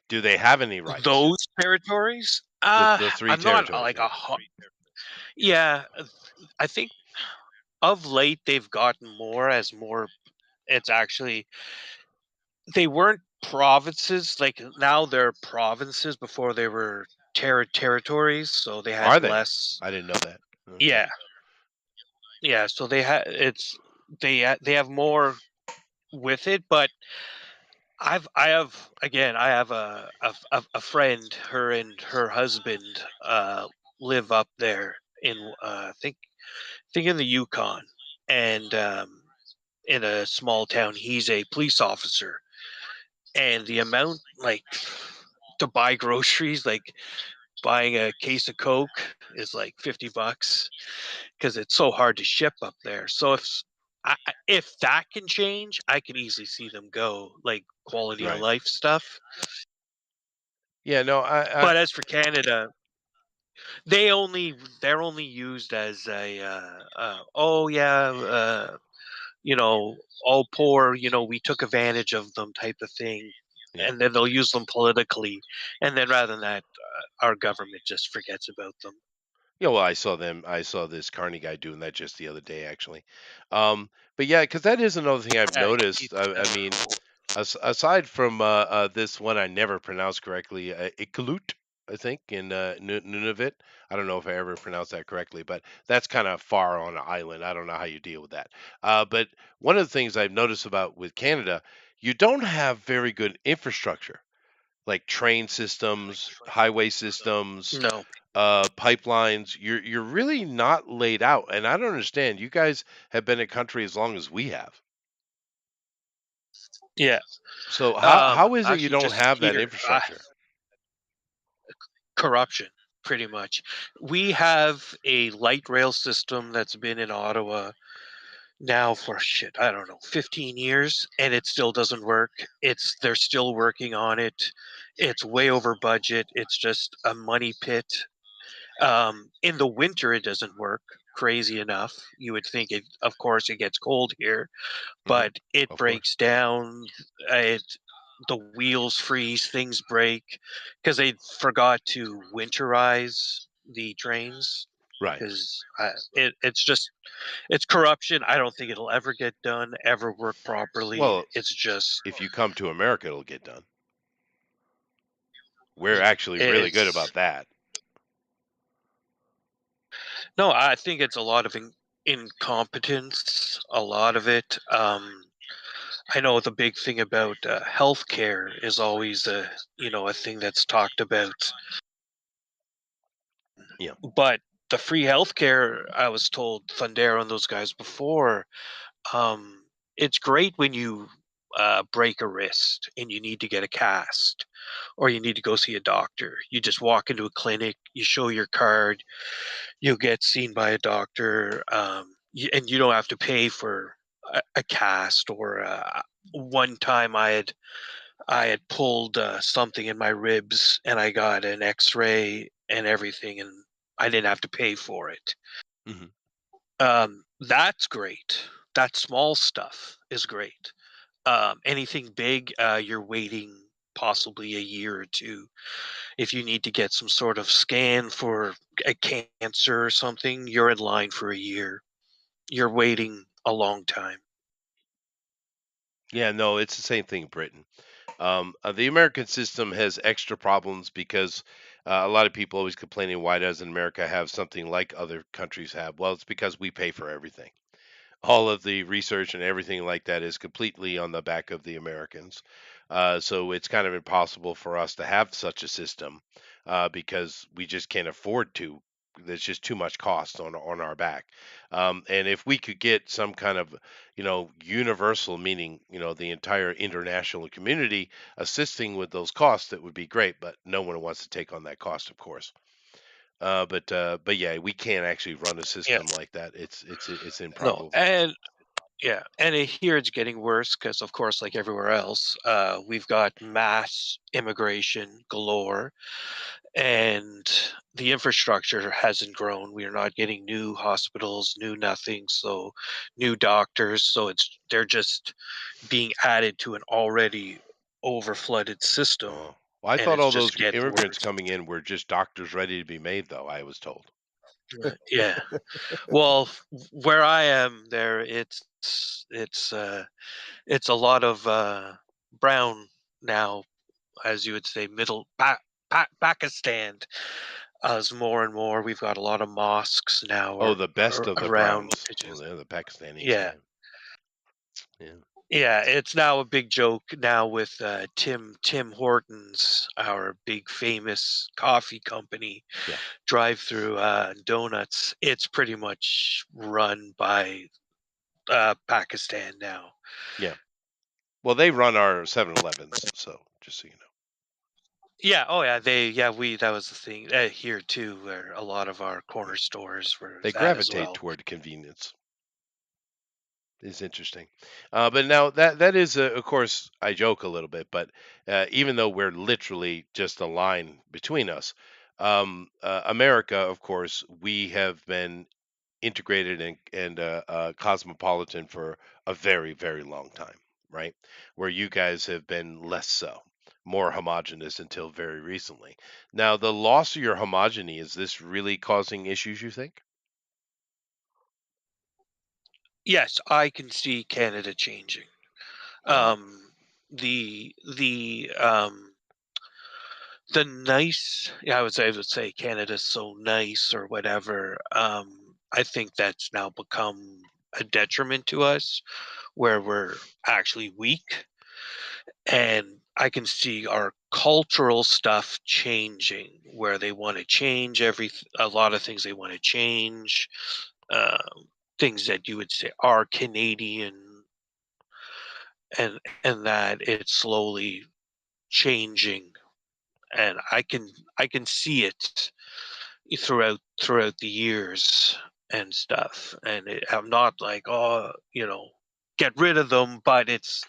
Do they have any rights? Those territories, The three I'm not territories, like yeah. yeah. I think of late they've gotten more as more. It's actually they weren't provinces like now they're provinces. Before they were territories, so they had Are they? less. I didn't know that. Okay. Yeah, yeah. So they had it's they have more with it, but I have again I have a friend. Her and her husband live up there in I think in the Yukon, and in a small town. He's a police officer, and the amount like to buy groceries, like buying a case of Coke, is like $50 because it's so hard to ship up there. So if that can change, I can easily see them go like quality of Right. life stuff. Yeah, no, I But as for Canada, they're only used as a oh yeah, you know, all poor, we took advantage of them type of thing. yeah. And then they'll use them politically. And then rather than that, our government just forgets about them. Yeah, well, I saw this Carney guy doing that just the other day, actually. But yeah, because that is another thing I've Yeah, noticed. I mean, aside from this one I never pronounced correctly, Iqaluit, I think, in Nunavut. I don't know if I ever pronounced that correctly, but that's kind of far on an island. I don't know how you deal with that. But one of the things I've noticed about with Canada, you don't have very good infrastructure, like train systems, highway systems, no. pipelines. You're really not laid out, and I don't understand. You guys have been a country as long as we have. Yeah. So how is it you Actually, don't just have that here, infrastructure? corruption, pretty much. We have a light rail system that's been in Ottawa now for shit, I don't know, 15 years, and it still doesn't work. They're still working on it. It's way over budget. It's just a money pit. In the winter, it doesn't work. Crazy enough, you would think it. Of course, it gets cold here, Hmm. but it Of course. breaks down. It The wheels freeze, things break because they forgot to winterize the trains. Right. Because it's corruption. I don't think it'll ever get done, ever work properly. Well, It's just if you come to America, it'll get done. We're actually really good it's about that. no. I think it's a lot of incompetence. A lot of it. I know the big thing about healthcare is always a thing that's talked about. Yeah. But the free healthcare, I was told Fundera and those guys before, um, it's great when you break a wrist and you need to get a cast or you need to go see a doctor. You just walk into a clinic, you show your card, you'll get seen by a doctor, and you don't have to pay for a cast or one time I had pulled something in my ribs and I got an X-ray and everything, and I didn't have to pay for it. Hmm. That's great. That small stuff is great. Anything big, you're waiting possibly a year or two. If you need to get some sort of scan for a cancer or something, you're in line for a year. You're waiting a long time. Yeah. No, it's the same thing in Britain. The American system has extra problems because a lot of people always complaining, why doesn't America have something like other countries have? Well, it's because we pay for everything. All of the research and everything like that is completely on the back of the Americans. So it's kind of impossible for us to have such a system because we just can't afford to. There's just too much cost on our back. And if we could get some kind of, universal, meaning, the entire international community assisting with those costs, that would be great. But no one wants to take on that cost, of course. But yeah, we can't actually run a Yeah. system like that. It's No. improbable. And yeah, and here it's getting worse because, of course, like everywhere else, we've got mass immigration galore, and the infrastructure hasn't grown. We are not getting new hospitals, new nothing, so new doctors. So they're just being added to an already overflooded system, Oh, well, I and thought it's all just those getting immigrants worse. coming in were just doctors ready to be made, though. I was told. Yeah. Well, where I am, there it's a lot of brown now, as you would say, Pakistan. As more and more, we've got a lot of mosques now Oh, the best of the around. browns. Which Oh, is they're the Pakistanis. yeah, Yeah, yeah. yeah. It's now a big joke now with Tim Hortons, our big famous coffee company, Yeah. drive-through donuts. It's pretty much run by Pakistan now. Yeah. Well, they run our 7-Elevens, so just so you know. Yeah, oh yeah, we that was the thing here too, where a lot of our Yeah. corner stores were They that as gravitate well. toward convenience. It's interesting. But now that is, of course, I joke a little bit, but even though we're literally just a line between us, America, of course, we have been integrated and cosmopolitan for a very, very long time, right? Where you guys have been less so, more homogenous until very recently. Now, the loss of your homogeny, is this really causing issues, you think? Yes, I can see Canada changing. Uh, Um, the nice, yeah, I would say Canada's so nice or whatever. I think that's now become a detriment to us, where we're actually weak. And I can see our cultural stuff changing, where they want to change a lot of things they want to change, things that you would say are Canadian, and that it's slowly changing, and I can see it throughout the years and stuff, and I'm not like, oh, get rid of them, but it's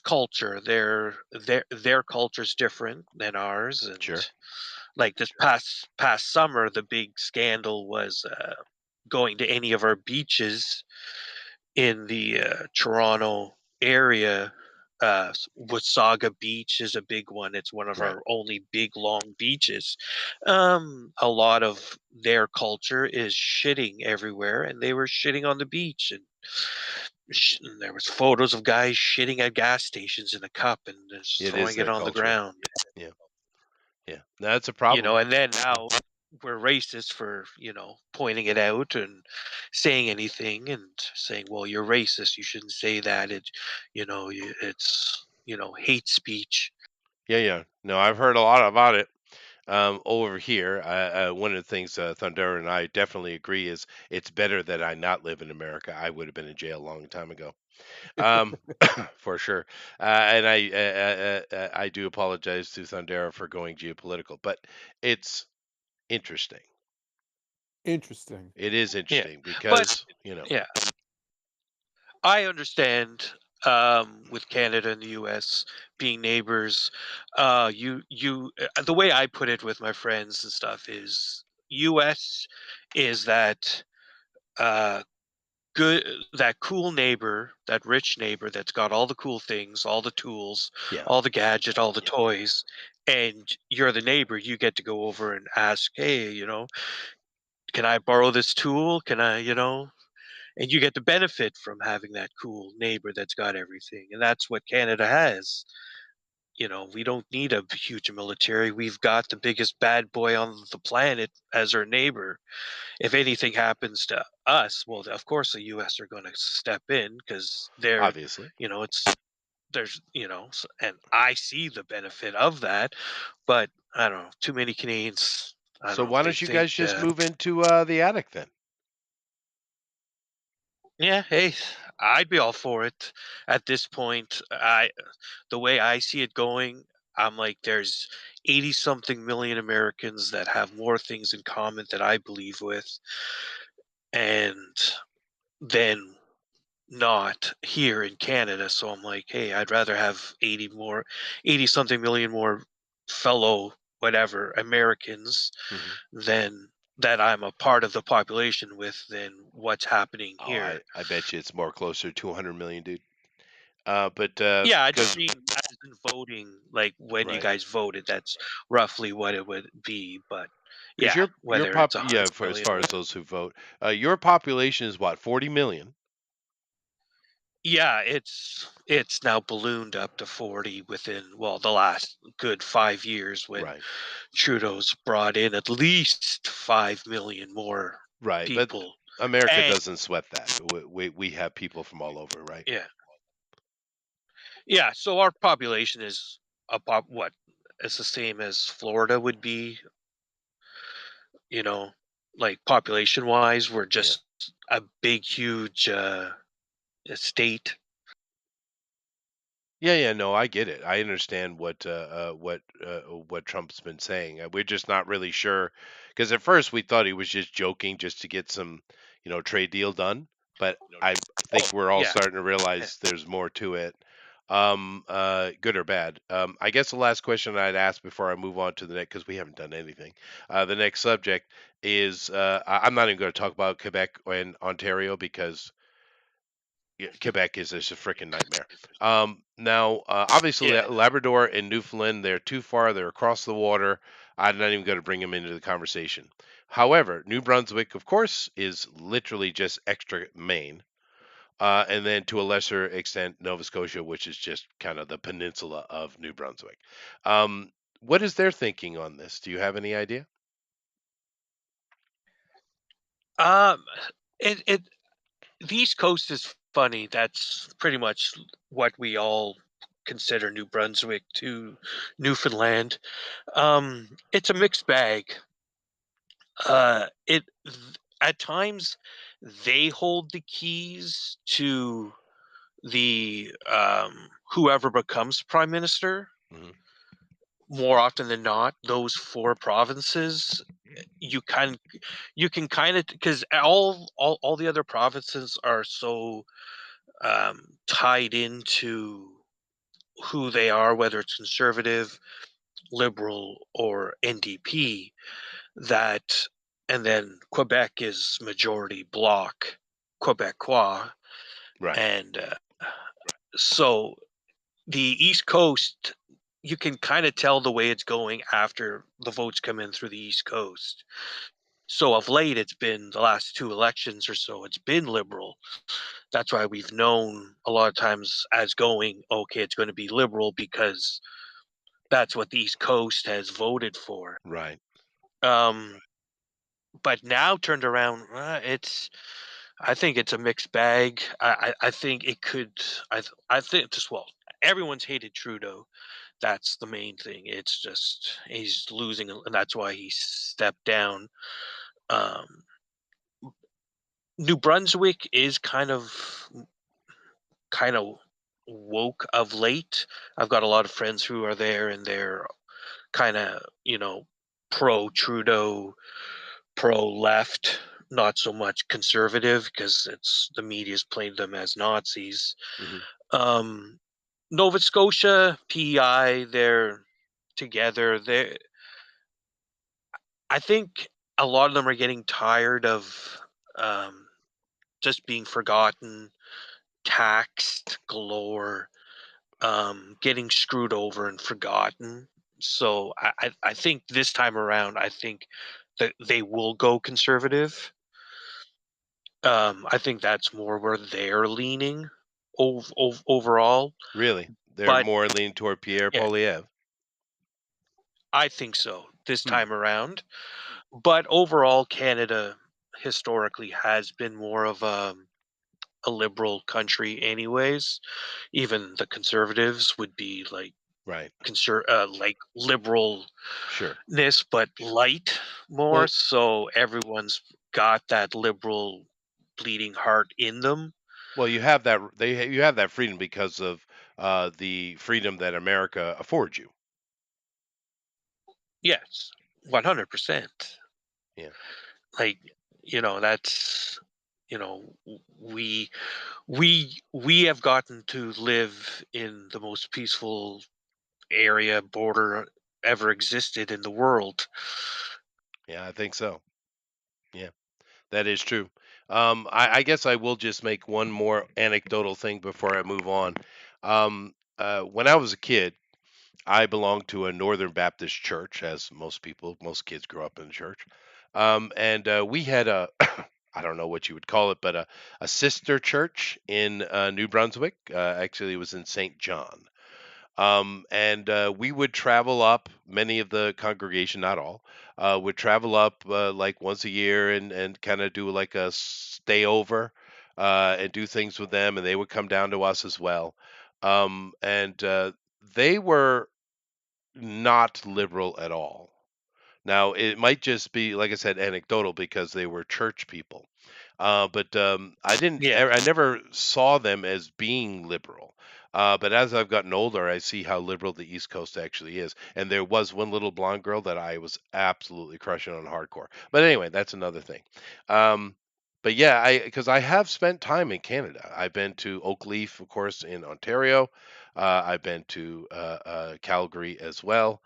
culture. Their culture's different than ours, and Sure. like this past summer, the big scandal was going to any of our beaches in the Toronto area. Wasaga Beach is a big one. It's one of Right. our only big long beaches. A lot of their culture is shitting everywhere, and they were shitting on the beach, and there was photos of guys shitting at gas stations in a cup and just It is throwing it their on the culture. ground. Yeah. Yeah. That's a problem. And then now we're racist for pointing it out and saying anything and saying, well, you're racist, you shouldn't say that, it's hate speech. Yeah, yeah. No, I've heard a lot about it over here. One of the things Thunder and I definitely agree is it's better that I not live in America. I would have been in jail a long time ago, um, for sure. And I do apologize to Thundera for going geopolitical, but it's interesting. Interesting. It is Yeah, interesting but because yeah, I understand, with Canada and the US being neighbors. The way I put it with my friends and stuff is, US is that uh good that cool neighbor, that rich neighbor that's got all the cool things, all the tools, yeah, all the gadgets, all the toys, and you're the neighbor. You get to go over and ask, hey, can I borrow this tool? Can I, and you get the benefit from having that cool neighbor that's got everything. And that's what Canada has. We don't need a huge military. We've got the biggest bad boy on the planet as our neighbor. If anything happens to us, well, of course the US are going to step in, because obviously. it's there's and I see the benefit of that. But I don't know, too many Canadians, I don't So know, why they don't you think, guys just move into the attic then? yeah, hey, I'd be all for it at this point. The way I see it going, I'm like, there's 80 something million Americans that have more things in common that I believe with, and then not here in Canada. So I'm like, hey, I'd rather have 80 something million more fellow whatever Americans Hmm. than that I'm a part of the population with, than what's happening Oh, here. I bet you it's more closer to 200 million, dude. But Yeah, I just because mean as in voting, like when you right, guys voted, that's roughly what it would be. But because yeah, your whether it's a hundred yeah, for as million far or as those who vote, your population is what, 40 million, yeah, it's now ballooned up to 40 within, well, the last good 5 years, when right? Trudeau's brought in at least 5 million more Right, but people. America And doesn't sweat that. We have people from all over, right? yeah, yeah. So our population is what? It's the same as Florida would be, you know, like population wise. We're Yeah. just a big, huge state. Yeah, yeah, no, I get it. I understand what Trump's been saying. We're just not really sure because at first we thought he was just joking just to get some, trade deal done. But I think we're all Yeah. starting to realize there's more to it, good or bad. I guess the last question I'd ask before I move on to the next, because we haven't done anything. The next subject is I'm not even going to talk about Quebec and Ontario because yeah, Quebec is just a freaking nightmare. Now, obviously, Yeah. Labrador and Newfoundland, they're too far. They're across the water. I'm not even going to bring them into the conversation. However, New Brunswick, of course, is literally just extra Maine. And then to a lesser extent, Nova Scotia, which is just kind of the peninsula of New Brunswick. What is their thinking on this? Do you have any idea? Um. It the East Coast is funny. That's pretty much what we all consider New Brunswick to Newfoundland. It's a mixed bag. At times they hold the keys to the whoever becomes prime minister. Mhm. More often than not, those four provinces, you kind you can kind of, because all the other provinces are so tied into who they are, whether it's conservative, liberal, or NDP. That, and then Quebec is majority bloc Quebecois, Right. and so the East Coast, you can kind of tell the way it's going after the votes come in through the East Coast. So of late, it's been the last two elections or so, it's been liberal. That's why we've known a lot of times as going, okay, it's going to be liberal because that's what the East Coast has voted for. Right. Um, but now turned around, I think it's a mixed bag. I think it could. I think just, well, everyone's hated Trudeau. That's the main thing. It's just he's losing, and that's why he stepped down. Um, New Brunswick is kind of woke of late. I've got a lot of friends who are there, and they're kind of, pro Trudeau, pro left, not so much conservative because it's the media's played them as Nazis. Hmm. Um, Nova Scotia, PEI, they're together. I think a lot of them are getting tired of um, just being forgotten, taxed galore, getting screwed over and forgotten. So I think this time around, I think that they will go conservative. I think that's more where they're leaning overall. Really? They're But more leaning toward Pierre yeah, Poilievre. I think so this Hmm. time around. But overall, Canada historically has been more of a liberal country, anyways. Even the conservatives would be like Right. like liberalness, Sure. but light more. Well, So everyone's got that liberal bleeding heart in them. well, you have that. You have that freedom because of the freedom that America affords you. Yes, 100%. Yeah. Like, that's, you know, we we have gotten to live in the most peaceful area border ever existed in the world. Yeah, I think so. Yeah, that is true. I guess I will just make one more anecdotal thing before I move on. When I was a kid, I belonged to a Northern Baptist church, as most kids grow up in church. And we had a, I don't know what you would call it, but a sister church in New Brunswick. Actually, it was in St. John. And we would travel up. Many of the congregation, not all, would travel up like once a year and kind of do like a stay over and do things with them, and they would come down to us as well. And they were not liberal at all. Now, it might just be, like I said, anecdotal because they were church people. But Yeah. I never saw them as being liberal. But as I've gotten older, I see how liberal the East Coast actually is. And there was one little blonde girl that I was absolutely crushing on hardcore. But anyway, that's another thing. Um, but yeah, because I have spent time in Canada. I've been to Oakleaf, of course, in Ontario. I've been to Calgary as well.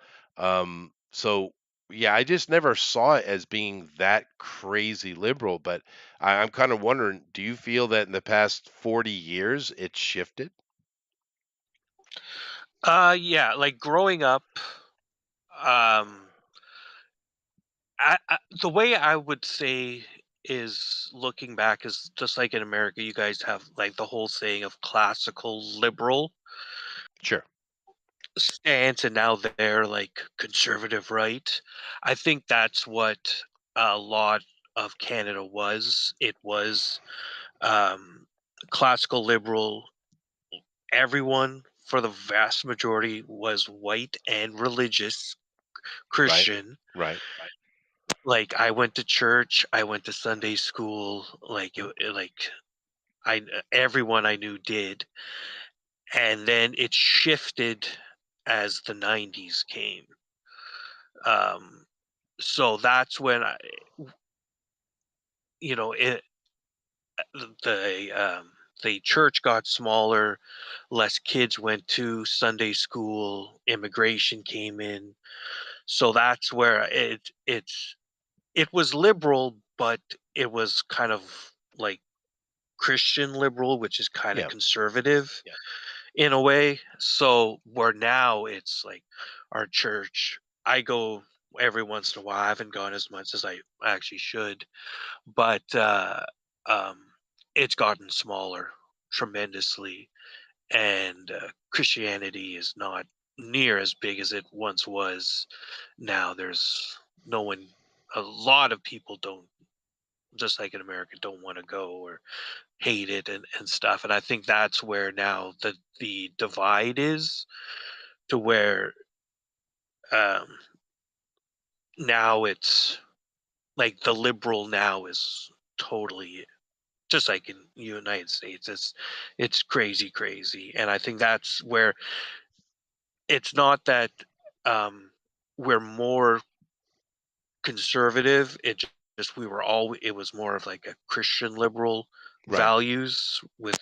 So yeah, I just never saw it as being that crazy liberal. But I'm kind of wondering, do you feel that in the past 40 years it's shifted? Yeah, like growing up, um the way I would say is, looking back, is just like in America, you guys have like the whole saying of classical liberal Sure. stance, and now they're like conservative right. I think that's what a lot of Canada was. It was um, classical liberal, everyone for the vast majority was white and religious Right. Christian. Right. Like I went to church, I went to Sunday school, like like everyone I knew did, and then it shifted as the '90s came. Um, so that's when you know, it the the church got smaller, less kids went to Sunday school, immigration came in. So that's where it was liberal, but it was kind of like Christian liberal, which is kind of Yeah. conservative in a way. So where now it's like our church, I go every once in a while. I haven't gone as much as I actually should, but um, it's gotten smaller tremendously, and Christianity is not near as big as it once was. Now there's no one. A lot of people don't, just like in America, don't want to go or hate it and stuff. And I think that's where now the divide is, to where um, now it's like the liberal now is totally just like in United States. It's crazy, crazy, and I think that's where it's not that um, we're more conservative. Just we were all. It was more of like a Christian liberal Right. values with,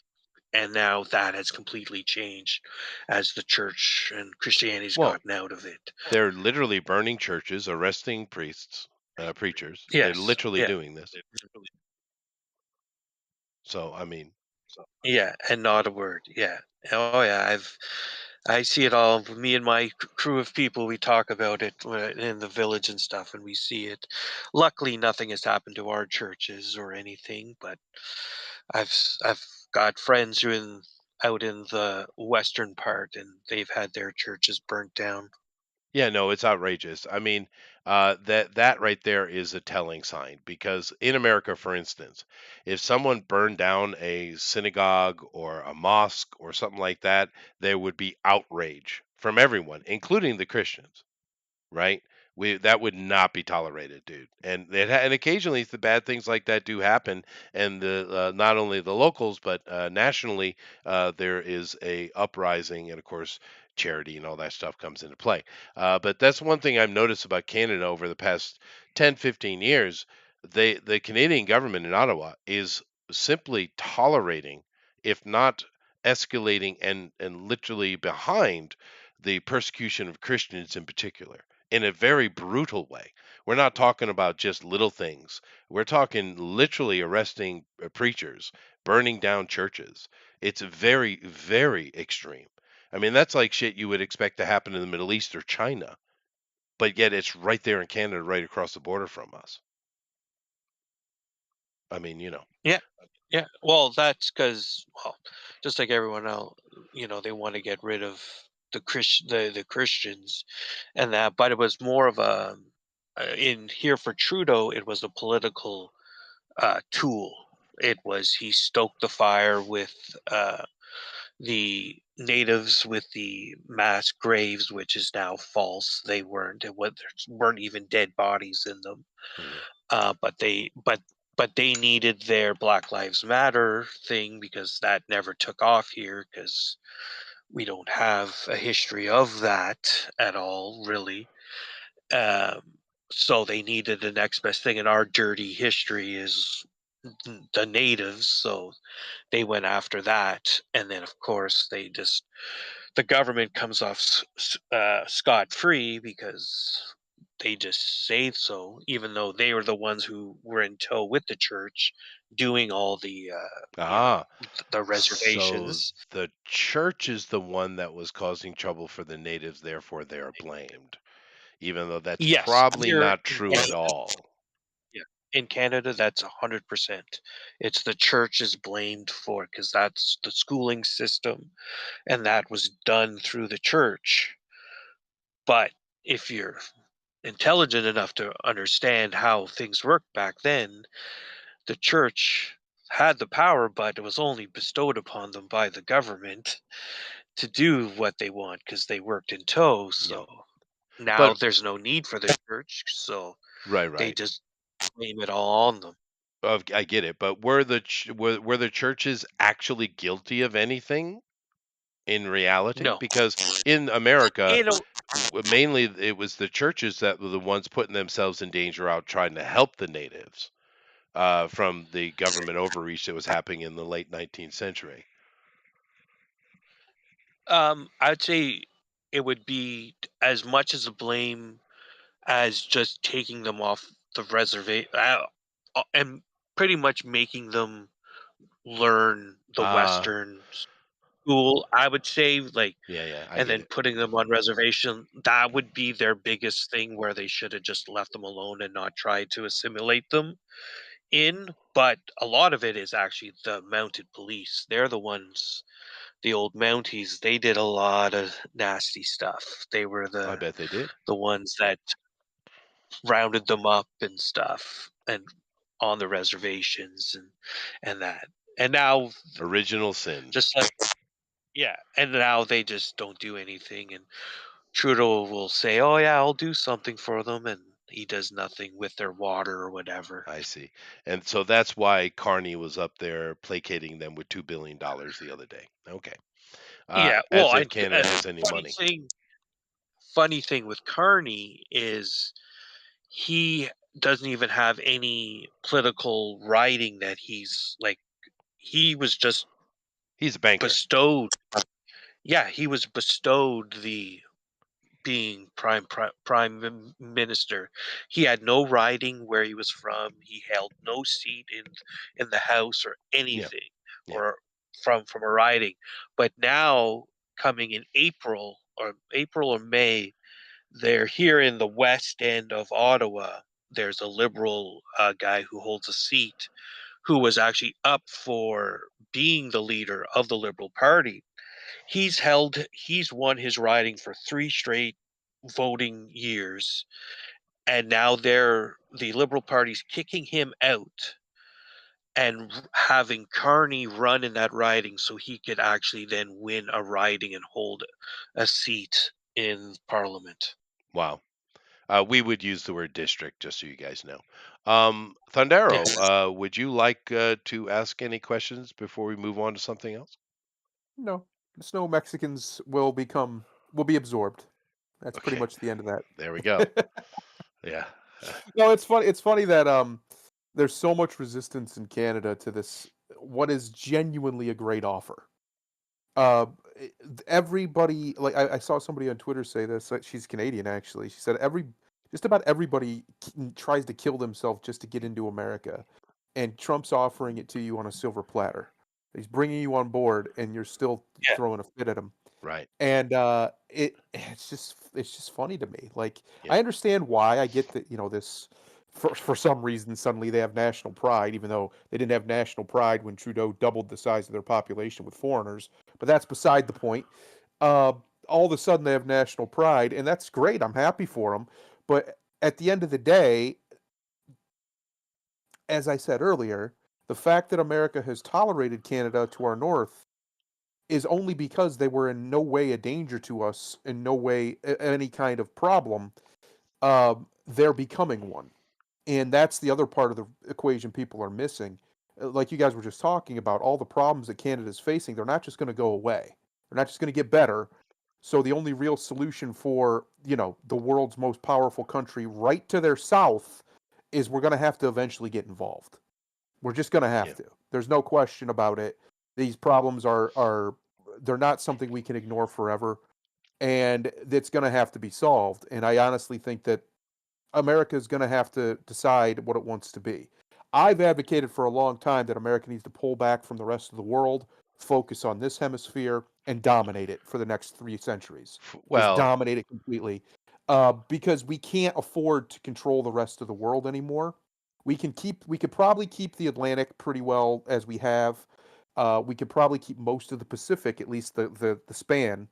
and now that has completely changed as the church and Christianity's Well, gotten out of it. they're literally burning churches, arresting priests, preachers. They're Yes. literally Yeah. doing this. So, I mean, Yeah, and not a word. Yeah. Oh yeah, I see it all. Me and my crew of people, we talk about it in the village and stuff, and we see it. Luckily, nothing has happened to our churches or anything, but I've got friends who in out in the western part, and they've had their churches burnt down. yeah, no, it's outrageous. I mean, that right there is a telling sign because in America, for instance, if someone burned down a synagogue or a mosque or something like that, there would be outrage from everyone, including the Christians. Right? We that would not be tolerated, dude. And occasionally the bad things like that do happen, and the not only the locals but nationally there is a uprising, and of course charity and all that stuff comes into play. But that's one thing I've noticed about Canada over the past 10, 15 years. The Canadian government in Ottawa is simply tolerating, if not escalating and literally behind the persecution of Christians in particular in a very brutal way. We're not talking about just little things. We're talking literally arresting preachers, burning down churches. It's very, very extreme. I mean, that's like shit you would expect to happen in the Middle East or China, but yet it's right there in Canada, right across the border from us. I mean, Yeah. Yeah. Well, that's because, well, just like everyone else, they want to get rid of the Christians and that, but it was more of a in here for Trudeau, it was a political tool. It was he stoked the fire with the natives with the mass graves, which is now false. They weren't. There weren't even dead bodies in them. mhm. But they needed their Black Lives Matter thing because that never took off here because we don't have a history of that at all, really. Um, so they needed the next best thing, and our dirty history is the natives. So they went after that, and then of course the government comes off scot free because they just say so, even though they were the ones who were in tow with the church, doing all the Ah, the so reservations. the church is the one that was causing trouble for the natives, therefore they are blamed, even though that's Yes, probably here not in true at Canada, all. yeah, in Canada, that's 100%. It's the church is blamed for it because that's the schooling system, and that was done through the church. But if you're intelligent enough to understand how things worked back then, the church had the power, but it was only bestowed upon them by the government. to do what they want because they worked in tow. Yeah. So now But there's no need for the church. So right, they right. just blame it all on them. I get it, but were the churches actually guilty of anything in reality? No, Because in America, in a, mainly it was the churches that were the ones putting themselves in danger out trying to help the natives from the government overreach that was happening in the late 19th century. I'd say it would be as much as a blame as just taking them off the reservation and pretty much making them learn the Uh, Western school. I would say, like, yeah, yeah, I and get then it. putting them on reservation. That would be their biggest thing, where they should have just left them alone and not tried to assimilate them in. But a lot of it is actually the mounted police. They're the ones, the old Mounties. They did a lot of nasty stuff. They were I bet they did. the ones that rounded them up and stuff, and on the reservations and that. And now, Original sin. just like, yeah, and now they just don't do anything. And Trudeau will say, "Oh yeah, I'll do something for them," and he does nothing with their water or whatever. I see. And so that's why Carney was up there placating them with $2 billion the other day. Okay. Yeah, well, As I if Canada has any funny money. thing, funny thing with Carney is he doesn't even have any political writing that he's like. He was just He's a banker. bestowed. Yeah, he was bestowed the being prime minister. He had no writing where he was from. He held no seat in the house or Yeah. anything, Yeah. or from a riding. But now, coming in April or May, they're here in the west end of Ottawa. There's a liberal guy who holds a seat, who was actually up for being the leader of the Liberal Party. He's won his riding for 3 straight voting years, and now the Liberal Party's kicking him out and having Carney run in that riding so he could actually then win a riding and hold a seat in Parliament. Wow. We would use the word district, just so you guys know. Thundero, Yes. would you like to ask any questions before we move on to something else? No, snow Mexicans will be absorbed. That's pretty Okay, much the end of there we go. that. Yeah. No, it's funny. It's funny that there's so much resistance in Canada to this. What is genuinely a great offer. Everybody, like I saw somebody on Twitter say this. She's Canadian, actually. She said just about everybody tries to kill themselves just to get into America, and Trump's offering it to you on a silver platter. He's bringing you on board, and you're still Yeah. throwing a fit at him. Right. And it's just funny to me. Like, Yeah. I understand why. I get that, this for some reason suddenly they have national pride, even though they didn't have national pride when Trudeau doubled the size of their population with foreigners. But that's beside the point. Uh, all of a sudden they have national pride, and that's great. I'm happy for them. But at the end of the day, as I said earlier, the fact that America has tolerated Canada to our north is only because they were in no way a danger to us, in no way any kind of problem. They're becoming one, and that's the other part of the equation people are missing. Like you guys were just talking about, all the problems that Canada's facing, they're not just going to go away. They're not just going to get better. So the only real solution for the world's most powerful country right to their south is we're going to have to eventually get involved. We're just going to have Yeah. to. There's no question about it. These problems are they're not something we can ignore forever, and it's going to have to be solved. And I honestly think that America is going to have to decide what it wants to be. I've advocated for a long time that America needs to pull back from the rest of the world, focus on this hemisphere, and dominate it for the next 3 centuries. Just Well, dominate it completely, because we can't afford to control the rest of the world anymore. We could probably keep the Atlantic pretty well as we have. We could probably keep most of the Pacific, at least the span,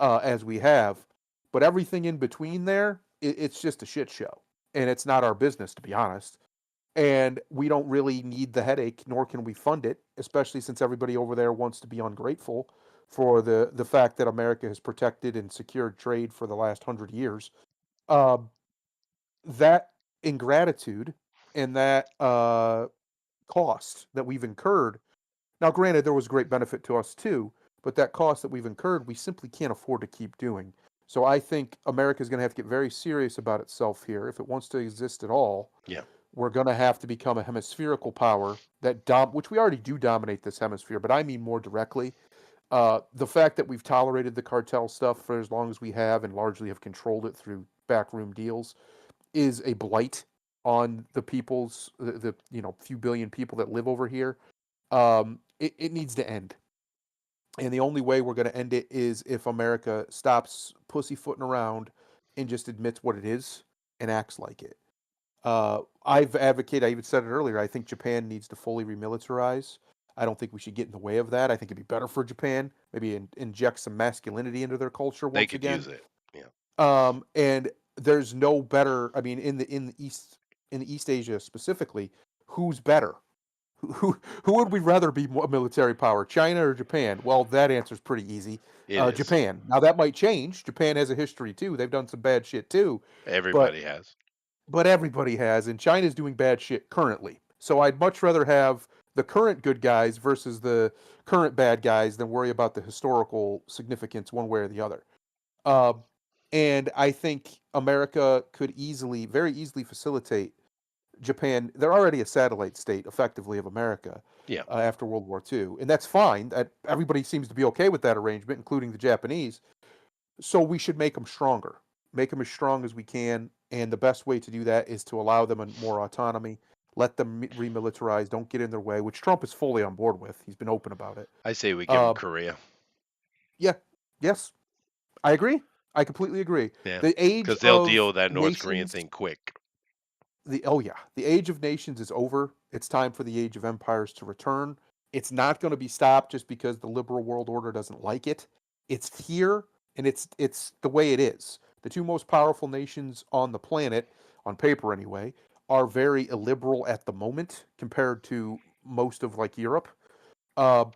as we have. But everything in between there, it's just a shit show, and it's not our business, to be honest. And we don't really need the headache, nor can we fund it, especially since everybody over there wants to be ungrateful. for the fact that America has protected and secured trade for the last 100 years. Um, that ingratitude and that cost that we've incurred. Now, granted, there was great benefit to us too, but that cost that we've incurred, we simply can't afford to keep doing. So I think America is going to have to get very serious about itself here if it wants to exist at all. Yeah. We're going to have to become a hemispherical power which we already do dominate this hemisphere, but I mean more directly. The fact that we've tolerated the cartel stuff for as long as we have and largely have controlled it through backroom deals is a blight on the people's the few billion people that live over here. It needs to end. And the only way we're going to end it is if America stops pussyfooting around and just admits what it is and acts like it. I've advocated, I even said it earlier, I think Japan needs to fully remilitarize. I don't think we should get in the way of that. I think it'd be better for Japan, maybe inject some masculinity into their culture They once could again. use it. Yeah. And there's no better, I mean, in the East Asia specifically, who's better? Who would we rather be a military power, China or Japan? Well, that answer's pretty easy. It is. Japan. Now that might change. Japan has a history too. They've done some bad shit too, Everybody has. but everybody has, and China's doing bad shit currently. So I'd much rather have the current good guys versus the current bad guys than worry about the historical significance one way or the other. Uh, and I think America could very easily facilitate Japan. They're already a satellite state, effectively, of America. Yeah. After World War II, and that's fine. Everybody seems to be okay with that arrangement, including the Japanese. So we should make them stronger, make them as strong as we can, and the best way to do that is to allow them more autonomy, let them remilitarize, don't get in their way, which Trump is fully on board with. He's been open about it. I say we give them Uh, Korea. yeah, yes, I agree. I completely agree. Yeah. The age Because they'll of deal with that North Korean nations, thing quick. the age of nations is over. It's time for the age of empires to return. It's not going to be stopped just because the liberal world order doesn't like it. It's here, and it's the way it is. The two most powerful nations on the planet, on paper anyway, are very illiberal at the moment compared to most of like Europe. Uh,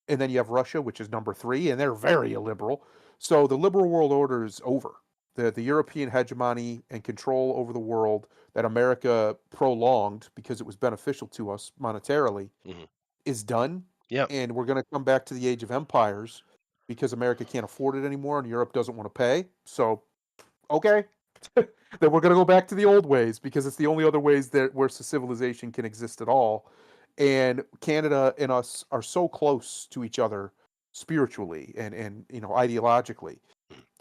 and then you have Russia, which is number 3, and they're very illiberal. So the liberal world order is over. The European hegemony and control over the world that America prolonged because it was beneficial to us monetarily Mhm. is done. Yep. And we're going to come back to the age of empires because America can't afford it anymore and Europe doesn't want to pay. So, okay. Then we're going to go back to the old ways because it's the only other ways that where civilization can exist at all. And Canada and us are so close to each other spiritually and ideologically.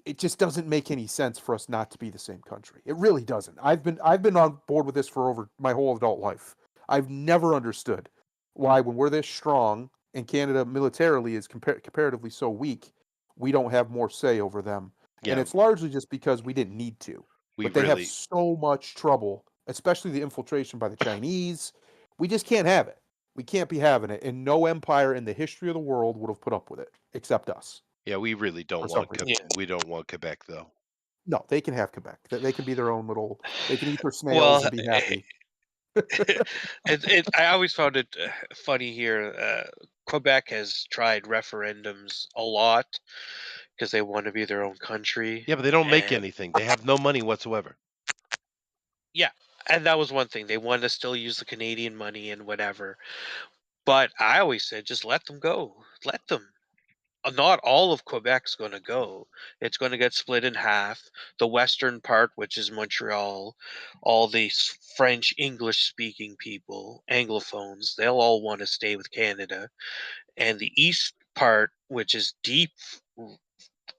It just doesn't make any sense for us not to be the same country. It really doesn't. I've been on board with this for over my whole adult life. I've never understood why when we're this strong and Canada militarily is comparatively so weak, we don't have more say over them. And Yeah. it's largely just because we didn't need to. We But they have really. so much trouble, especially the infiltration by the Chinese. We just can't have it. We can't be having it. And no empire in the history of the world would have put up with it except us Yeah, we really for don't some want. reason. Yeah. We don't want Quebec though. No, they can have Quebec. They can be their own little. They can eat their snails Well, and be happy. I always found it funny here. Quebec has tried referendums a lot because they want to be their own country. Yeah, but they don't make And anything. They have no money whatsoever. yeah, and that was one thing. They wanted to still use the Canadian money and whatever. But I always said, just let them go. Let them. Not all of Quebec's going to go. It's going to get split in half. The western part, which is Montreal, all the French, English speaking people, Anglophones, they'll all want to stay with Canada. And the east part, which is deep,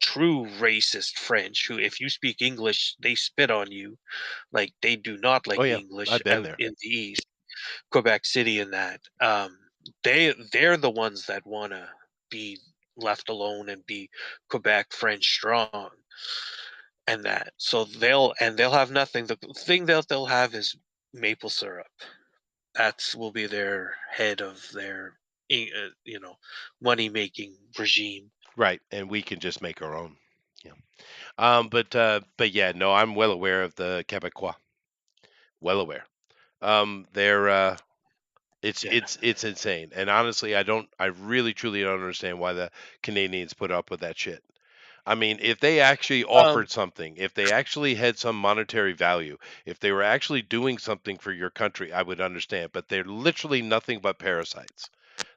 true racist French, who, if you speak English, they spit on you. Like, they do not Oh like the yeah, English I've been out there. in the east, Quebec City, and that. They're the ones that want to be left alone and be Quebec French strong and that. So they'll have nothing. The thing that they'll have is maple syrup. That's will be their head of their money making regime. Right, and we can just make our own. Yeah. But yeah, no, I'm well aware of the Quebecois. Well aware. They're Yeah. It's insane. And honestly, I really truly don't understand why the Canadians put up with that shit. I mean, if they actually Um, offered something, if they actually had some monetary value, if they were actually doing something for your country, I would understand. But they're literally nothing but parasites.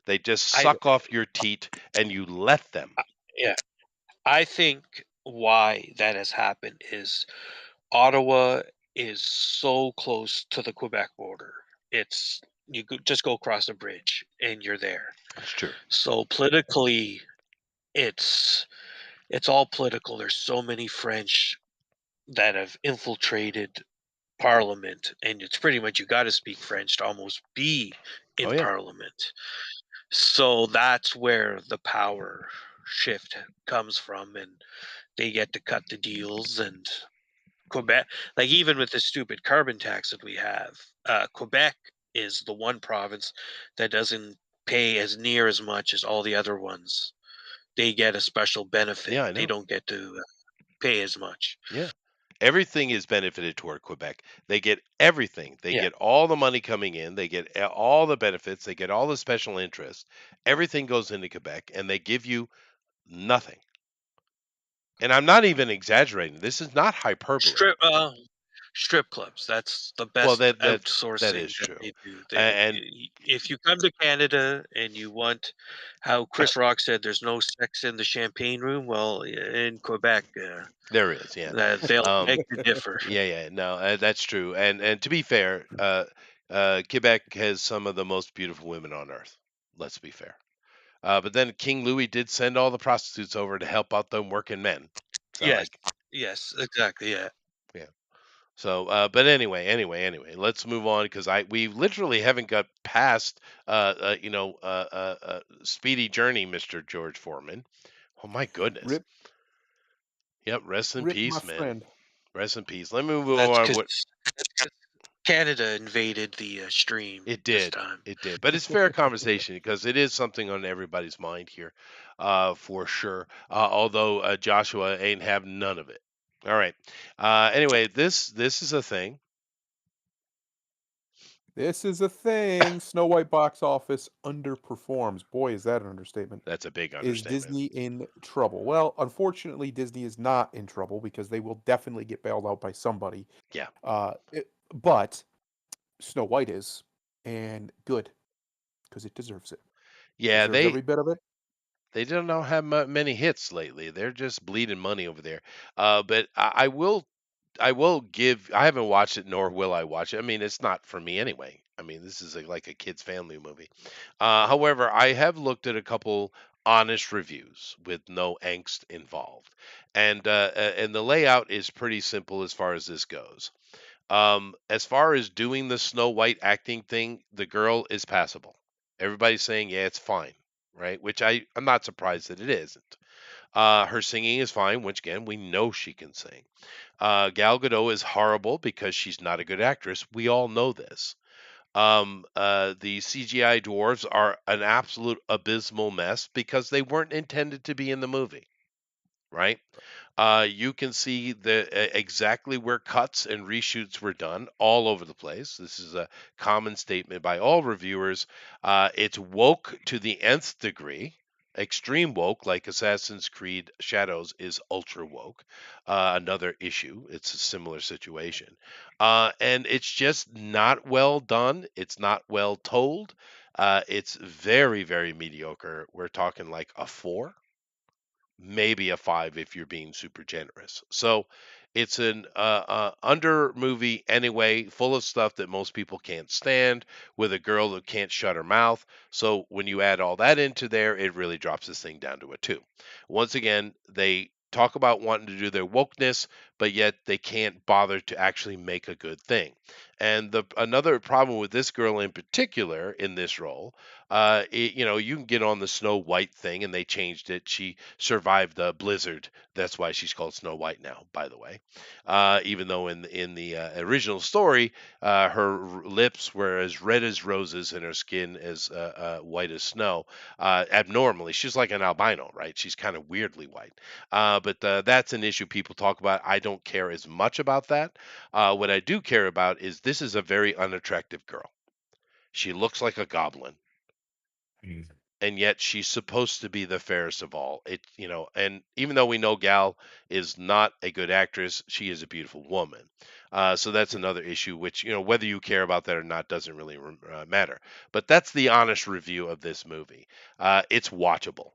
They just I suck off your teat and you let them. yeah, I think why that has happened is Ottawa is so close to the Quebec border. It's just go across the bridge and you're there. That's true. So politically, it's it's all political. There's so many French that have infiltrated Parliament, and it's pretty much you got to speak French to almost be Oh in yeah. Parliament. So that's where the power shift comes from, and they get to cut the deals. And Quebec, like even with the stupid carbon tax that we have, Quebec is the one province that doesn't pay as near as much as all the other ones. They get a special benefit. Yeah, I They know. don't get to pay as much. Yeah. Everything is benefited toward Quebec. They get everything. They Yeah, get all the money coming in. They get all the benefits. They get all the special interests. Everything goes into Quebec, and they give you nothing. And I'm not even exaggerating. This is not hyperbole. strip strip clubs. That's the Well, best that outsourcing is that true. they do. And If you come to Canada and you want, how Chris Rock said, "There's no sex in the champagne room." Well, in Quebec, there is, yeah. that they'll Um, beg to differ. yeah, no, that's true. And to be fair, Quebec has some of the most beautiful women on earth. Let's be fair. But then King Louis did send all the prostitutes over to help out the working men. So Yes, yes, exactly. Yeah, yeah. So, but anyway, let's move on because we literally haven't got past, speedy journey, Mister George Foreman. Oh my goodness. Rip, Yep. Rest in rip, my peace, man. friend. Rest in peace. Let me move that's on. because What Canada invaded the stream it this did, time. it did, but it's fair conversation because it is something on everybody's mind here, for sure. Although Joshua ain't have none of it. All right. Anyway, this is a thing. This is a thing. Snow White box office underperforms. Boy, is that an understatement. That's a big Is understatement. Disney in trouble? Well, unfortunately, Disney is not in trouble because they will definitely get bailed out by somebody. Yeah. But Snow White is, and good because it deserves it. Yeah, Deserves every bit of it. they don't know have many hits lately. They're just bleeding money over there. But I will give. I haven't watched it, nor will I watch it. I mean, it's not for me anyway. I mean, this is like a kids' family movie. However, I have looked at a couple honest reviews with no angst involved, and the layout is pretty simple as far as this goes. As far as doing the Snow White acting thing, the girl is passable. Everybody's saying, yeah, it's fine, right? Which I'm not surprised that it isn't. Her singing is fine, which again, we know she can sing. Gal Gadot is horrible because she's not a good actress. We all know this. The CGI dwarves are an absolute abysmal mess because they weren't intended to be in the movie, right? You can see exactly where cuts and reshoots were done all over the place. This is a common statement by all reviewers. It's woke to the nth degree. Extreme woke, like Assassin's Creed Shadows, is ultra woke. Another issue. It's a similar situation. And it's just not well done. It's not well told. It's very, very mediocre. We're talking like a 4, maybe a 5 if you're being super generous. So it's an under movie anyway, full of stuff that most people can't stand, with a girl that can't shut her mouth. So when you add all that into there, it really drops this thing down to a 2. Once again, they talk about wanting to do their wokeness, but yet they can't bother to actually make a good thing. And the another problem with this girl in particular in this role, you can get on the Snow White thing, and they changed it. She survived the blizzard. That's why she's called Snow White now, by the way. Even though in the original story, her lips were as red as roses and her skin as white as snow. Abnormally, she's like an albino, right? She's kind of weirdly white. But that's an issue people talk about. I don't care as much about that. What I do care about is this is a very unattractive girl. She looks like a goblin, and yet she's supposed to be the fairest of all. And even though we know Gal is not a good actress, she is a beautiful woman. So that's Yeah. another issue, which, whether you care about that or not doesn't really matter. But that's the honest review of this movie. It's watchable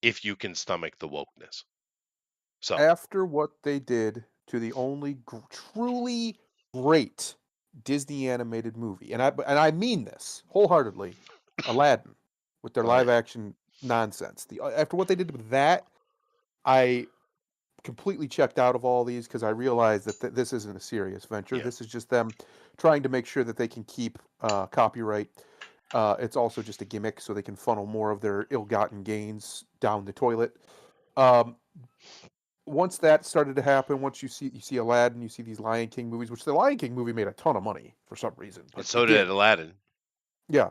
if you can stomach the wokeness. So, After what they did to the only truly great Disney animated movie, and I mean this wholeheartedly, Aladdin, with their oh live yeah, action nonsense. After what they did with that, I completely checked out of all these because I realized that this isn't a serious venture. yeah, This is just them trying to make sure that they can keep copyright. It's also just a gimmick so they can funnel more of their ill-gotten gains down the toilet. Um, Once that started to happen, once you see Aladdin, you see these Lion King movies, which the Lion King movie made a ton of money for some reason. and It so did did. Aladdin. Yeah.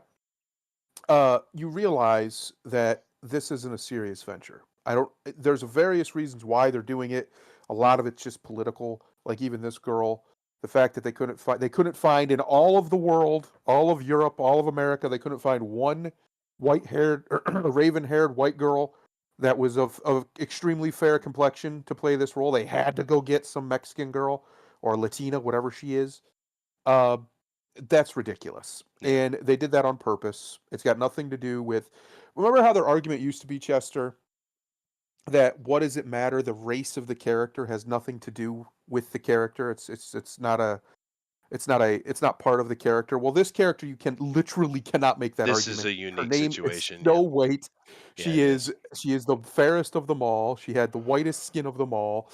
You realize that this isn't a serious venture. I don't. There's various reasons why they're doing it. A lot of it's just political. Like even this girl, the fact that they couldn't find in all of the world, all of Europe, all of America, they couldn't find one white-haired, raven-haired white girl that was of extremely fair complexion to play this role. They had to go get some Mexican girl or Latina, whatever she is. Uh, that's ridiculous. Yeah. And they did that on purpose. It's got nothing to do with. Remember how their argument used to be, Chester, that what does it matter? The race of the character has nothing to do with the character. It's not part of the character. Well, this character you can literally cannot make that This is argument. a Her unique name is situation. Yeah, Snow White. yeah, She it is is. she is the fairest of them all. She had the whitest skin of them all.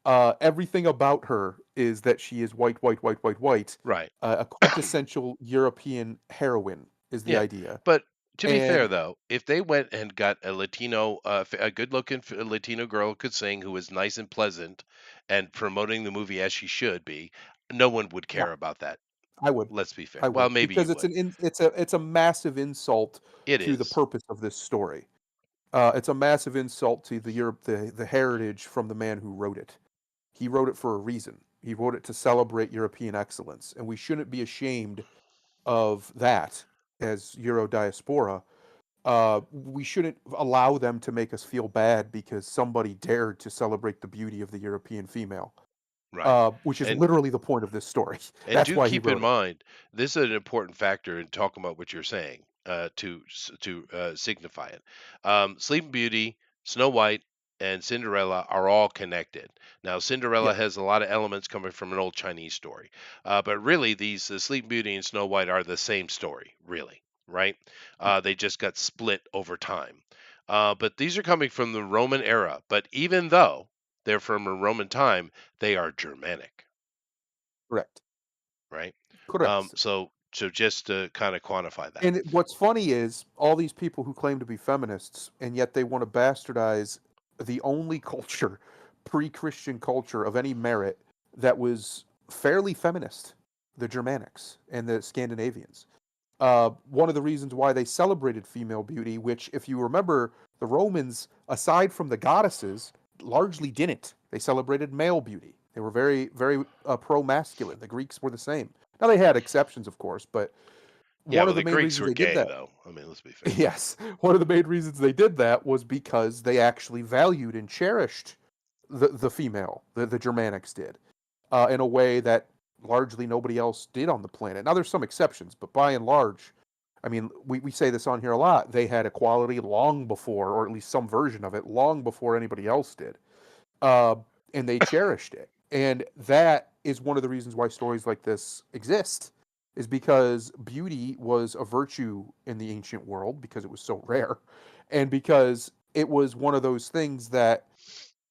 Everything about her is that she is white, white, white, white, white. Right. A quintessential European heroine is the Yeah, idea. but to be fair And though, if they went and got a Latino, a good-looking Latino girl who could sing, who was nice and pleasant, and promoting the movie as she should be, no one would yeah, care about that. I would. Let's be fair. I Well, would maybe because you it's would. it's a massive insult It to the is. purpose of this story. It's a massive insult to the heritage from the man who wrote it. He wrote it for a reason. He wrote it to celebrate European excellence, and we shouldn't be ashamed of that as Euro diaspora. We shouldn't allow them to make us feel bad because somebody dared to celebrate the beauty of the European female, Right. which is And literally the point of this story. And That's do why he keep in wrote it. mind, this is an important factor in talking about what you're saying, to signify it. Sleeping Beauty, Snow White, and Cinderella are all connected. Now, Yeah, Cinderella has a lot of elements coming from an old Chinese story, but really, these Sleeping Beauty and Snow White are the same story, really, right? yeah, They just got split over time. But these are coming from the Roman era. But even though they're from a Roman time, they are Germanic, correct, right? correct. So just to kind of quantify that. And what's funny is all these people who claim to be feminists, and yet they want to bastardize the only culture, pre-Christian culture of any merit that was fairly feminist, the Germanics and the Scandinavians. One of the reasons why they celebrated female beauty, which, if you remember, the Romans, aside from the goddesses, largely didn't. They celebrated male beauty. They were very, very pro-masculine. The Greeks were the same. Now they had exceptions, of course, but Yeah, one well, of the the main Greeks reasons were they did gay, that, though. I mean, let's be fair. yes, one of the main reasons they did that was because they actually valued and cherished the female, the Germanics did, in a way that largely nobody else did on the planet. Now, there's some exceptions, but by and large, I mean, we say this on here a lot. They had equality long before, or at least some version of it, long before anybody else did. Uh, and they cherished it. And that is one of the reasons why stories like this exist, is because beauty was a virtue in the ancient world because it was so rare, and because it was one of those things that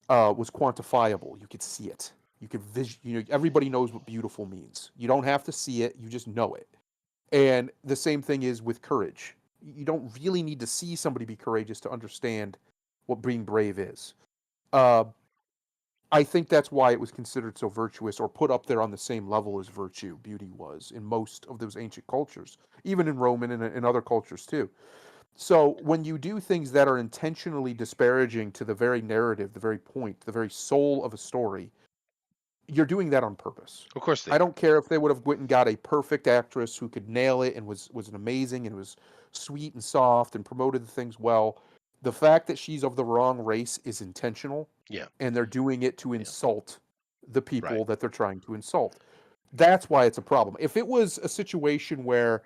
was quantifiable. You could see it. You could everybody knows what beautiful means. You don't have to see it, you just know it. And the same thing is with courage. You don't really need to see somebody be courageous to understand what being brave is. Uh, I think that's why it was considered so virtuous or put up there on the same level as virtue, beauty was in most of those ancient cultures, even in Roman and in other cultures too. So when you do things that are intentionally disparaging to the very narrative, the very point, the very soul of a story, you're doing that on purpose. Of course they I are. don't care if they would have went and got a perfect actress who could nail it and was an amazing and was sweet and soft and promoted the things well. The fact that she's of the wrong race is intentional, Yeah. and they're doing it to insult the people Right. that they're trying to insult. That's why it's a problem. If it was a situation where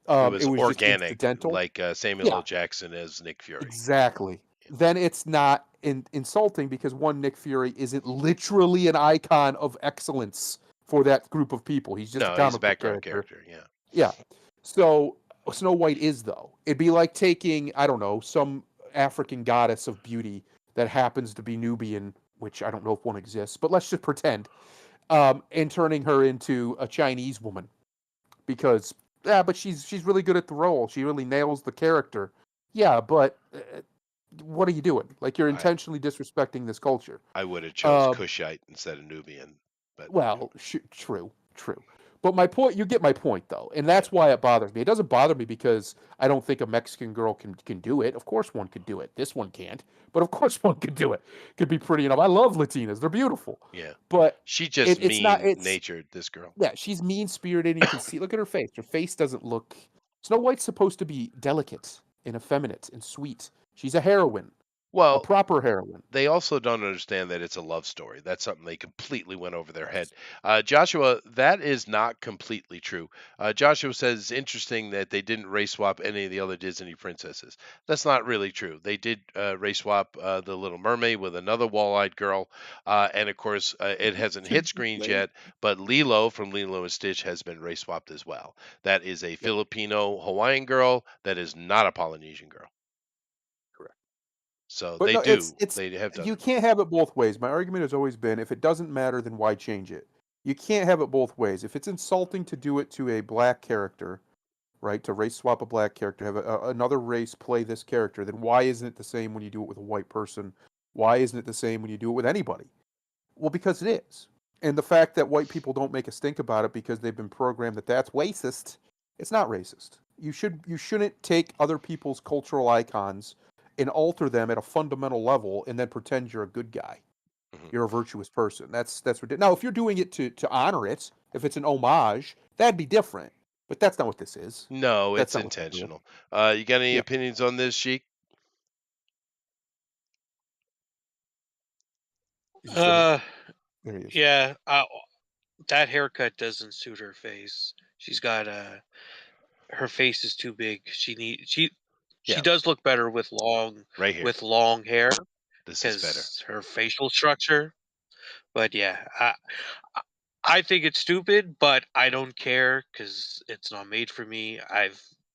It it was was just organic, incidental, like Samuel yeah, L. Jackson as Nick Fury. exactly. Then it's not insulting because one, Nick Fury isn't literally an icon of excellence for that group of people. He's just a No, he's a comic book background character. character. Yeah. Yeah. So Snow White is though. It'd be like taking, I don't know, some African goddess of beauty that happens to be Nubian, which I don't know if one exists, but let's just pretend, and turning her into a Chinese woman because yeah, but she's really good at the role. She really nails the character. Yeah, but what are you doing? Like you're intentionally disrespecting this culture. I would have chose Uh, Kushite instead of Nubian, but well, true, true. But my point, you get my point though, and that's why it bothers me. It doesn't bother me because I don't think a Mexican girl can do it. Of course, one could do it. This one can't, but of course, one could do it. Could be pretty enough. I love Latinas; they're beautiful. yeah, But she just it's not. mean It's natured. This girl. yeah, she's mean spirited, and you can see. Look at her face. Her face doesn't look. Snow White's supposed to be delicate and effeminate and sweet. She's a heroine, a Well, proper heroine. they also don't understand that it's a love story. That's something they completely went over their head. Joshua, that is not completely true. Joshua says interesting that they didn't race swap any of the other Disney princesses. That's not really true. They did race swap the Little Mermaid with another wall-eyed girl, and of course, it hasn't hit screens yet. But Lilo from Lilo and Stitch has been race swapped as well. That is a Yep, Filipino Hawaiian girl. That is not a Polynesian girl. correct. So But they no, do. it's They have done you it. can't have it both ways. My argument has always been if it doesn't matter, then why change it? You can't have it both ways. If it's insulting to do it to a black character, right, to race swap a black character, have another race play this character, then why isn't it the same when you do it with a white person? Why isn't it the same when you do it with anybody? Well, because it is. And the fact that white people don't make a stink about it because they've been programmed that that's racist, it's not racist. You shouldn't take other people's cultural icons and alter them at a fundamental level and then pretend you're a good guy. Mhm. You're a virtuous person. That's ridiculous. Now, if you're doing it to honor it, if it's an homage, that'd be different. But that's not what this is. No, That's it's not what they're doing. intentional. You got any Yeah, opinions on this, Sheik? he's still here. Uh, There he is. yeah. That haircut doesn't suit her face. She's got her face is too big. She Yeah, does look better with long right here. hair This is better. because her facial structure. But yeah, I think it's stupid, but I don't care because it's not made for me.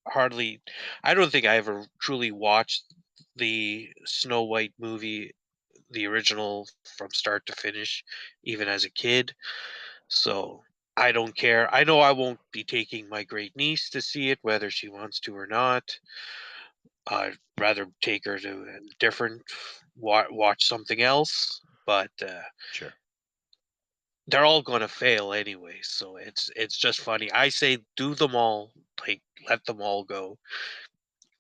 Hardly, I don't think I ever truly watched the Snow White movie, the original from start to finish, even as a kid. So I don't care. I know I won't be taking my great niece to see it, whether she wants to or not. I'd rather take her to a different, watch something else. But Sure. they're all gonna fail anyway, so it's just funny. I say do them all, like let them all go,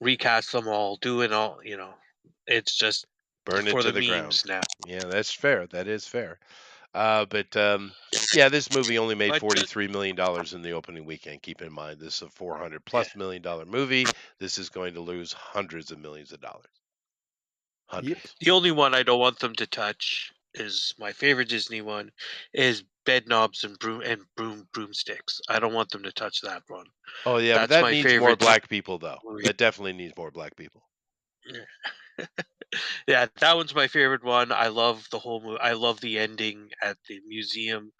recast them all, do it all. It's just Burn it for to the the ground. memes now. Yeah, that's fair. That is fair. But yeah, this movie only made But just $43 million in the opening weekend. Keep in mind, this is a 400 yeah, plus $1 million movie. This is going to lose hundreds of millions of dollars. Yep. Hundreds. the only one I don't want them to touch is my favorite Disney one, is bed knobs and broomsticks. I don't want them to touch that one. Oh yeah, but That's that my needs more favorite Disney black people though. movie. That definitely needs more black people. Yeah, that one's my favorite one. I love the whole movie. I love the ending at the museum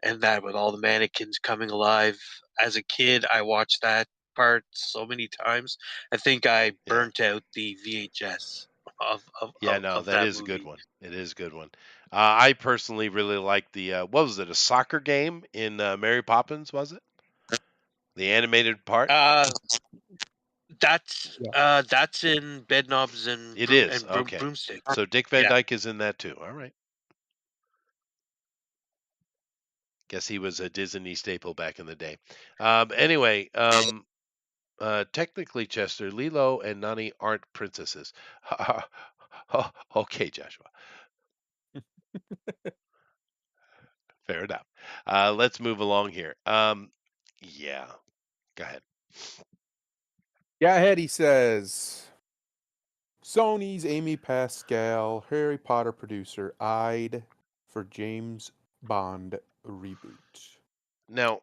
and that with all the mannequins coming alive. As a kid, I watched that part so many times. I think I Yeah. burnt out the VHS Yeah, no, of that that is a good movie. one. It is a good one. I personally really like the what was it? A soccer game in Mary Poppins, was it? The animated part? Uh, Yeah. that's in Bedknobs and It is. Okay. Broomstick. So Dick Van Yeah. Dyke is in that too. All right. Guess he was a Disney staple back in the day. Anyway, technically, Chester, Lilo and Nani aren't princesses. Okay, Joshua. Fair enough. Let's move along here. Yeah, go ahead. Yeah, ahead, he says Sony's Amy Pascal, Harry Potter producer, eyed for James Bond reboot. Now,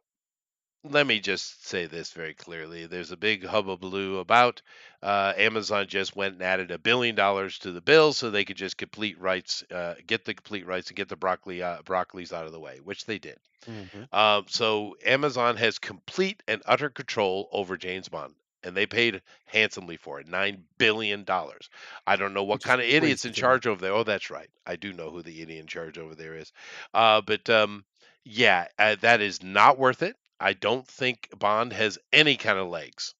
let me just say this very clearly. There's a big hubbubaloo about Amazon just went and added $1 billion to the bill so they could just get the complete rights and get the broccolis out of the way, which they did. Mhm. So Amazon has complete and utter control over James Bond, and they paid handsomely for it, $9 billion. I don't know what Which is kind of idiots crazy in to me. charge over there. Oh, that's right. I do know who the idiot in charge over there is. But yeah, that is not worth it. I don't think Bond has any kind of legs.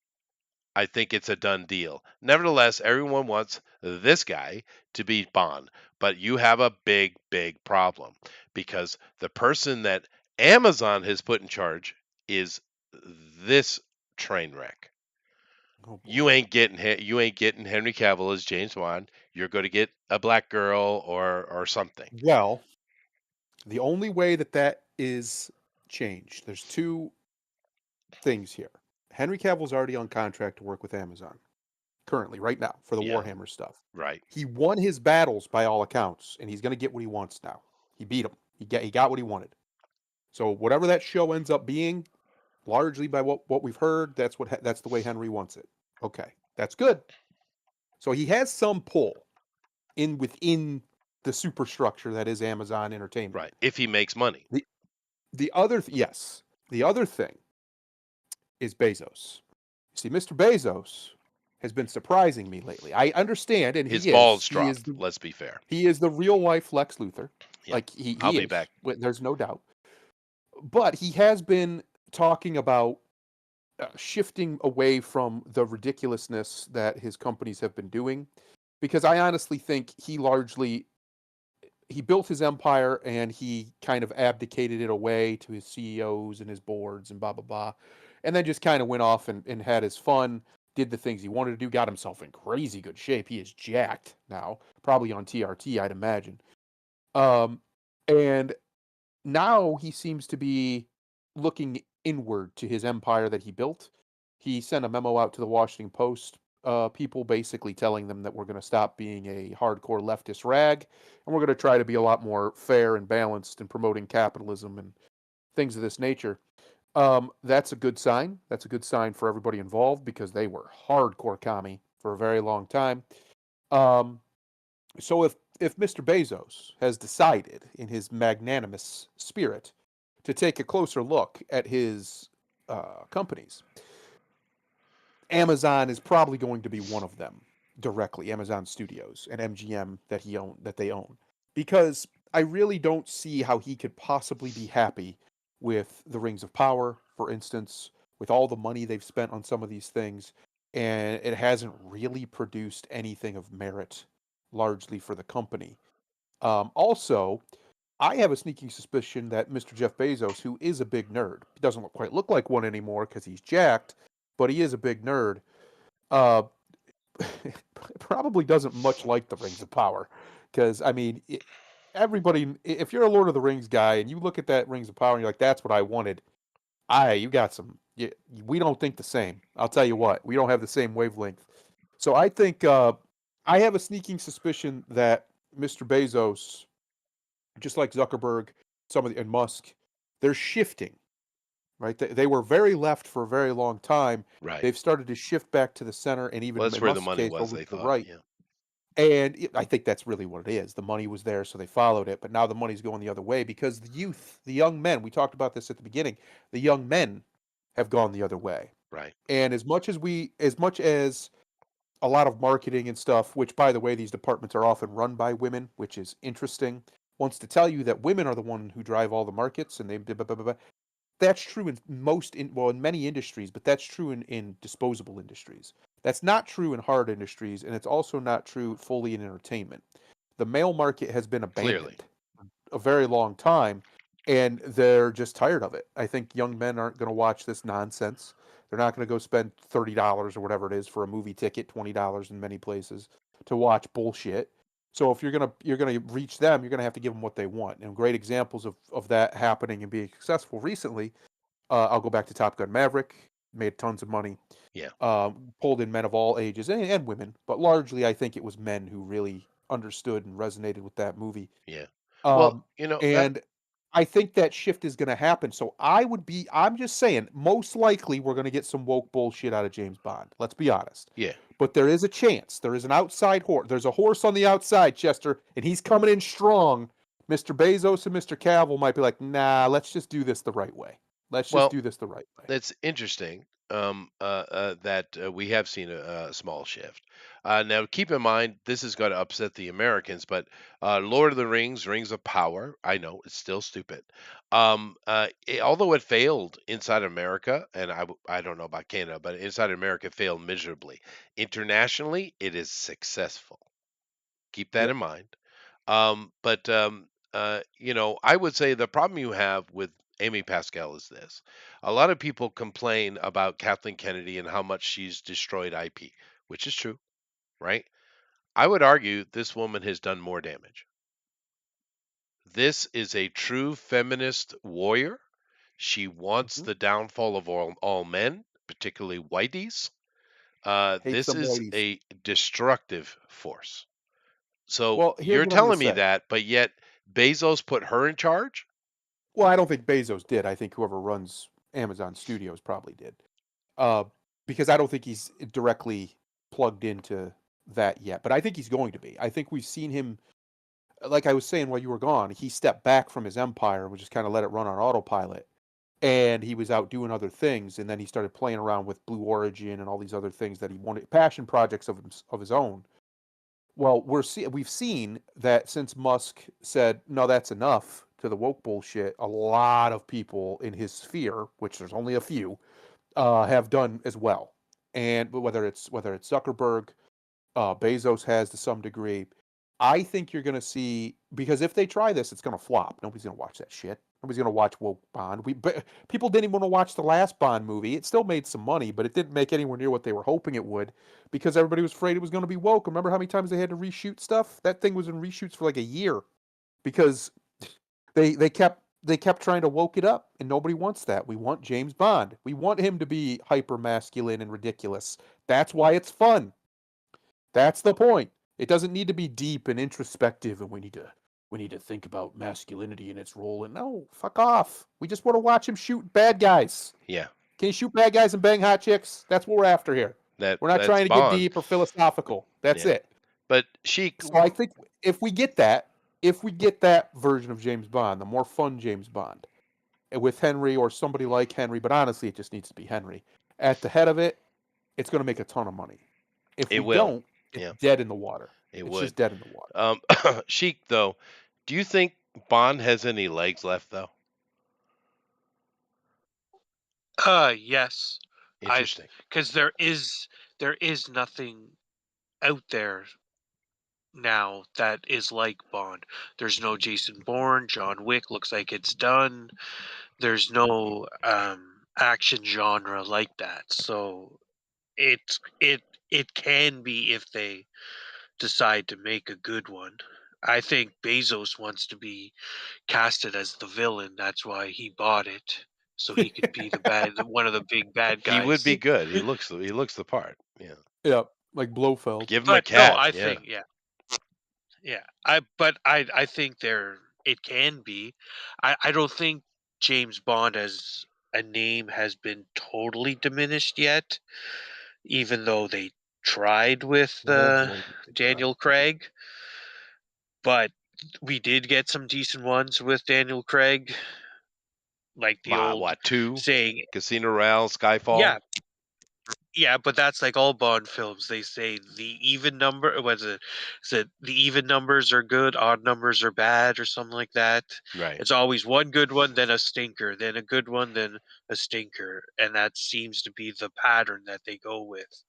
I think it's a done deal. Nevertheless, everyone wants this guy to be Bond, but you have a big, big problem because the person that Amazon has put in charge is this train wreck. Oh You boy. ain't getting you ain't getting Henry Cavill as James Bond. You're going to get a black girl or something. Well, the only way that that is changed, there's two things here. Henry Cavill's already on contract to work with Amazon currently, right now, for the Yeah, Warhammer stuff. right. He won his battles by all accounts, and he's going to get what he wants now. He beat him. He got what he wanted. So whatever that show ends up being, largely by what we've heard, that's the way Henry wants it. Okay, that's good. So he has some pull within the superstructure that is Amazon Entertainment. Right. If he makes money. Yes, the other thing is Bezos. See, Mr. Bezos has been surprising me lately. I understand, and His he balls is. dropped. Let's be fair. He is the real life Lex Luthor. Yeah. Like I'll he be is. back. There's no doubt. But he has been talking about shifting away from the ridiculousness that his companies have been doing, because I honestly think he built his empire and he kind of abdicated it away to his CEOs and his boards and blah blah blah, and then just kind of went off and had his fun, did the things he wanted to do, got himself in crazy good shape. He is jacked now, probably on TRT, I'd imagine. Um, and now he seems to be looking inward to his empire that he built. He sent a memo out to the Washington Post people, basically telling them that we're going to stop being a hardcore leftist rag and we're going to try to be a lot more fair and balanced in promoting capitalism and things of this nature. That's a good sign. That's a good sign for everybody involved because they were hardcore commie for a very long time. Um, so if Mr. Bezos has decided in his magnanimous spirit to take a closer look at his companies, Amazon is probably going to be one of them directly. Amazon Studios and MGM that they own, because I really don't see how he could possibly be happy with the Rings of Power, for instance, with all the money they've spent on some of these things, and it hasn't really produced anything of merit, largely for the company. Also, I have a sneaking suspicion that Mr. Jeff Bezos, who is a big nerd, he doesn't quite look like one anymore because he's jacked, but he is a big nerd. Uh, Probably doesn't much like the Rings of Power, because I mean, everybody, if you're a Lord of the Rings guy and you look at that Rings of Power and you're like, "That's what I wanted," you got some. We don't think the same. I'll tell you what, we don't have the same wavelength. So I think I have a sneaking suspicion that Mr. Bezos, just like Zuckerberg, and Musk, they're shifting. Right, they were very left for a very long time. Right. They've started to shift back to the center, and Well, even that's in where the Musk's money case, was, over they to the thought. right. Yeah. And I think that's really what it is. The money was there, so they followed it. But now the money's going the other way because the youth, the young men, we talked about this at the beginning, the young men have gone the other way. Right. And as much as a lot of marketing and stuff, which by the way, these departments are often run by women, which is interesting, wants to tell you that women are the one who drive all the markets and they blah, blah, blah, blah. That's true in many industries, but that's true in disposable industries. That's not true in hard industries, and it's also not true fully in entertainment. The male market has been Clearly. abandoned a very long time, and they're just tired of it. I think young men aren't going to watch this nonsense. They're not going to go spend $30 or whatever it is for a movie ticket, $20 in many places to watch bullshit. So if you're gonna reach them, you're gonna have to give them what they want. And great examples of that happening and being successful recently. I'll go back to Top Gun Maverick. Made tons of money. Yeah. Pulled in men of all ages and women, but largely I think it was men who really understood and resonated with that movie. Yeah. Well, Um, that and I think that shift is going to happen. So I'm just saying, most likely we're going to get some woke bullshit out of James Bond. Let's be honest. yeah. But there is a chance. There is an outside horse. There's a horse on the outside, Chester, and he's coming in strong. Mr. Bezos and Mr. Cavill might be like, nah, let's just do this the right way. Let's just Well, do this the right way. that's interesting. That we have seen a small shift. Now, keep in mind, this is going to upset the Americans, but Lord of the Rings, Rings of Power, I know it's still stupid. Although it failed inside America, and I don't know about Canada, but inside America it failed miserably. Internationally, it is successful. Keep that Yep. in mind. But I would say the problem you have with Amy Pascal is this. A lot of people complain about Kathleen Kennedy and how much she's destroyed IP, which is true, right? I would argue this woman has done more damage. This is a true feminist warrior. She wants Mhm. the downfall of all men, particularly whiteys. Hates This them is ladies. a destructive force. So Well, here's you're what I'm going to telling me say. that, but yet Bezos put her in charge? Well, I don't think Bezos did. I think whoever runs Amazon Studios probably did. Uh, because I don't think he's directly plugged into that yet. But I think he's going to be. I think we've seen him, like I was saying while you were gone, he stepped back from his empire and just kind of let it run on autopilot. And he was out doing other things. And then he started playing around with Blue Origin and all these other things that he wanted, passion projects of his own. Well, we've seen that since Musk said no, that's enough to the woke bullshit. A lot of people in his sphere, which there's only a few, have done as well. And whether it's Zuckerberg, Bezos has to some degree. I think you're going to see, because if they try this, it's going to flop. Nobody's going to watch that shit. Nobody's going to watch woke Bond. But people didn't even want to watch the last Bond movie. It still made some money, but it didn't make anywhere near what they were hoping it would, because everybody was afraid it was going to be woke. Remember how many times they had to reshoot stuff? That thing was in reshoots for like a year because they kept trying to woke it up, and nobody wants that. We want James Bond. We want him to be hyper masculine and ridiculous. That's why it's fun. That's the point. It doesn't need to be deep and introspective, and we need to think about masculinity and its role. And no, fuck off. We just want to watch him shoot bad guys. Yeah, Can you shoot bad guys and bang hot chicks? That's what we're after here. We're not that's trying to get Bond. deep or philosophical. That's Yeah, it. but she, So I think if we get that version of James Bond, the more fun James Bond, with Henry or somebody like Henry, but honestly, it just needs to be Henry at the head of it, it's going to make a ton of money. If it we will. don't, it's Yeah, dead in the water. it It's would. just dead in the water. Um, Sheik, though, do you think Bond has any legs left, though? Yes. I Interesting. because there is nothing out there now that is like Bond. There's no Jason Bourne, John Wick looks like it's done. There's no action genre like that. So it can be if they decide to make a good one. I think Bezos wants to be casted as the villain. That's why he bought it, so he could be one of the big bad He would be guys. good. He looks the part. Yeah. Yeah, like Blofeld. Give him a But no, cat. I Yeah. think yeah. I think it can be. I don't think James Bond as a name has been totally diminished yet, even though they tried with Oh boy, did they try. Daniel Craig. But we did get some decent ones with Daniel Craig, like the old What, two? saying, Casino Royale, Skyfall? yeah, yeah, but that's like all Bond films. They say the even number was it said the even numbers are good, odd numbers are bad, or something like that. Right. It's always one good one, then a stinker, then a good one, then a stinker, and that seems to be the pattern that they go with.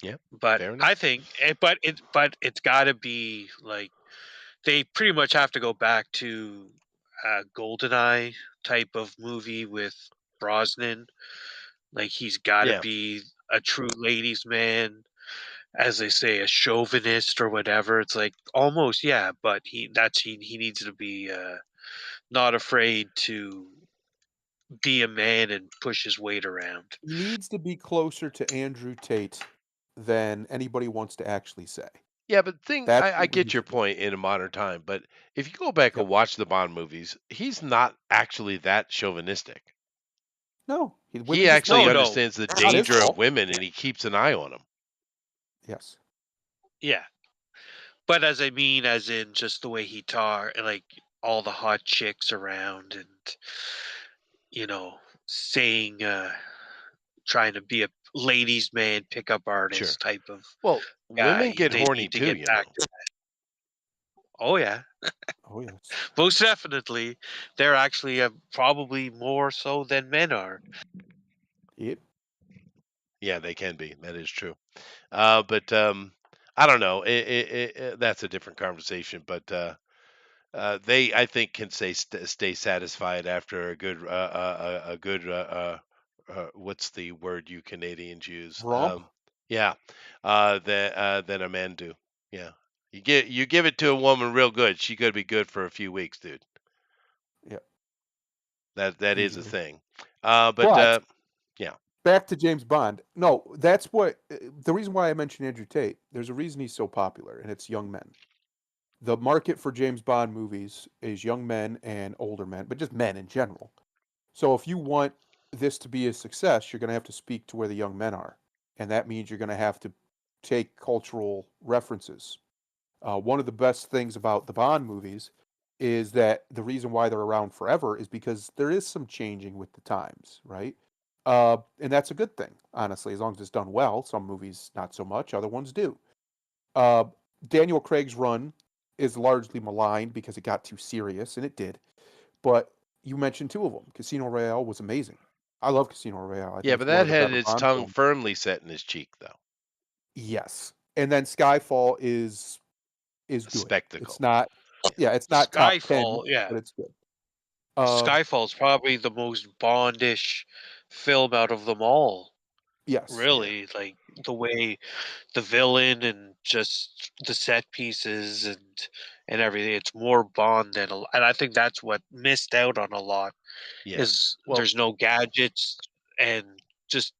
Yeah. But Fair enough. I think, but it's got to be like they pretty much have to go back to a GoldenEye type of movie with Brosnan. Like he's got to Yeah. be a true ladies' man. as they say, a chauvinist or whatever. It's like almost, yeah, but he needs to be not afraid to be a man and push his weight around. He needs to be closer to Andrew Tate than anybody wants to actually say. Yeah, but That's I what we get need your to do. point in a modern time, but if you go back Yep. and watch the Bond movies, he's not actually that chauvinistic. No, women He just actually No, know. no, understands the It's not his danger of fault. women and he keeps an eye on them. Yes. yeah. But as I mean, as in just the way he talk, like all the hot chicks around, and you know, saying, trying to be a ladies' man, pickup Sure. artist type of Well, guy. women get They horny need to too, get you back know. to that. Oh yeah, Oh yes. most definitely. They're actually probably more so than men are. Yep. Yeah, they can be. That is true. But I don't know. That's a different conversation. But they, I think, can stay satisfied after a good what's the word you Canadians use? Romp. Yeah, than a man do. Yeah, you give it to a woman real good, she could be good for a few weeks, dude. Yep. That is a Easily. thing. But Yeah, back to James Bond. No, that's what the reason why I mentioned Andrew Tate. There's a reason he's so popular, and it's young men. The market for James Bond movies is young men and older men, but just men in general. So if you want this to be a success, you're going to have to speak to where the young men are, and that means you're going to have to take cultural references. One of the best things about the Bond movies is that the reason why they're around forever is because there is some changing with the times, right? And that's a good thing, honestly, as long as it's done well. Some movies not so much, other ones do. Uh, Daniel Craig's run is largely maligned because it got too serious, and it did. But you mentioned two of them. Casino Royale was amazing. I love Casino Royale. I yeah, think but it's one that of the had better its Bond tongue films. firmly set in his cheek, though. Yes. And then Skyfall is A good. It's spectacle. not Yeah. yeah, it's not top 10, Skyfall, yeah. but it's good. Um, Skyfall's probably the most Bondish film out of them all. yes. Yeah. Really, like the way the villain and just the set pieces and everything. It's more Bond than and I think that's what missed out on a lot Yeah. is Well, there's no gadgets and just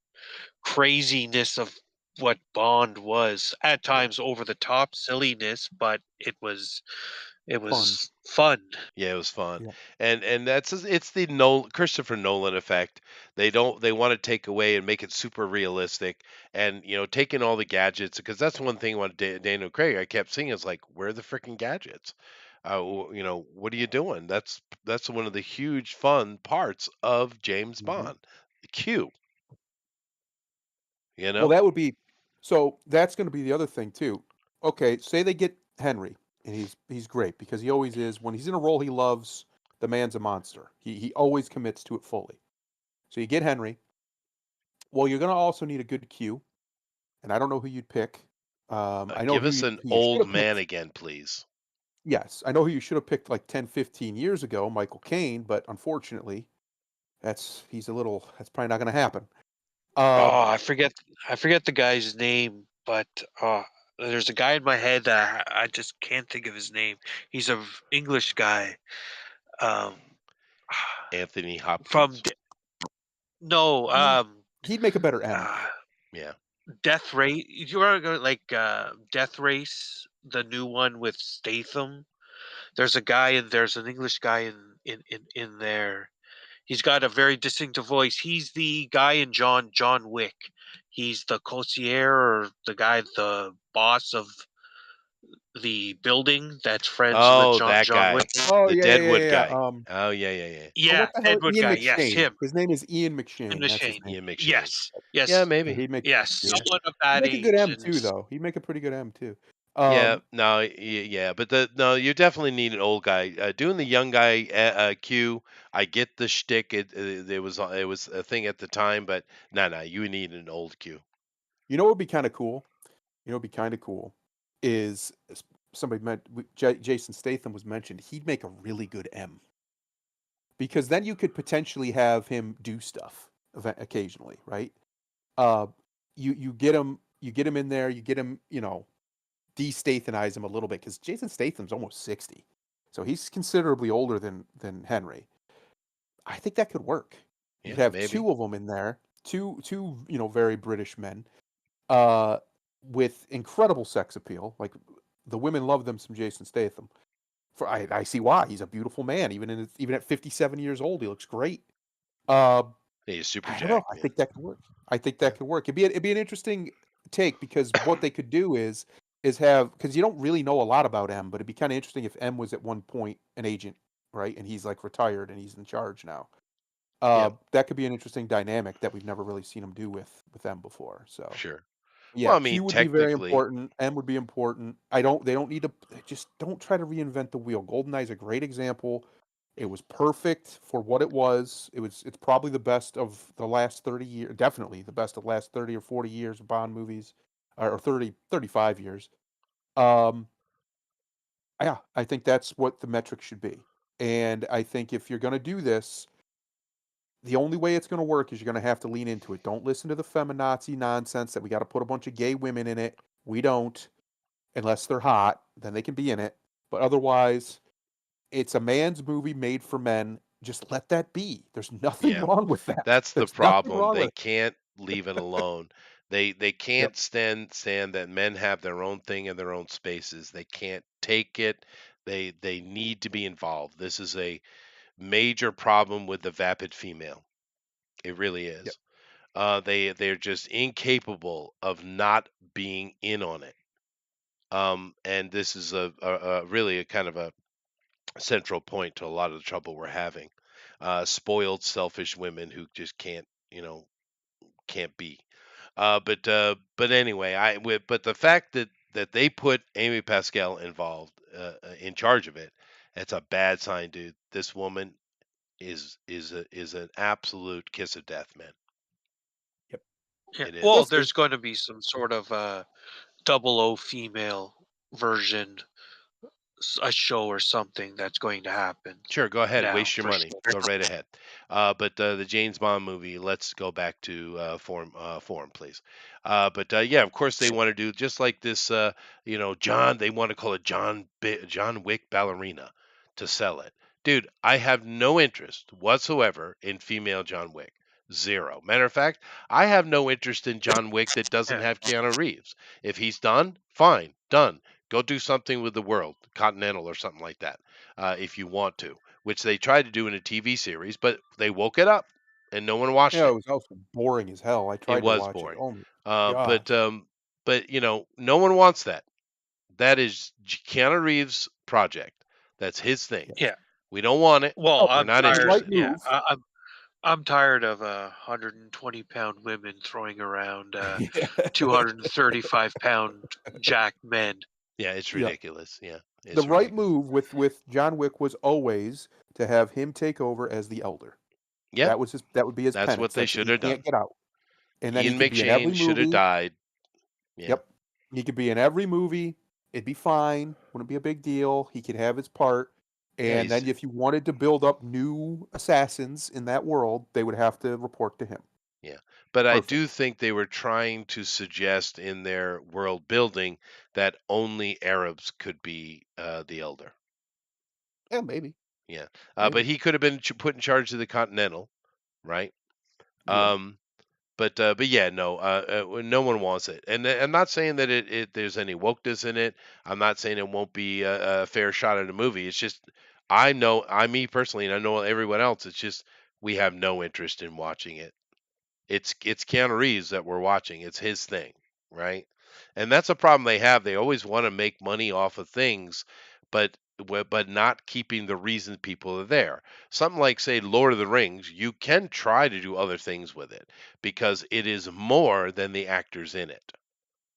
craziness of what Bond was. At yeah. times over the top silliness, but it Fun. was fun. Yeah, it was fun, Yeah. and it's the Christopher Nolan effect. They want to take away and make it super realistic, and taking all the gadgets because that's one thing about Daniel Craig. I kept seeing is like, where are the freaking gadgets? What are you doing? That's one of the huge fun parts of James Mhm. Bond, the Q. You Well, know? that would be so that's gonna be the other thing too. Okay, say they get Henry, and he's great because he always is. When he's in a role he loves, the man's a monster. He always commits to it fully. So you get Henry. Well, you're gonna also need a good Q, and I don't know who you'd pick. I know Give us an who you should old have man picked. again, please. Yes, I know who you should have picked like 10, 15 years ago, Michael Caine, but unfortunately, that's probably not gonna happen. Uh, Oh, I forget the guy's name, but there's a guy in my head that I just can't think of his name. He's a English guy. Um, Anthony from Hopkins. no, he'd make a better M. uh, Yeah. Death Race. You want to go like Death Race, the new one with Statham? There's a guy and there's an English guy in there. He's got a very distinctive voice. He's the guy in John Wick. He's the concierge or the guy, the boss of the building that's friends with Oh, that John guy, Wick. Oh, the yeah, yeah, Deadwood yeah, yeah, guy. Oh, yeah, yeah, yeah. oh, Yeah, what the hell? Deadwood Ian guy. Yes, McShane. him. His name is Ian In McShane. the That's his Shane. name. Ian McShane. Yes, Yeah, yes, Yeah, maybe. he'd make yes. Yeah. Someone of he'd that make a good age, M and too, though. He'd make a pretty good M too. Yeah, Um, no, yeah, but no, you definitely need an old guy. Doing the young guy Q, I get the shtick. It was a thing at the time, but no, you need an old Q. you know what would be kind of cool? You know what would be kind of cool is somebody meant Jason Statham was mentioned. He'd make a really good M because then you could potentially have him do stuff occasionally, right? Uh, you get him. You get him in there, you get him, de-Stathamize him a little bit because Jason Statham's almost 60, so he's considerably older than Henry. I think that could work. You Yeah, could have maybe. two of them in there, two very British men, with incredible sex appeal. Like the women love them some Jason Statham. I see why. He's a beautiful man, even at 57 years old, he looks great. Uh, Yeah, he's super I don't know. jacked, I man. think that could work. I think that could work. It'd be an interesting take because what they could do is have, because you don't really know a lot about M, but it'd be kind of interesting if M was at one point an agent, right? And he's like retired and he's in charge now. Yeah, That could be an interesting dynamic that we've never really seen him do with M before. So sure. yeah, Well, I Q mean, would be very technically, important. M would be important. They don't need to, just don't try to reinvent the wheel. GoldenEye is a great example. It was perfect for what it was. It's probably the best of the last 30 years, definitely the best of the last 30 or 40 years of Bond movies, or 30, 35 years. Um, yeah, I think that's what the metric should be. And I think if you're going to do this, the only way it's going to work is you're going to have to lean into it. Don't listen to the feminazi nonsense that we got to put a bunch of gay women in it. We don't, unless they're hot, then they can be in it. But otherwise, it's a man's movie made for men. Just let that be. There's nothing yeah, wrong with that. that's the There's nothing problem. wrong They with it. can't leave it alone. They Yep. can't stand that men have their own thing in their own spaces. They can't take it. They need to be involved. This is a major problem with the vapid female. It really Yep. is. They're just incapable of not being in on it. And this is a really a kind of a central point to a lot of the trouble we're having. Spoiled, selfish women who just can't be. But anyway, but the fact that they put Amy Pascal involved in charge of it, it's a bad sign, dude. This woman is an absolute kiss of death, man. Yep. Yeah. It Well, is. Let's see. there's going to be some sort of 00 female version, a show or something that's going to happen Sure, go ahead. now Waste your for money. sure. Go right ahead. But the James Bond movie, let's go back to form, please. Yeah, of course they want to do just like this. John. They want to call it John Wick ballerina to sell it. Dude, I have no interest whatsoever in female John Wick. Zero. Matter of fact, I have no interest in John Wick that doesn't Yeah. have Keanu Reeves. If he's done, fine, done. Go do something with the world, Continental or something like that, if you want to, which they tried to do in a TV series, but they woke it up and no one watched Yeah, it it. was also boring as hell. I It tried to was watch it. boring. Oh my Uh, but gosh. um, but no one wants that. That is Keanu Reeves' project. That's his thing. Yeah. We don't want it. Well, Oh, We're I'm not the tired. right interested. Yeah, move. I'm tired of 120-pound women throwing around Yeah. 235-pound jack men. Yeah, it's Yeah. ridiculous. Yeah, The it's right ridiculous. move with John Wick was always to have him take over as the elder. Yeah, That would be his that's what penance. they That's it. should He have done. can't get out. And then he Ian could be in every McShane should have movie. died. Yeah. Yep. He could be in every movie. It'd be fine. Wouldn't be a big deal. He could have his part. Yeah, And then if you wanted to build up new assassins in that world, they would have to report to him. Yeah, but I Perfect. do think they were trying to suggest in their world building that only Arabs could be the elder. Yeah, maybe. Yeah, Maybe. but he could have been put in charge of the Continental, right? Yeah. But yeah, no, no one wants it, and I'm not saying that there's any wokeness in it. I'm not saying it won't be a fair shot at a movie. It's just me personally, and I know everyone else. It's just we have no interest in watching it. It's Keanu Reeves that we're watching. It's his thing, right? And that's a problem they have. They always want to make money off of things, but not keeping the reason people are there. Something like say Lord of the Rings, you can try to do other things with it because it is more than the actors in it,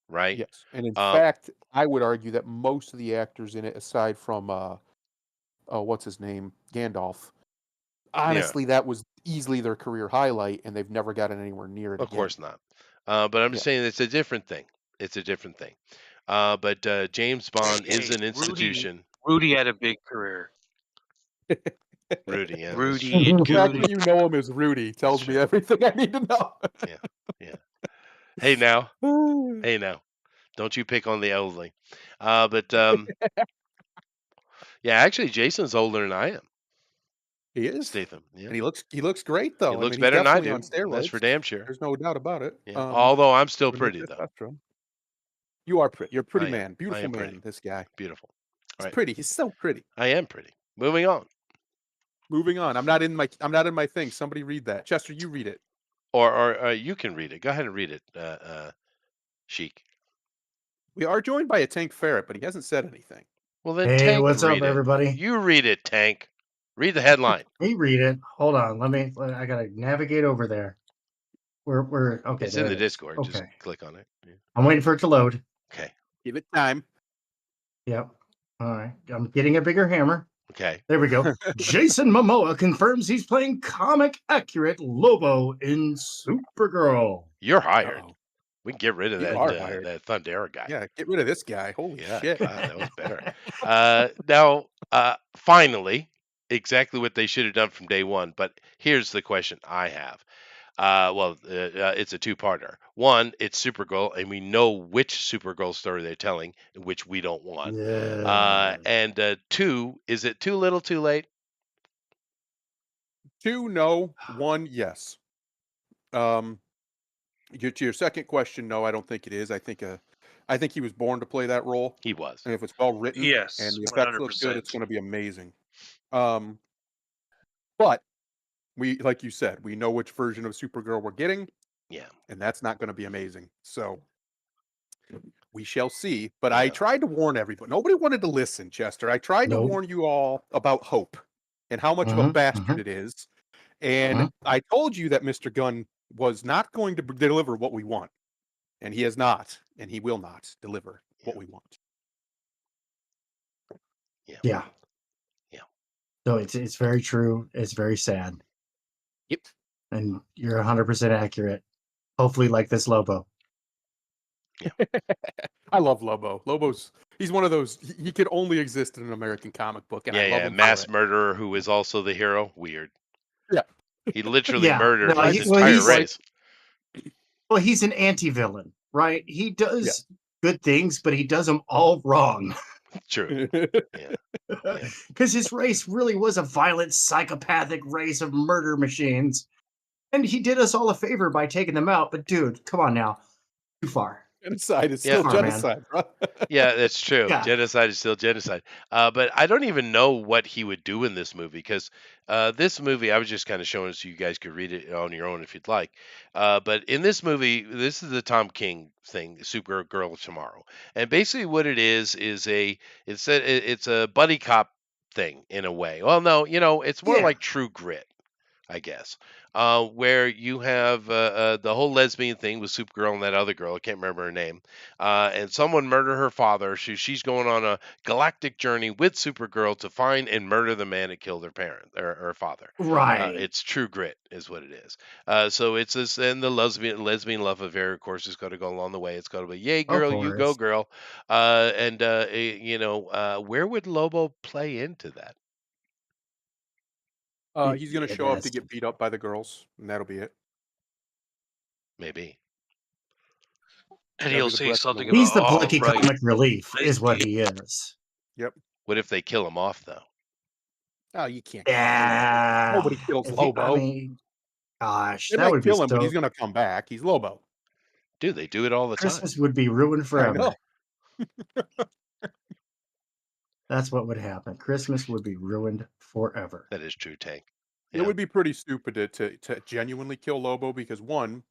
right? Yes. And in Um, fact, I would argue that most of the actors in it, aside from what's his name? Gandalf. yeah, Honestly, that was easily their career highlight, and they've never gotten anywhere near it of again. course not. But I'm Yeah. just saying it's a different thing. It's a different thing. But James Bond is Hey, an institution. Rudy had a big career. Rudy, yeah, that's true. Rudy and The fact Goody. that you know him as Rudy tells me true. everything I need to know. Yeah, yeah. Hey now, hey now, don't you pick on the elderly. But yeah, actually, Jason's older than I am. He is, Statham, yeah, and he looks great he though. I looks mean, he's better than I definitely on do. That's for steroids. damn sure. There's no doubt about it. Yeah, although I'm still No pretty though. testosterone. You are pretty. You're a pretty I am. man, I beautiful am pretty. man. This guy, Beautiful. All he's right, pretty. He's so pretty. I am pretty. Moving on. Moving on. I'm not in my thing. Somebody read that. Chester, you read it. Or you can read it. Go ahead and read it, Sheik. We are joined by a Tank Ferret, but he hasn't said anything. Well, then Hey, Tank what's up, read it. everybody? You read it, Tank. Read the headline. Me read it. Hold on. I gotta navigate over there. We're okay. It's there in the it is. Discord. Okay. Just click on it. Yeah. I'm waiting for it to load. Okay. Give it time. Yep. All right. I'm getting a bigger hammer. Okay. There we go. Jason Momoa confirms he's playing comic accurate Lobo in Supergirl. You're hired. Uh-oh. We can get rid of You that are hired. that Thundera guy. Yeah, get rid of this guy. Holy Yeah, shit. God, that was better. Now, finally, exactly what they should have done from day one. But here's the question I have. It's a two-parter. One, it's Supergirl, and we know which Supergirl story they're telling, which we don't want. Yeah. And two, is it too little, too late? 2, no. 1, yes. To your second question, no, I don't think it is. I think he was born to play that role. He was. And if it's well written Yes, and the effects look good, 100%. it's going to be amazing. But we, like you said, we know which version of Supergirl we're getting, Yeah. and that's not going to be amazing. So we shall see. But I Yeah. tried to warn everybody. Nobody wanted to listen, Chester. I tried to Nope. warn you all about Hope and how much of a Mhm, bastard mhm. it is. And I told you that Mr. Gunn was not going to deliver what we want. And he has not, and he will not deliver what we want. Yeah. Yeah. Yeah. So it's very true. It's very sad. Yep. And you're 100% accurate. Hopefully, like this Lobo. I love Lobo. He's one of those. He could only exist in an American comic book, and I love him. Mass for it. murderer who is also the hero. Weird. Yeah. He literally Yeah, murdered no, his well, entire he's like- race. Well, he's an anti-villain, right? He does Yeah. good things, but he does them all wrong. True. Because his race really was a violent, psychopathic race of murder machines. And he did us all a favor by taking them out. But dude, come on now. Too far. Genocide is Yeah. still Come on, man. genocide, bro. Yeah, that's true. Yeah. Genocide is still genocide. But I don't even know what he would do in this movie because this movie, I was just kind of showing it so you guys could read it on your own if you'd like. But in this movie, this is the Tom King thing, Supergirl Tomorrow, and basically what it is it's a buddy cop thing in a way. Well, no, it's more Yeah. like True Grit, I guess, where you have the whole lesbian thing with Supergirl and that other girl. I can't remember her name. And someone murdered her father. She's going on a galactic journey with Supergirl to find and murder the man that killed her parent or her father. Right. It's True Grit is what it is. So it's this, and the lesbian love affair, of course, is going to go along the way. It's going to be, yay, girl, you go, course. girl. Where would Lobo play into that? He's going to Yeah, show up to that's- get beat up by the girls, and that'll be it. Maybe. And That'll he'll be the say breath of something the about, He's the "Oh, Blicky right." comic relief, I is what see. he is. What if they kill him off though? Oh, you can't. Yeah. Nobody kills If you- Lobo. I mean, gosh, They that might would be kill him, but so. he's going to come back. He's Lobo. Dude, they do it all the time. Christmas would be ruined I forever. know. That's what would happen. Christmas would be ruined forever. That is true, Tank. It Yeah. would be pretty stupid to genuinely kill Lobo because one,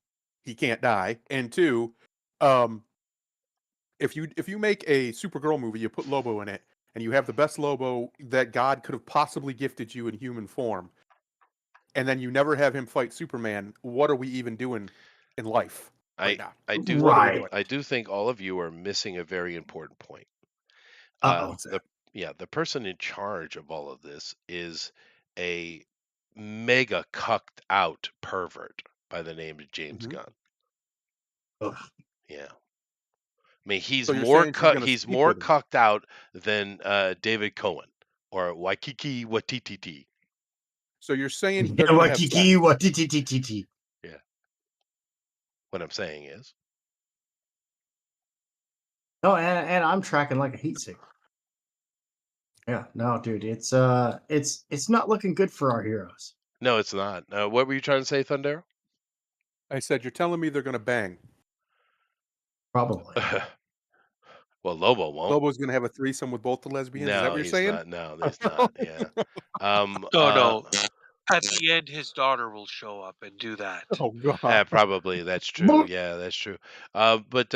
he can't die, and two, if you make a Supergirl movie, you put Lobo in it, and you have the best Lobo that God could have possibly gifted you in human form, and then you never have him fight Superman, what are we even doing in life right now? I do Right. I do think all of you are missing a very important point. Uh-oh. The person in charge of all of this is a mega cucked out pervert by the name of James Mhm. Gunn. Ugh. Yeah. I mean, he's So you're more saying she's gonna he's sleep more with him? cucked out than David Cohen or Waikiki Watiti. So you're saying they're gonna have sex? Wakiki, watiti. What I'm saying is, No, and I'm tracking like a heat seeker. Yeah, no, dude, it's not looking good for our heroes. No, it's not. What were you trying to say, Thundero? I said, you're telling me they're going to bang. Probably. Well, Lobo won't. Lobo's going to have a threesome with both the lesbians. Is that No, what you're he's saying? not. No, he's not. Yeah. No. At the end, his daughter will show up and do that. Oh, God. Probably that's true. Yeah, that's true. But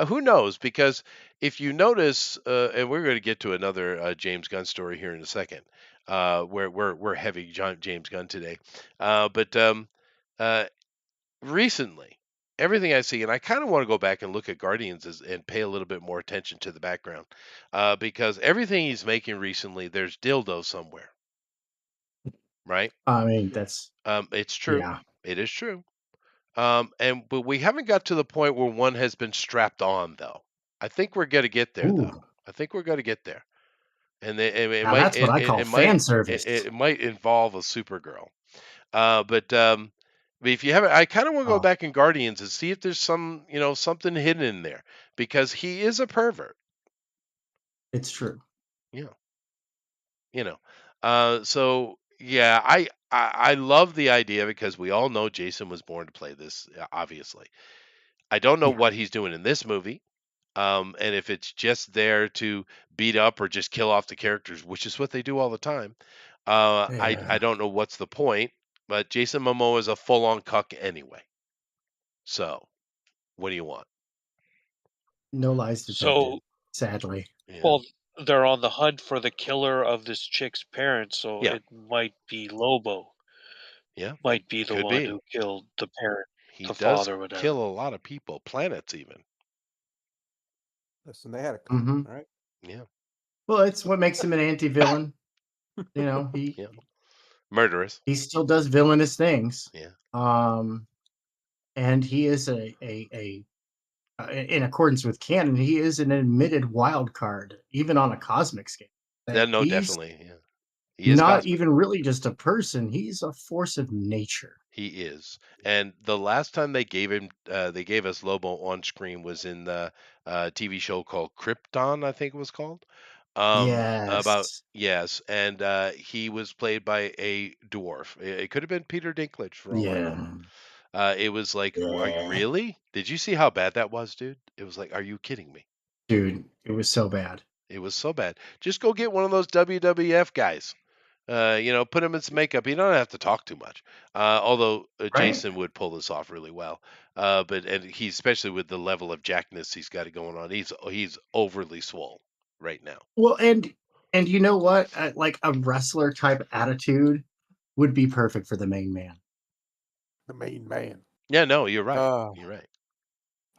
who knows? Because if you notice, and we're going to get to another James Gunn story here in a second, where we're heavy James Gunn today. But recently, everything I see, and I kind of want to go back and look at Guardians and pay a little bit more attention to the background, because everything he's making recently, there's dildo somewhere, right? I mean, that's It's true. yeah. It is true. But we haven't got to the point where one has been strapped on, though. I think we're going to get there, though. Ooh, I think we're going to get there, and now that's what I call fan service. it might involve a Supergirl. But if you haven't, I kind of want to go Oh, back in Guardians and see if there's something hidden in there, because he is a pervert. it's true. Yeah, you know. So yeah, I love the idea because we all know Jason was born to play this, obviously. I don't know Yeah. what he's doing in this movie. And if it's just there to beat up or just kill off the characters, which is what they do all the time, I Yeah. don't know what's the point. But Jason Momoa is a full-on cuck anyway. So, what do you want? No lies detected. So, Sadly. Yeah. well, they're on the hunt for the killer of this chick's parents, so Yeah. it might be Lobo. Yeah, Might be the could one be. who killed the parent, He the does father, whatever. kill a lot of people, planets even. Listen, they had a Mhm. all right. Yeah, Well, it's what makes him an anti-villain. You know, yeah. Murderous. he still does villainous things. Yeah. And he is in accordance with canon, he is an admitted wild card, even on a cosmic scale. Yeah, no, He's definitely. Yeah. He is not cosmic. even really just a person; he's a force of nature. He is. And the last time they gave us Lobo on screen was in the TV show called Krypton, I think it was called. Yes. And he was played by a dwarf. It could have been Peter Dinklage for all I know. It was like, are you Yeah. really? Did you see how bad that was, dude? It was like, are you kidding me? Dude, it was so bad. It was so bad. Just go get one of those WWF guys. Put him in some makeup. You don't have to talk too much. Although Right. Jason would pull this off really well. And he's, especially with the level of jackness he's got it going on, he's overly swole right now. Well, and you know what? Like a wrestler type attitude would be perfect for the main man. The main man. Yeah, no, you're right. Oh. You're right.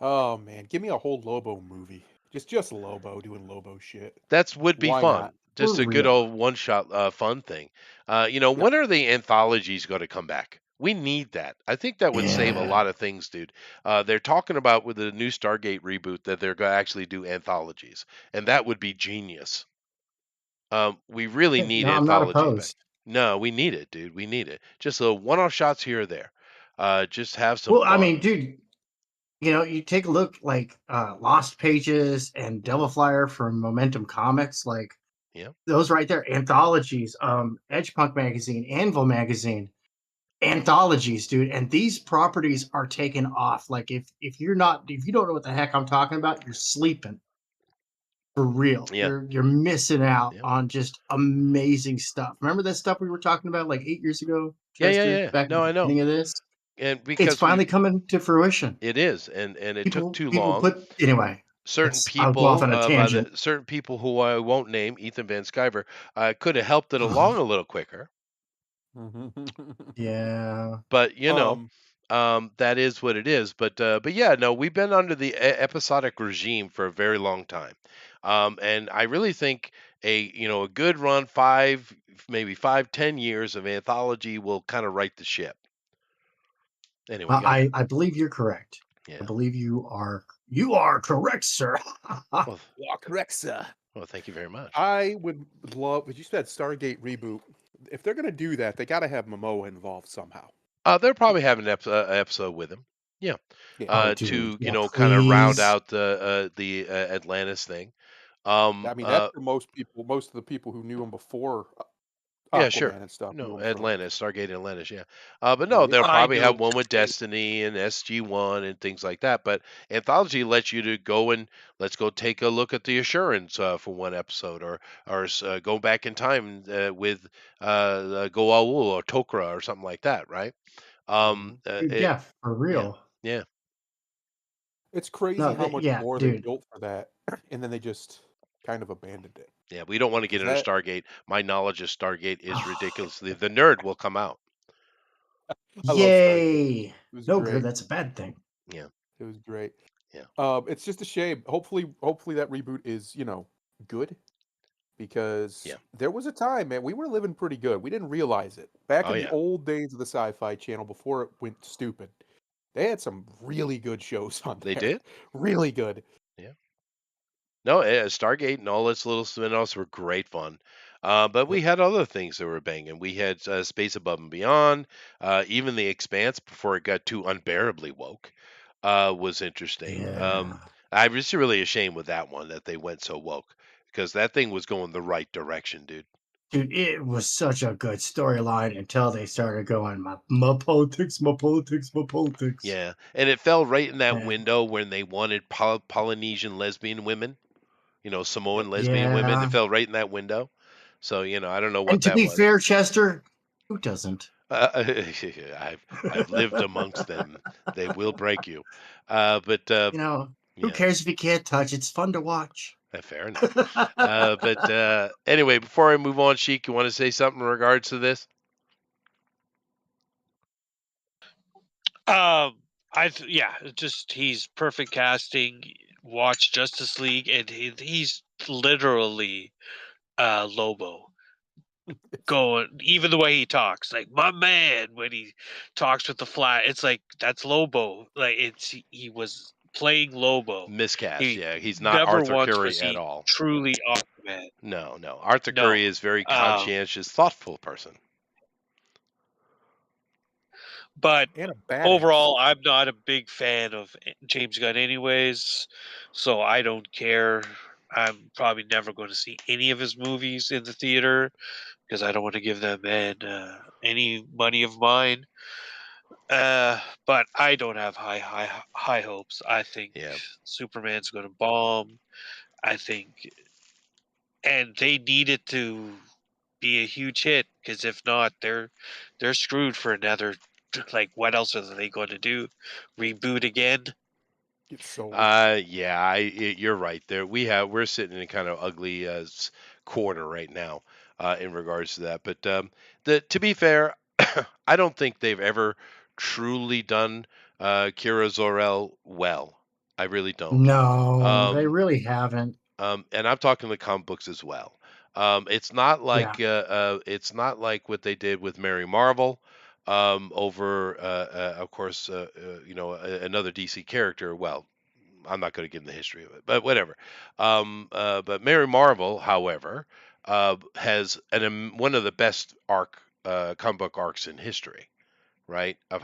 Oh man, give me a whole Lobo movie. Just Lobo doing Lobo shit. That would be Why fun. not? Just For a good real. old one-shot fun thing. When are the anthologies going to come back? We need that. I think that would save a Yeah. lot of things, dude. They're talking about with the new Stargate reboot that they're going to actually do anthologies, and that would be genius. We really need No, I'm not anthologies back. opposed. No, we need it, dude. We need it. Just a one-off shots here or there. Just have some Well, I fun. mean, dude, you take a look like Lost Pages and Devil Flyer from Momentum Comics, like Yeah. those right there, anthologies, Edge Punk magazine, Anvil magazine, anthologies, dude. And these properties are taken off. Like if you don't know what the heck I'm talking about, you're sleeping. For real. Yeah. You're missing out Yeah. on just amazing stuff. Remember that stuff we were talking about like 8 years ago? Yeah. Chester, back No, at I the know. beginning of this? And It's because finally coming to fruition. it is, and it took too long. Anyway, Certain I'll go off people, on a tangent. certain people who I won't name, Ethan Van Sciver, could have helped it along a little quicker. Yeah. But that is what it is. But yeah, no, we've been under the episodic regime for a very long time, and I really think a good run, 10 years of anthology will kind of right the ship. Anyway, I believe you're correct. yeah. I believe you are correct, sir. Well, You are correct, sir. well, thank you very much. I would love, but you said Stargate reboot. If they're gonna do that, they got to have Momoa involved somehow. They'll probably have an episode with him. Yeah. Yeah. Oh, To dude, yeah, kind of round please. out the Atlantis thing. I mean, that's where most of the people who knew him before Yeah, sure. Aquaman and stuff knew No, him from. Atlantis, Stargate Atlantis, yeah. But no, Yeah. they'll I probably knew have him one from with Destiny and SG1 and things like that. But Anthology lets you to go and let's go take a look at the Assurance for one episode, or go back in time with Goa'uld or Tok'ra or something like that, right? Mhm. Dude, yeah, for Yeah, real. yeah, It's crazy No, how much yeah, more they dude. built for that, and then they just kind of abandoned it. yeah. We don't want to get Because into that Stargate. My knowledge of Stargate is ridiculously. The nerd will come out. I love Stargate. Yay. It was No good. great. That's a bad thing. Yeah, It was great. yeah. It's just a shame. Hopefully that reboot is good because Yeah. there was a time, man, we were living pretty good. We didn't realize it back Oh in the yeah, old days of the Sci-Fi Channel before it went stupid. They had some really good shows on they there. did. Really good. Yeah. No, Stargate and all its little spin-offs were great fun. But we Yep. had other things that were banging. We had Space Above and Beyond, even The Expanse before it got too unbearably woke, was interesting. Yeah. I was really ashamed with that one that they went so woke because that thing was going the right direction, dude. Dude, it was such a good storyline until they started going, my politics, my politics, my politics. Yeah, and it fell right in that And window when they wanted Polynesian lesbian women, Yep. Samoan lesbian women. It yeah. fell right in that window. So, I don't know And what to that be was. fair, Chester, who doesn't? I've lived amongst them. They will break you. But Who yeah, cares if you can't touch? It's fun to watch. fair enough. But anyway, before I move on, Sheik, you want to say something in regards to this? Yeah, just he's perfect casting. Watch Justice League, and he's literally Lobo. Going even the way he talks, like my man when he talks with the Flash, it's like that's Lobo. Like he was playing Lobo. Miscast. He Yeah, he's not never Arthur once Curry was at he all. truly Aquaman. No, no. Arthur No. Curry is very conscientious, thoughtful person. But And a badass. overall, I'm not a big fan of James Gunn, anyways. So I don't care. I'm probably never going to see any of his movies in the theater because I don't want to give that man any money of mine. But I don't have high hopes. I think Yeah. Superman's going to bomb. I think, and they need it to be a huge hit because if not, they're screwed for another. Like, what else are they going to do? Reboot again? Get sold. Yeah, you're right. We're sitting in a kind of ugly corner right now in regards to that. But to be fair, I don't think they've ever truly done Kira Zor-El well. I really don't. No, they Um, really haven't. and I'm talking the comic books as well. Yeah. It's not like what they did with Mary Marvel over, of course, another DC character. Well, I'm not going to get into the history of it, but whatever. But Mary Marvel, however, has one of the best comic book arcs in history, right? Of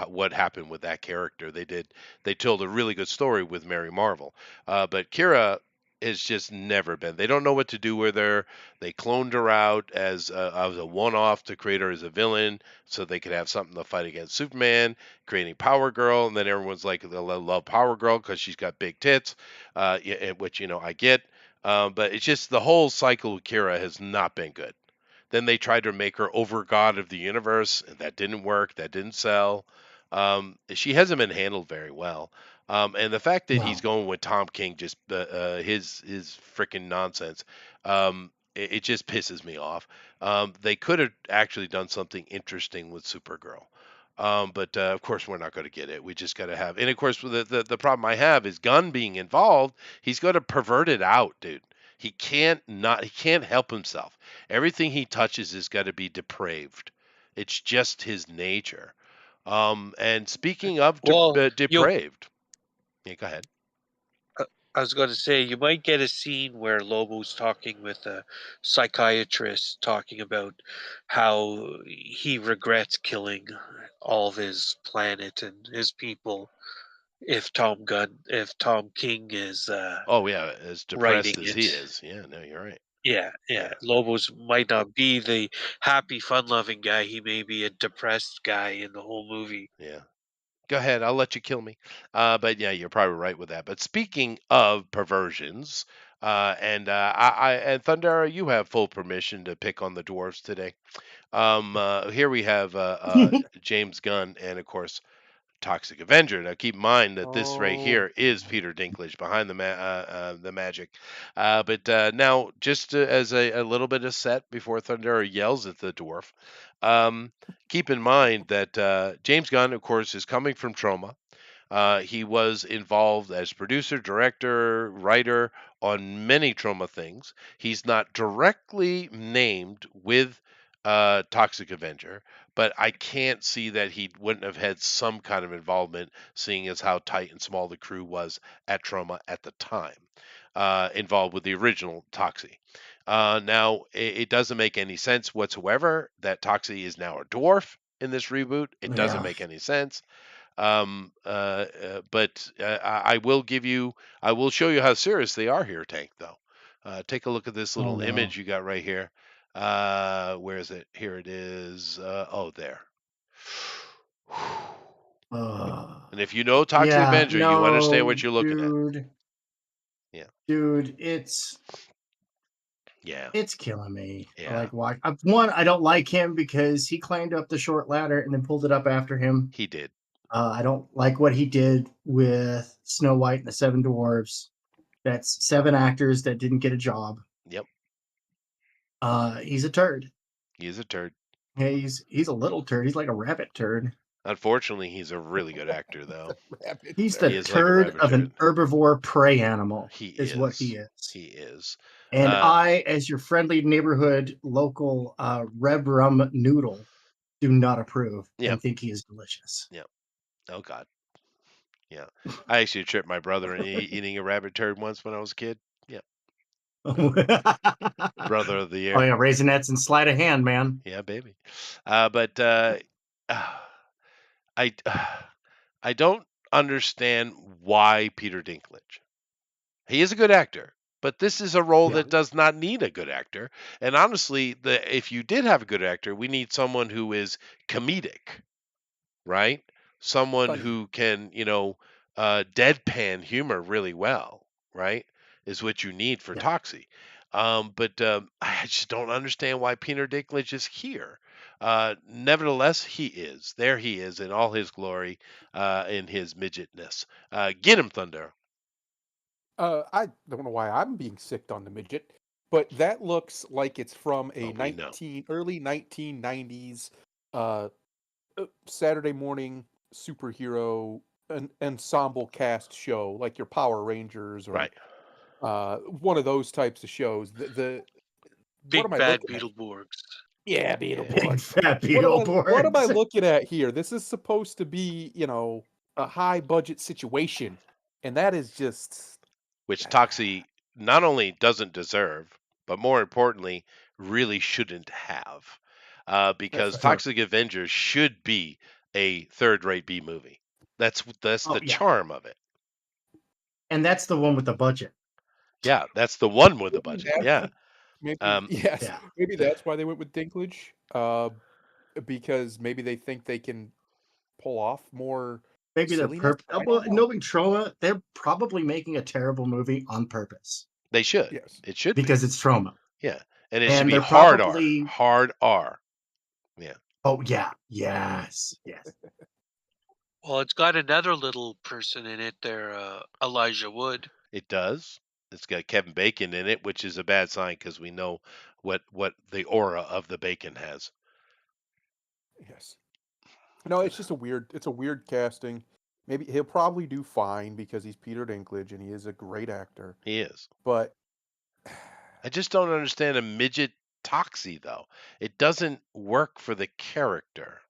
what happened with that character. They told a really good story with Mary Marvel, but Kira has just never been. They don't know what to do with her. They cloned her out as a one-off to create her as a villain, so they could have something to fight against Superman, creating Power Girl, and then everyone's like, they love Power Girl because she's got big tits, which I get. But it's just the whole cycle with Kira has not been good. Then they tried to make her over god of the universe, and that didn't work. That didn't sell. She hasn't been handled very well. And the fact that he's No. going with Tom King, just his freaking nonsense, it just pisses me off. They could have actually done something interesting with Supergirl. But of course, we're not going to get it. We just got to have, and of course, the problem I have is Gunn being involved. He's going to pervert it out, dude. He can't help himself. Everything he touches has got to be depraved. It's just his nature. And speaking of Well, you'll depraved, yeah, go ahead. I was going to say you might get a scene where Lobo's talking with a psychiatrist, talking about how he regrets killing all of his planet and his people. If Tom King is Oh yeah, as writing depressed as he it, is. Yeah, no, you're right. yeah, Yeah, Lobos might not be the happy, fun-loving guy. He may be a depressed guy in the whole movie. yeah. Go ahead, I'll let you kill me. But yeah, you're probably right with that. But speaking of perversions, and Thundera, you have full permission to pick on the dwarves today. Here we have James Gunn, and of course Toxic Avenger. Now, keep in mind that this right Oh, here is Peter Dinklage behind the magic. But now, just as a little bit of set before Thundera yells at the dwarf, um, keep in mind that James Gunn, of course, is coming from Troma. He was involved as producer, director, writer on many Troma things. He's not directly named with Toxic Avenger, but I can't see that he wouldn't have had some kind of involvement, seeing as how tight and small the crew was at Troma at the time, involved with the original Toxie. Now, it doesn't make any sense whatsoever that Toxie is now a dwarf in this reboot. It doesn't Yeah. make any sense. But I will I will show you how serious they are here, Tank, though. Take a look at this Oh little no. image you got right here. Where is it? Here it is. Oh, there. Uh, And if you know Toxic yeah. Avenger, you understand No, what you're looking at. dude. Yeah. Dude, it's Yeah. killing me. Yeah. Like, why? One, I don't like him because he climbed up the short ladder and then pulled it up after him. He did. I don't like what he did with Snow White and the Seven Dwarfs. That's 7 actors that didn't get a job. Yep. He's a turd. He is a turd. Yeah, he's a little turd. He's like a rabbit turd. Unfortunately, he's a really good actor, though. rabbit He's turd. the He is like a turd rabbit of an turd. herbivore prey animal. He is what he is. He is. And Uh, I, as your friendly neighborhood local Reb Rum noodle, do not approve Yep. and think he is delicious. Oh God. Yeah. I actually tripped my brother in eating a rabbit turd once when I was a kid. Yeah. Brother of the year. Oh yeah, Raisinets and sleight of hand, man. Yeah, baby. But I I don't understand why Peter Dinklage. He is a good actor, but this is a role Yeah. that does not need a good actor. And honestly, if you did have a good actor, we need someone who is comedic, right? Someone Funny. who can, deadpan humor really well, right? Is what you need for Yeah. Toxie. I just don't understand why Peter Dinklage is here. Nevertheless, he is. There he is in all his glory, in his midgetness. Get him, Thunder. I don't know why I'm being sicked on the midget, but that looks like it's from a Oh, we know. early 1990s Saturday morning superhero ensemble cast show, like your Power Rangers or Right. one of those types of shows. The Big what am I bad looking at? Beetleborgs. Yeah, Big Beetleborgs. fat What am I Beetleborgs. looking at here? This is supposed to be, a high budget situation, and that is just Which Toxie not only doesn't deserve, but more importantly, really shouldn't have. Because right. Toxic Avengers should be a third-rate B movie. That's Oh, the yeah. charm of it. And that's the one with the budget. Yeah, that's the one with the Maybe budget. that's- Yeah. Maybe Yes. Yeah. maybe that's why they went with Dinklage. Because maybe they think they can pull off more. Maybe they're silliness? I well, don't know. knowing Troma, they're probably making a terrible movie on purpose They should. Yes. It should be. because it's Troma. Yeah. And it should And be they're hard probably- R. Hard R. Yeah. Oh yeah, yes. Well, it's got another little person in it there, Elijah Wood. It does. It's got Kevin Bacon in it, which is a bad sign because we know what the aura of the bacon has. Yes. No, it's just a weird casting. Maybe he'll probably do fine because he's Peter Dinklage and he is a great actor. He is. But I just don't understand a midget Toxie though. It doesn't work for the character.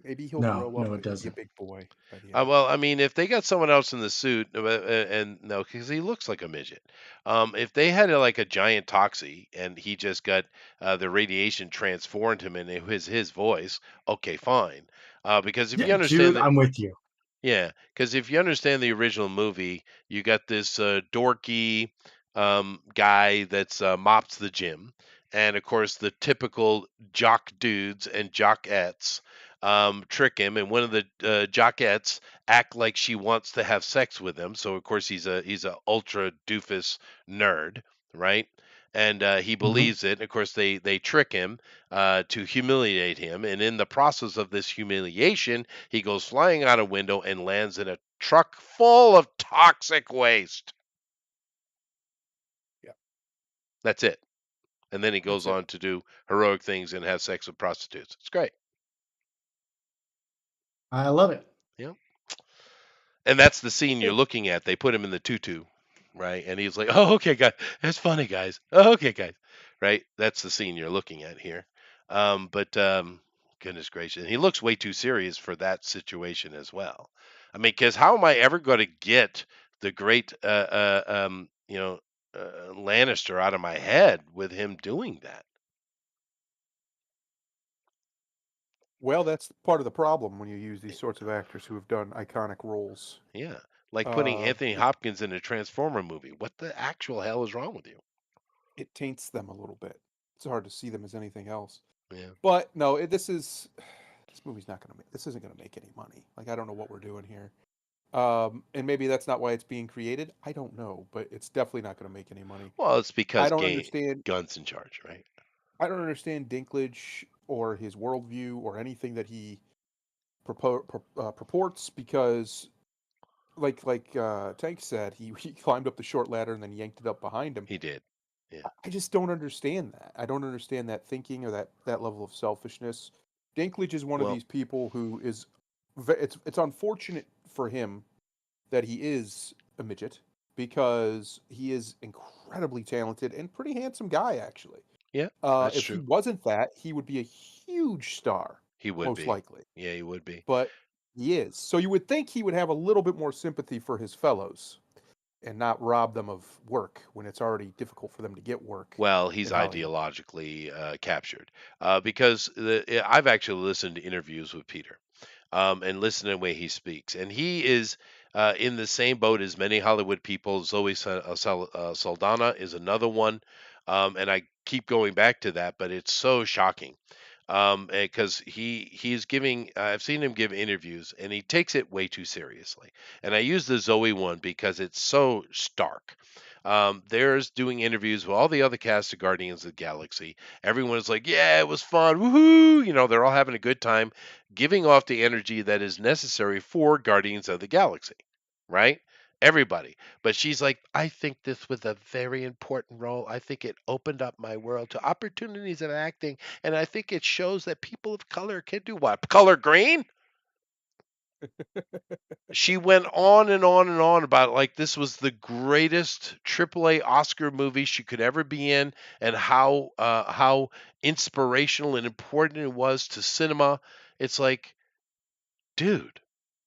Maybe he'll No, grow up no, it and be a doesn't. big boy by the end. Well, I mean, if they got someone else in the suit, and no, because he looks like a midget. If they had like a giant Toxie and he just got the radiation transformed him into his voice, okay, fine. Because if Yeah, you understand dude, that, I'm with you. yeah, because if you understand the original movie, you got this dorky guy that's mops the gym, and of course the typical jock dudes and jockettes trick him, and one of the jockettes act like she wants to have sex with him. So of course he's a ultra doofus nerd, right? And he Hmm. believes it. And of course they trick him to humiliate him, and in the process of this humiliation he goes flying out a window and lands in a truck full of toxic waste. Yeah, That's it. And then he goes that's it. on to do heroic things and have sex with prostitutes. It's great. I love it. Yeah. And that's the scene you're It- looking at. They put him in the tutu, right? And he's like, "Oh, okay, guys. It's funny, guys. Oh, okay, guys." Right? That's the scene you're looking at here. But goodness gracious. And he looks way too serious for that situation as well. I mean, because how am I ever going to get the great, Lannister out of my head with him doing that? Well, that's part of the problem when you use these sorts of actors who have done iconic roles. Yeah. Like putting Uh, Anthony Hopkins in a Transformer movie. What the actual hell is wrong with you? it taints them a little bit. It's hard to see them as anything else. Yeah. But no, this movie's not gonna make. This isn't gonna make any money. Like I don't know what we're doing here. And maybe that's not why it's being created. I don't know, but it's definitely not gonna make any money. Well, it's I because don't understand. Guns in charge, right? I don't understand Dinklage or his worldview or anything that he purports because, Tank said, he climbed up the short ladder and then yanked it up behind him. He did. Yeah. I just don't understand that. I don't understand that thinking or that level of selfishness. Dinklage is one of Well, these people who is. It's unfortunate for him that he is a midget because he is incredibly talented and pretty handsome guy actually. yeah, that's If he true. wasn't that, he would be a huge star, He would most be. likely. Yeah, he would be. But he is. So you would think he would have a little bit more sympathy for his fellows and not rob them of work when it's already difficult for them to get work Well, he's in Hollywood. ideologically captured because I've actually listened to interviews with Peter and listen to the way he speaks, and he is in the same boat as many Hollywood people. Zoe Saldana is another one, and I keep going back to that, but it's so shocking because he's giving. I've seen him give interviews, and he takes it way too seriously. And I use the Zoe one because it's so stark. There's doing interviews with all the other cast of Guardians of the Galaxy. Everyone is like, "Yeah, it was fun, woohoo!" They're all having a good time, giving off the energy that is necessary for Guardians of the Galaxy, right? Everybody. But she's like, I think this was a very important role. I think it opened up my world to opportunities of acting. And I think it shows that people of color can do what? Color green? She went on and on and on about like this was the greatest AAA Oscar movie she could ever be in, and how inspirational and important it was to cinema. It's like, dude,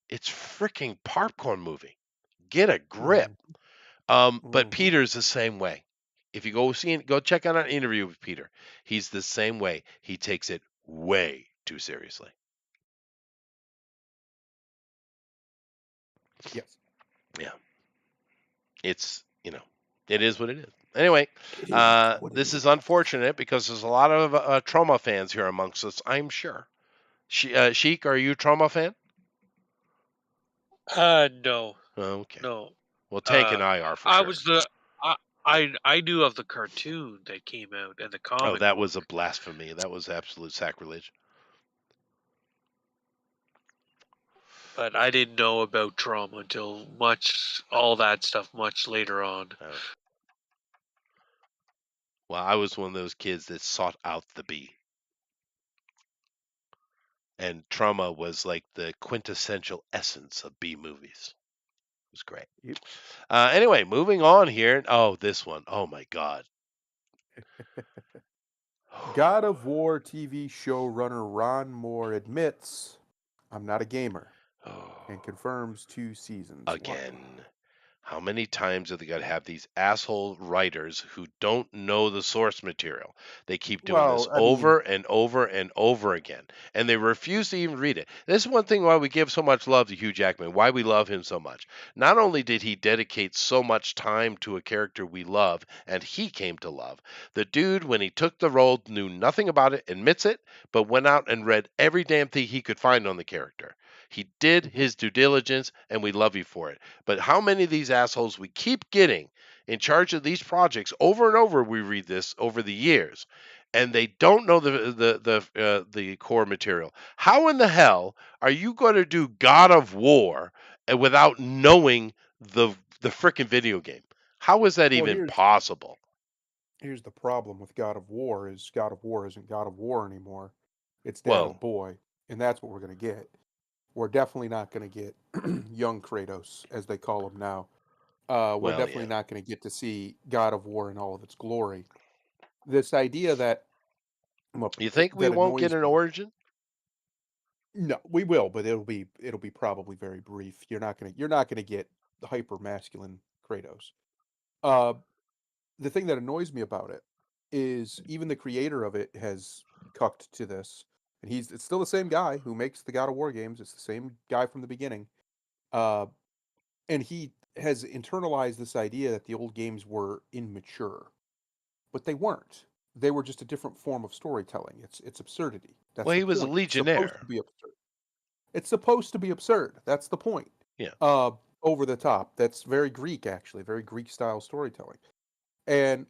it's freaking popcorn movie. Get a grip. Mm, But mhm. Peter's the same way. If you go check out an interview with Peter, he's the same way. He takes it way too seriously. Yes, Yeah, it's it is what it is. Anyway, it is what it this is is. unfortunate because there's a lot of trauma fans here amongst us. I'm sure. Sheik, are you a trauma fan? No, Okay. no. Well, Tank and Uh, I are for I sure. was the I knew of the cartoon that came out and the Oh, comic that was a book, blasphemy. That was absolute sacrilege. but I didn't know about trauma until all that stuff much later on. Oh. Well, I was one of those kids that sought out the B. And Trauma was like the quintessential essence of B movies. It was great. Yep. Anyway, moving on here. Oh, this one. Oh my God. God of War TV showrunner Ron Moore admits I'm not a gamer, and Oh, confirms 2 seasons. Wow. again. How many times have they got to have these asshole writers who don't know the source material? They keep doing this Well, I mean, over and over and over again, and they refuse to even read it. This is one thing why we give so much love to Hugh Jackman, why we love him so much. Not only did he dedicate so much time to a character we love and he came to love, the dude, when he took the role, knew nothing about it, admits it, but went out and read every damn thing he could find on the character. He did mhm. his due diligence, and we love you for it. But how many of these assholes we keep getting in charge of these projects over and over? We read this over the years, and they don't know the core material. How in the hell are you going to do God of War without knowing the frickin' video game? How is that Well, even possible? here's the problem with God of War is God of War isn't God of War anymore. It's Dad of Well, Boy, and that's what we're gonna get. We're definitely not gonna get young Kratos, as they call him now. We're well, definitely yeah. not gonna get to see God of War in all of its glory. This idea that You think we that won't get annoys an me. origin? No, we will, but it'll be probably very brief. You're not gonna get the hyper masculine Kratos. Uh, the thing that annoys me about it is even the creator of it has cucked to this, and it's still the same guy who makes the God of War games. It's the same guy from the beginning, uh, and he has internalized this idea that the old games were immature, but they weren't. They were just a different form of storytelling. It's absurdity. That's Well, the he was a point. It's supposed to legionnaire. be absurd. It's supposed to be absurd. That's the point. Yeah. Uh, Over the top. That's very Greek, actually, very Greek style storytelling. And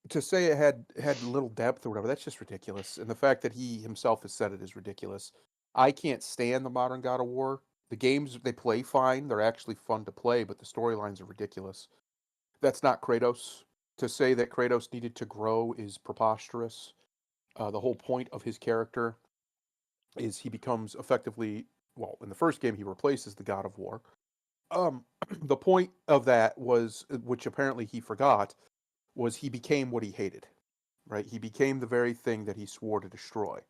to say it had little depth or whatever, that's just ridiculous. And the fact that he himself has said it is ridiculous. I can't stand the modern God of War. The games they play fine, they're actually fun to play, but the storylines are ridiculous. That's not Kratos. To say that Kratos needed to grow is preposterous. The whole point of his character is he becomes effectively, well, in the first game he replaces the God of War. The point of that was, which apparently he forgot, was he became what he hated. Right? He became the very thing that he swore to destroy.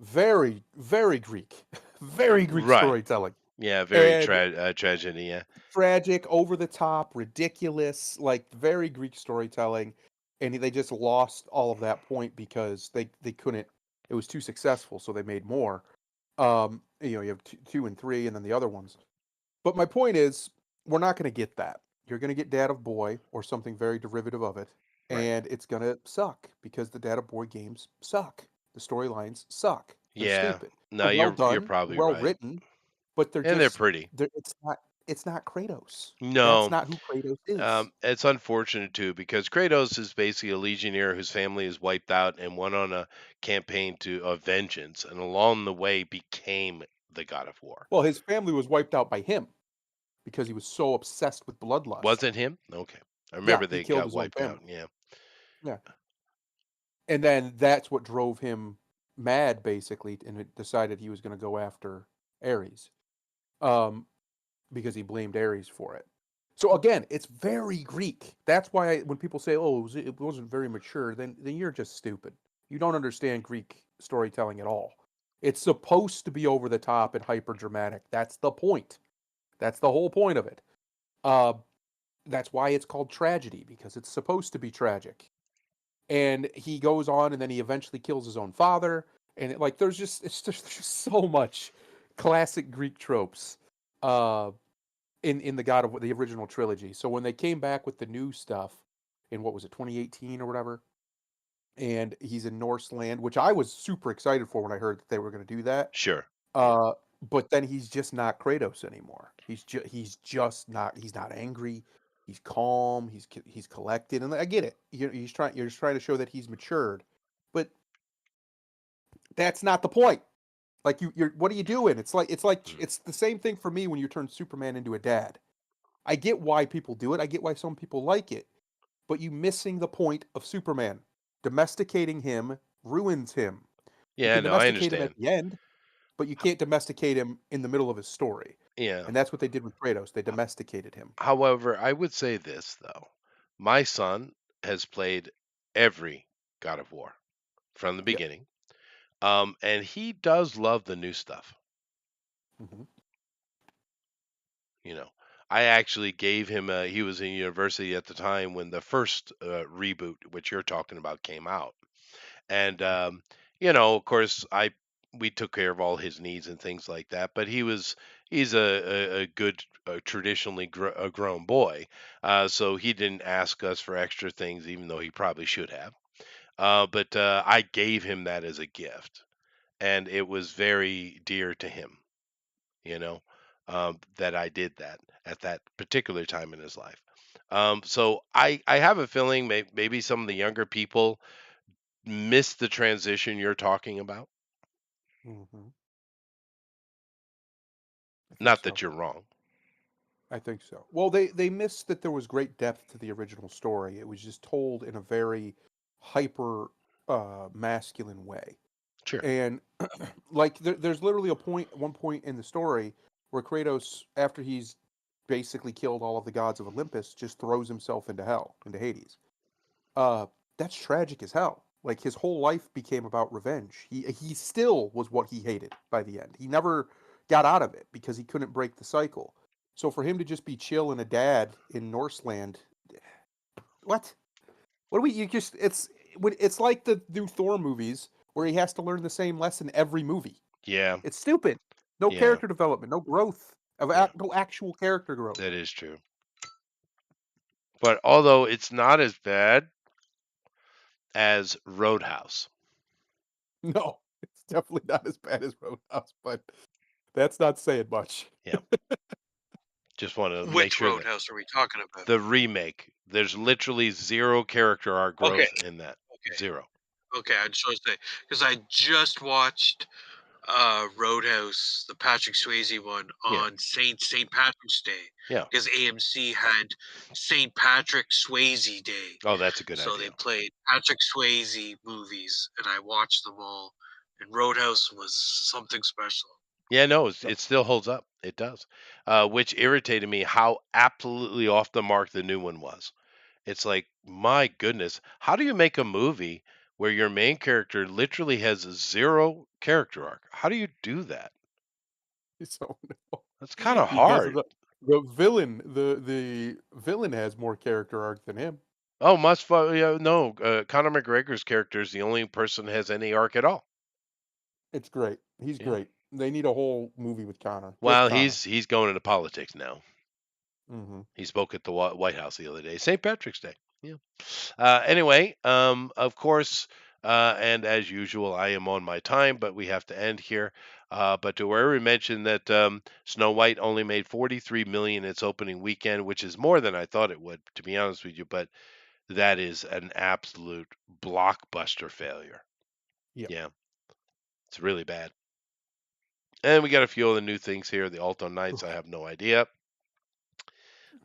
Very, very Greek, very Greek Right. storytelling, Yeah, very and tragedy, yeah. tragic, over the top, ridiculous, like very Greek storytelling. And they just lost all of that point because they couldn't. It was too successful, so they made more. You have two and three, and then the other ones. But my point is, we're not going to get that. You're going to get Dad of Boy or something very derivative of it, Right. and it's going to suck because the Dad of Boy games suck. The storylines suck. They're Yeah. stupid. No, They're well you're done, probably well right. written, but they're And they're just pretty. it's not Kratos. That's No. not who Kratos is. It's unfortunate too because Kratos is basically a legionnaire whose family is wiped out and went on a campaign of vengeance, and along the way became the God of War. Well, his family was wiped out by him because he was so obsessed with bloodlust. Wasn't him? Okay. I Yeah, remember he they killed got his own wiped out. family. Yeah. Yeah. And then that's what drove him mad, basically, and it decided he was going to go after Ares, um, because he blamed Ares for it. So again, it's very Greek. That's why when people say, "Oh, it wasn't very mature," then you're just stupid. You don't understand Greek storytelling at all. It's supposed to be over the top and hyper dramatic. That's the point. That's the whole point of it. Uh, that's why it's called tragedy because it's supposed to be tragic. And he goes on and then he eventually kills his own father and like there's just so much classic Greek tropes uh in the God of the original trilogy. So when they came back with the new stuff in what was it 2018 or whatever, and he's in Norse land, which I was super excited for when I heard that they were going to do that. Sure. Yeah. uh but then he's just not Kratos anymore. He's just not, he's not angry. He's calm. He's collected, and I get it. You're just trying to show that he's matured, but that's not the point. Like you're what are you doing? Mm. It's the same thing for me when you turn Superman into a dad. I get why people do it. I get why some people like it, but you missing the point of Superman. Domesticating him ruins him. You Yeah, can no, I domesticate him at understand. the end, but you can't domesticate him in the middle of his story. Yeah. And that's what they did with Kratos. They domesticated him. However, I would say this though. My son has played every God of War from the Yep. beginning. And he does love the new stuff. Mhm. You know, I actually gave him he was in university at the time when the first reboot, which you're talking about, came out. And of course, I we took care of all his needs and things like that. But he's a good traditionally a grown boy, so he didn't ask us for extra things, even though he probably should have. But I gave him that as a gift, and it was very dear to him. You know, that I did that at that particular time in his life. So I have a feeling maybe some of the younger people miss the transition you're talking about. Mhm. I think Not so. that you're wrong. I think so. Well, they missed that there was great depth to the original story. It was just told in a very hyper masculine way. Sure. And like there's literally one point in the story where Kratos, after he's basically killed all of the gods of Olympus, just throws himself into hell, into Hades. Uh, that's tragic as hell. Like his whole life became about revenge. He still was what he hated by the end. He never got out of it because he couldn't break the cycle. So for him to just be chill and a dad in Norseland, what? What do we? You just it's like the new Thor movies where he has to learn the same lesson every movie. Yeah. It's stupid. No Yeah. character development, no growth of Yeah. no actual character growth. That is true. But although it's not as bad as Roadhouse. No, it's definitely not as bad as Roadhouse, but that's not saying much. Yeah. Just want to make Which sure that Roadhouse are we talking about? the remake, there's literally zero character arc Okay. growth in that. Okay. Zero. Okay, I just want to say because I just watched Roadhouse, the Patrick Swayze one, Yeah. on Saint Patrick's Day. Yeah. Because AMC had Saint Patrick Swayze Day. Oh, that's a good So idea. they played Patrick Swayze movies, and I watched them all. And Roadhouse was something special. Yeah, no, it still holds up. It does. Which irritated me how absolutely off the mark the new one was. It's like, my goodness, how do you make a movie where your main character literally has zero character arc? How do you do that? So no. That's kind of He doesn't. hard. The villain has more character arc than him. Oh, no. Conor McGregor's character is the only person that has any arc at all. It's great. He's Yeah. great. They need a whole movie with Connor. Well, Connor. he's going into politics now. Mm-hmm. He spoke at the White House the other day, St. Patrick's Day. Yeah. Anyway, of course, and as usual, I am on my time, but we have to end here. But to where we mentioned that Snow White only made 43 million its opening weekend, which is more than I thought it would, to be honest with you. But that is an absolute blockbuster failure. Yep. Yeah, it's really bad. And we got a few other new things here. The Alto Knights, I have no idea.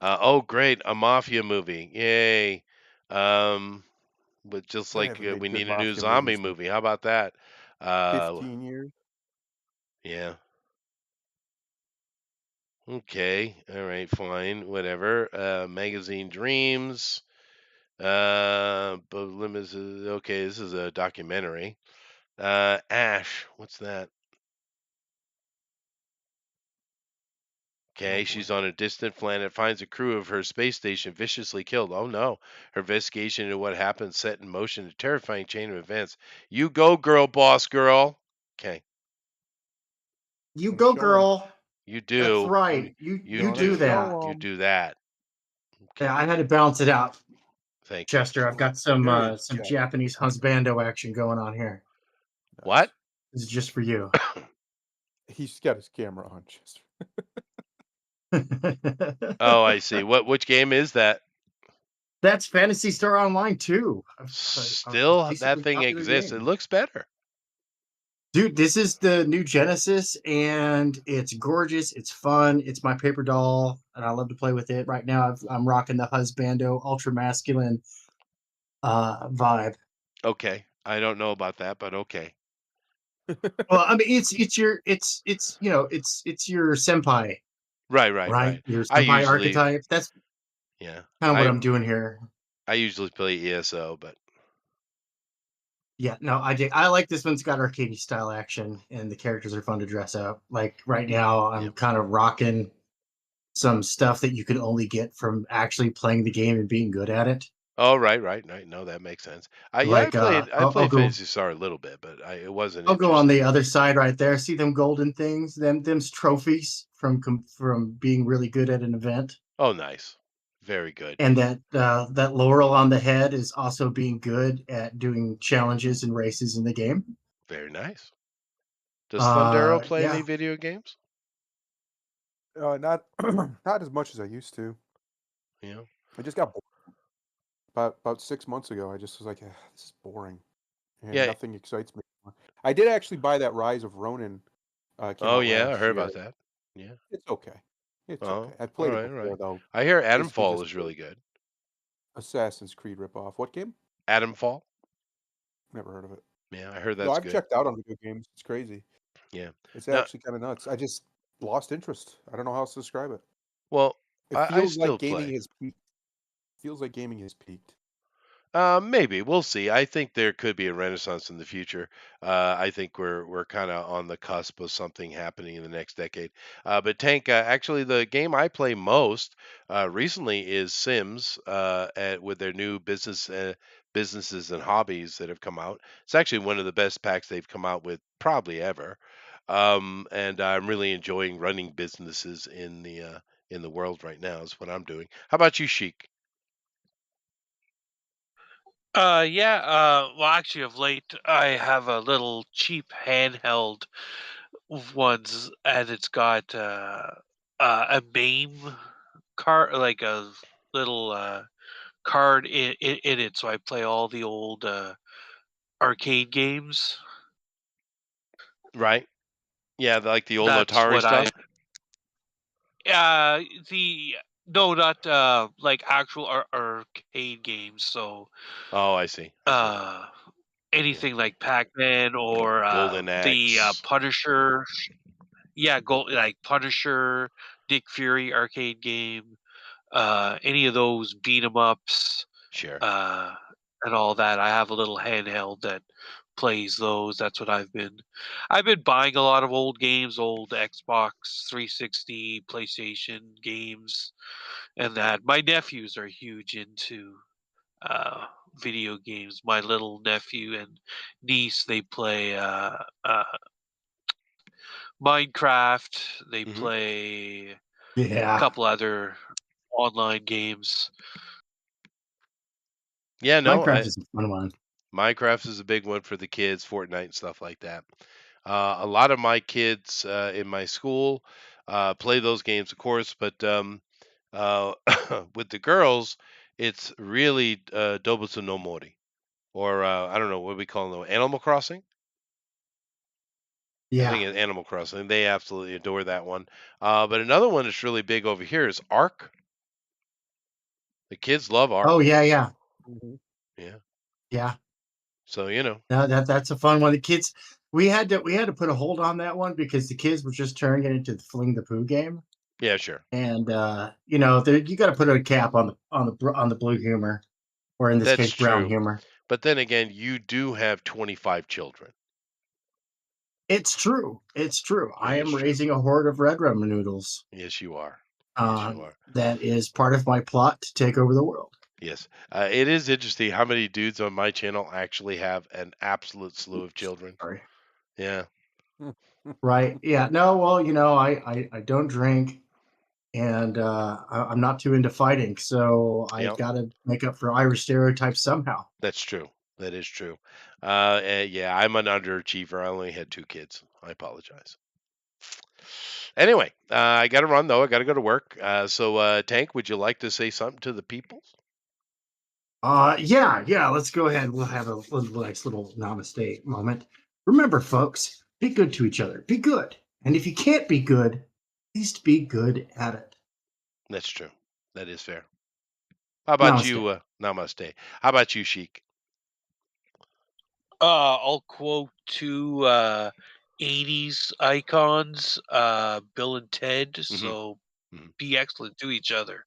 Oh, great, a mafia movie! Yay! But just They like haven't made we good need a new mafia zombie movies in movie. How about that? 15 years. Yeah. Okay. All right. Fine. Whatever. Magazine Dreams. But okay. This is a documentary. Ash. What's that? Okay, boy. she's on a distant planet, finds a crew of her space station viciously killed. Oh no. Her investigation into what happened set in motion a terrifying chain of events. You go, girl, boss girl. Okay. You Gonna go, show 'em. girl. You That's do. right. You Gonna do that. show You 'em. do that. Okay. Yeah, I had to balance it out, Thank you. Chester. I've got some There you go. Japanese husbando action going on here. What? This is just for you. He's got his camera on, Chester. Oh, I see. Which game is that? That's Phantasy Star Online too. Still, that decently thing popular exists. game. It looks better. Dude, this is the new Genesis, and it's gorgeous. It's fun. It's my paper doll, and I love to play with it. Right now, I'm rocking the husbando ultra masculine vibe. Okay, I don't know about that, but okay. Well, I mean, it's your senpai, Right. Your I senpai usually, archetype. That's yeah. kind of what I'm doing here. I usually play ESO, but Yeah, no, I did. I like this one's got arcade style action, and the characters are fun to dress up. Like right now, I'm Yep. kind of rocking some stuff that you can only get from actually playing the game and being good at it. Oh, right, right, right. No, that makes sense. Yeah, I Like played I I'll played go Phantasy Star a little bit, but it wasn't I'll go on the interesting. other side right there. See them golden things, them's trophies from being really good at an event. Oh, nice. Very good. And that laurel on the head is also being good at doing challenges and races in the game. Very nice. Does Thundero play any Yeah. video games? Not not as much as I used to. You know? I just got bored. About 6 months ago. I just was like, this is boring, and Yeah. nothing excites me anymore. I did actually buy that Rise of Ronin. Came Oh, out yeah, I last heard year. about that. Yeah. It's okay. It's Oh, okay. I've all played it right, all right. before though. I hear Basically, Adamfall just is the really good. Assassin's Creed ripoff. What game? Adamfall? Never heard of it. Yeah, I heard No, that's I've good. checked out on video games. It's crazy. Yeah. It's Now, actually kind of nuts. I just lost interest. I don't know how else to describe it. well, It I feels still like gaming play. has peaked. Feels like gaming has peaked. Maybe we'll see. I think there could be a renaissance in the future. I think we're kind of on the cusp of something happening in the next decade. But Tank, actually, the game I play most recently is Sims, with their new businesses and hobbies that have come out. It's actually one of the best packs they've come out with probably ever, and I'm really enjoying running businesses in the world right now. Is what I'm doing. How about you, Sheik? Yeah, well, actually, of late, I have a little cheap handheld ones, and it's got a MAME card, like a little card in it, so I play all the old arcade games. Right? Yeah, like the old That's Atari what I stuff? the no, not like actual arcade games. So Oh, I see, I see. uh, Yeah. anything like Pac-Man or Golden the Axe. Punisher. Yeah, like Punisher, Nick Fury arcade game, any of those beat 'em ups, Sure. uh, and all that. I have a little handheld that plays those. That's what I've been buying a lot of old games, old Xbox 360, PlayStation games, and that. My nephews are huge into video games. My little nephew and niece, they play Minecraft. They Mhm. play a Yeah. couple other online games. Yeah, no, Minecraft is a fun one. Minecraft is a big one for the kids, Fortnite and stuff like that. A lot of my kids in my school play those games, of course, but uh, with the girls, it's really Dobutsu no Mori, or I don't know what we call them, Animal Crossing. I Yeah. think it's Animal Crossing. They absolutely adore that one. But another one that's really big over here is Ark. The kids love Oh Ark. yeah, yeah. Mhm. Yeah. Yeah. So, you know, No, that's a fun one. The kids we had to put a hold on that one because the kids were just turning it into the Fling the Poo game. yeah, sure. And you got to put a cap on the blue humor, or in this That's case, brown true. humor. But then again, you do have 25 children. It's true. It's true. It I is am true. raising a horde of red rum noodles. Yes, you are. Yes, you are. That is part of my plot to take over the world. Yes. It is interesting how many dudes on my channel actually have an absolute slew of Oops, children. sorry. Yeah. Right. Yeah. No. Well, I don't drink, and I'm not too into fighting, so I Yeah. got to make up for Irish stereotypes somehow. That's true. That is true. Yeah, I'm an underachiever. I only had 2 kids. I apologize. Anyway, I got to run though. I got to go to work. Tank, would you like to say something to the people? Yeah, yeah. Let's go ahead. We'll have a nice little namaste moment. Remember, folks, be good to each other. Be good, and if you can't be good, at least be good at it. That's true. That is fair. How about Namaste. you? Namaste. How about you, Sheik? I'll quote two 80s icons, Bill and Ted. Hmm. So Hmm. be excellent to each other.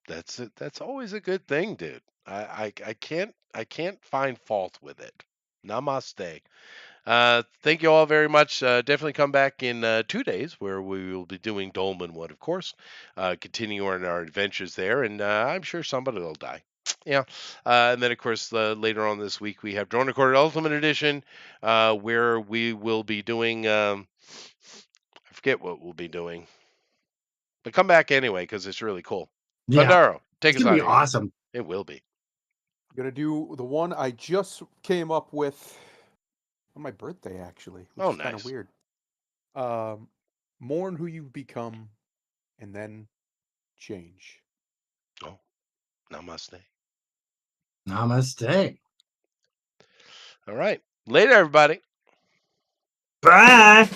That's it. That's always a good thing, dude. I can't find fault with it. Namaste. Thank you all very much. Definitely come back in 2 days where we will be doing Dolmenwood, of course, continuing our adventures there, and I'm sure somebody will die. Yeah. And then, of course, later on this week, we have Drone Recorded Ultimate Edition, where we will be doing, I forget what we'll be doing, but come back anyway because it's really cool. Yeah, Pandaro, take it's us gonna out be of here. awesome. It will be. I'm gonna do the one I just came up with on my birthday, actually, which Oh, is kind of nice. weird. Mourn who you've become, and then change. Oh, namaste. Namaste. All right. Later, everybody. Bye.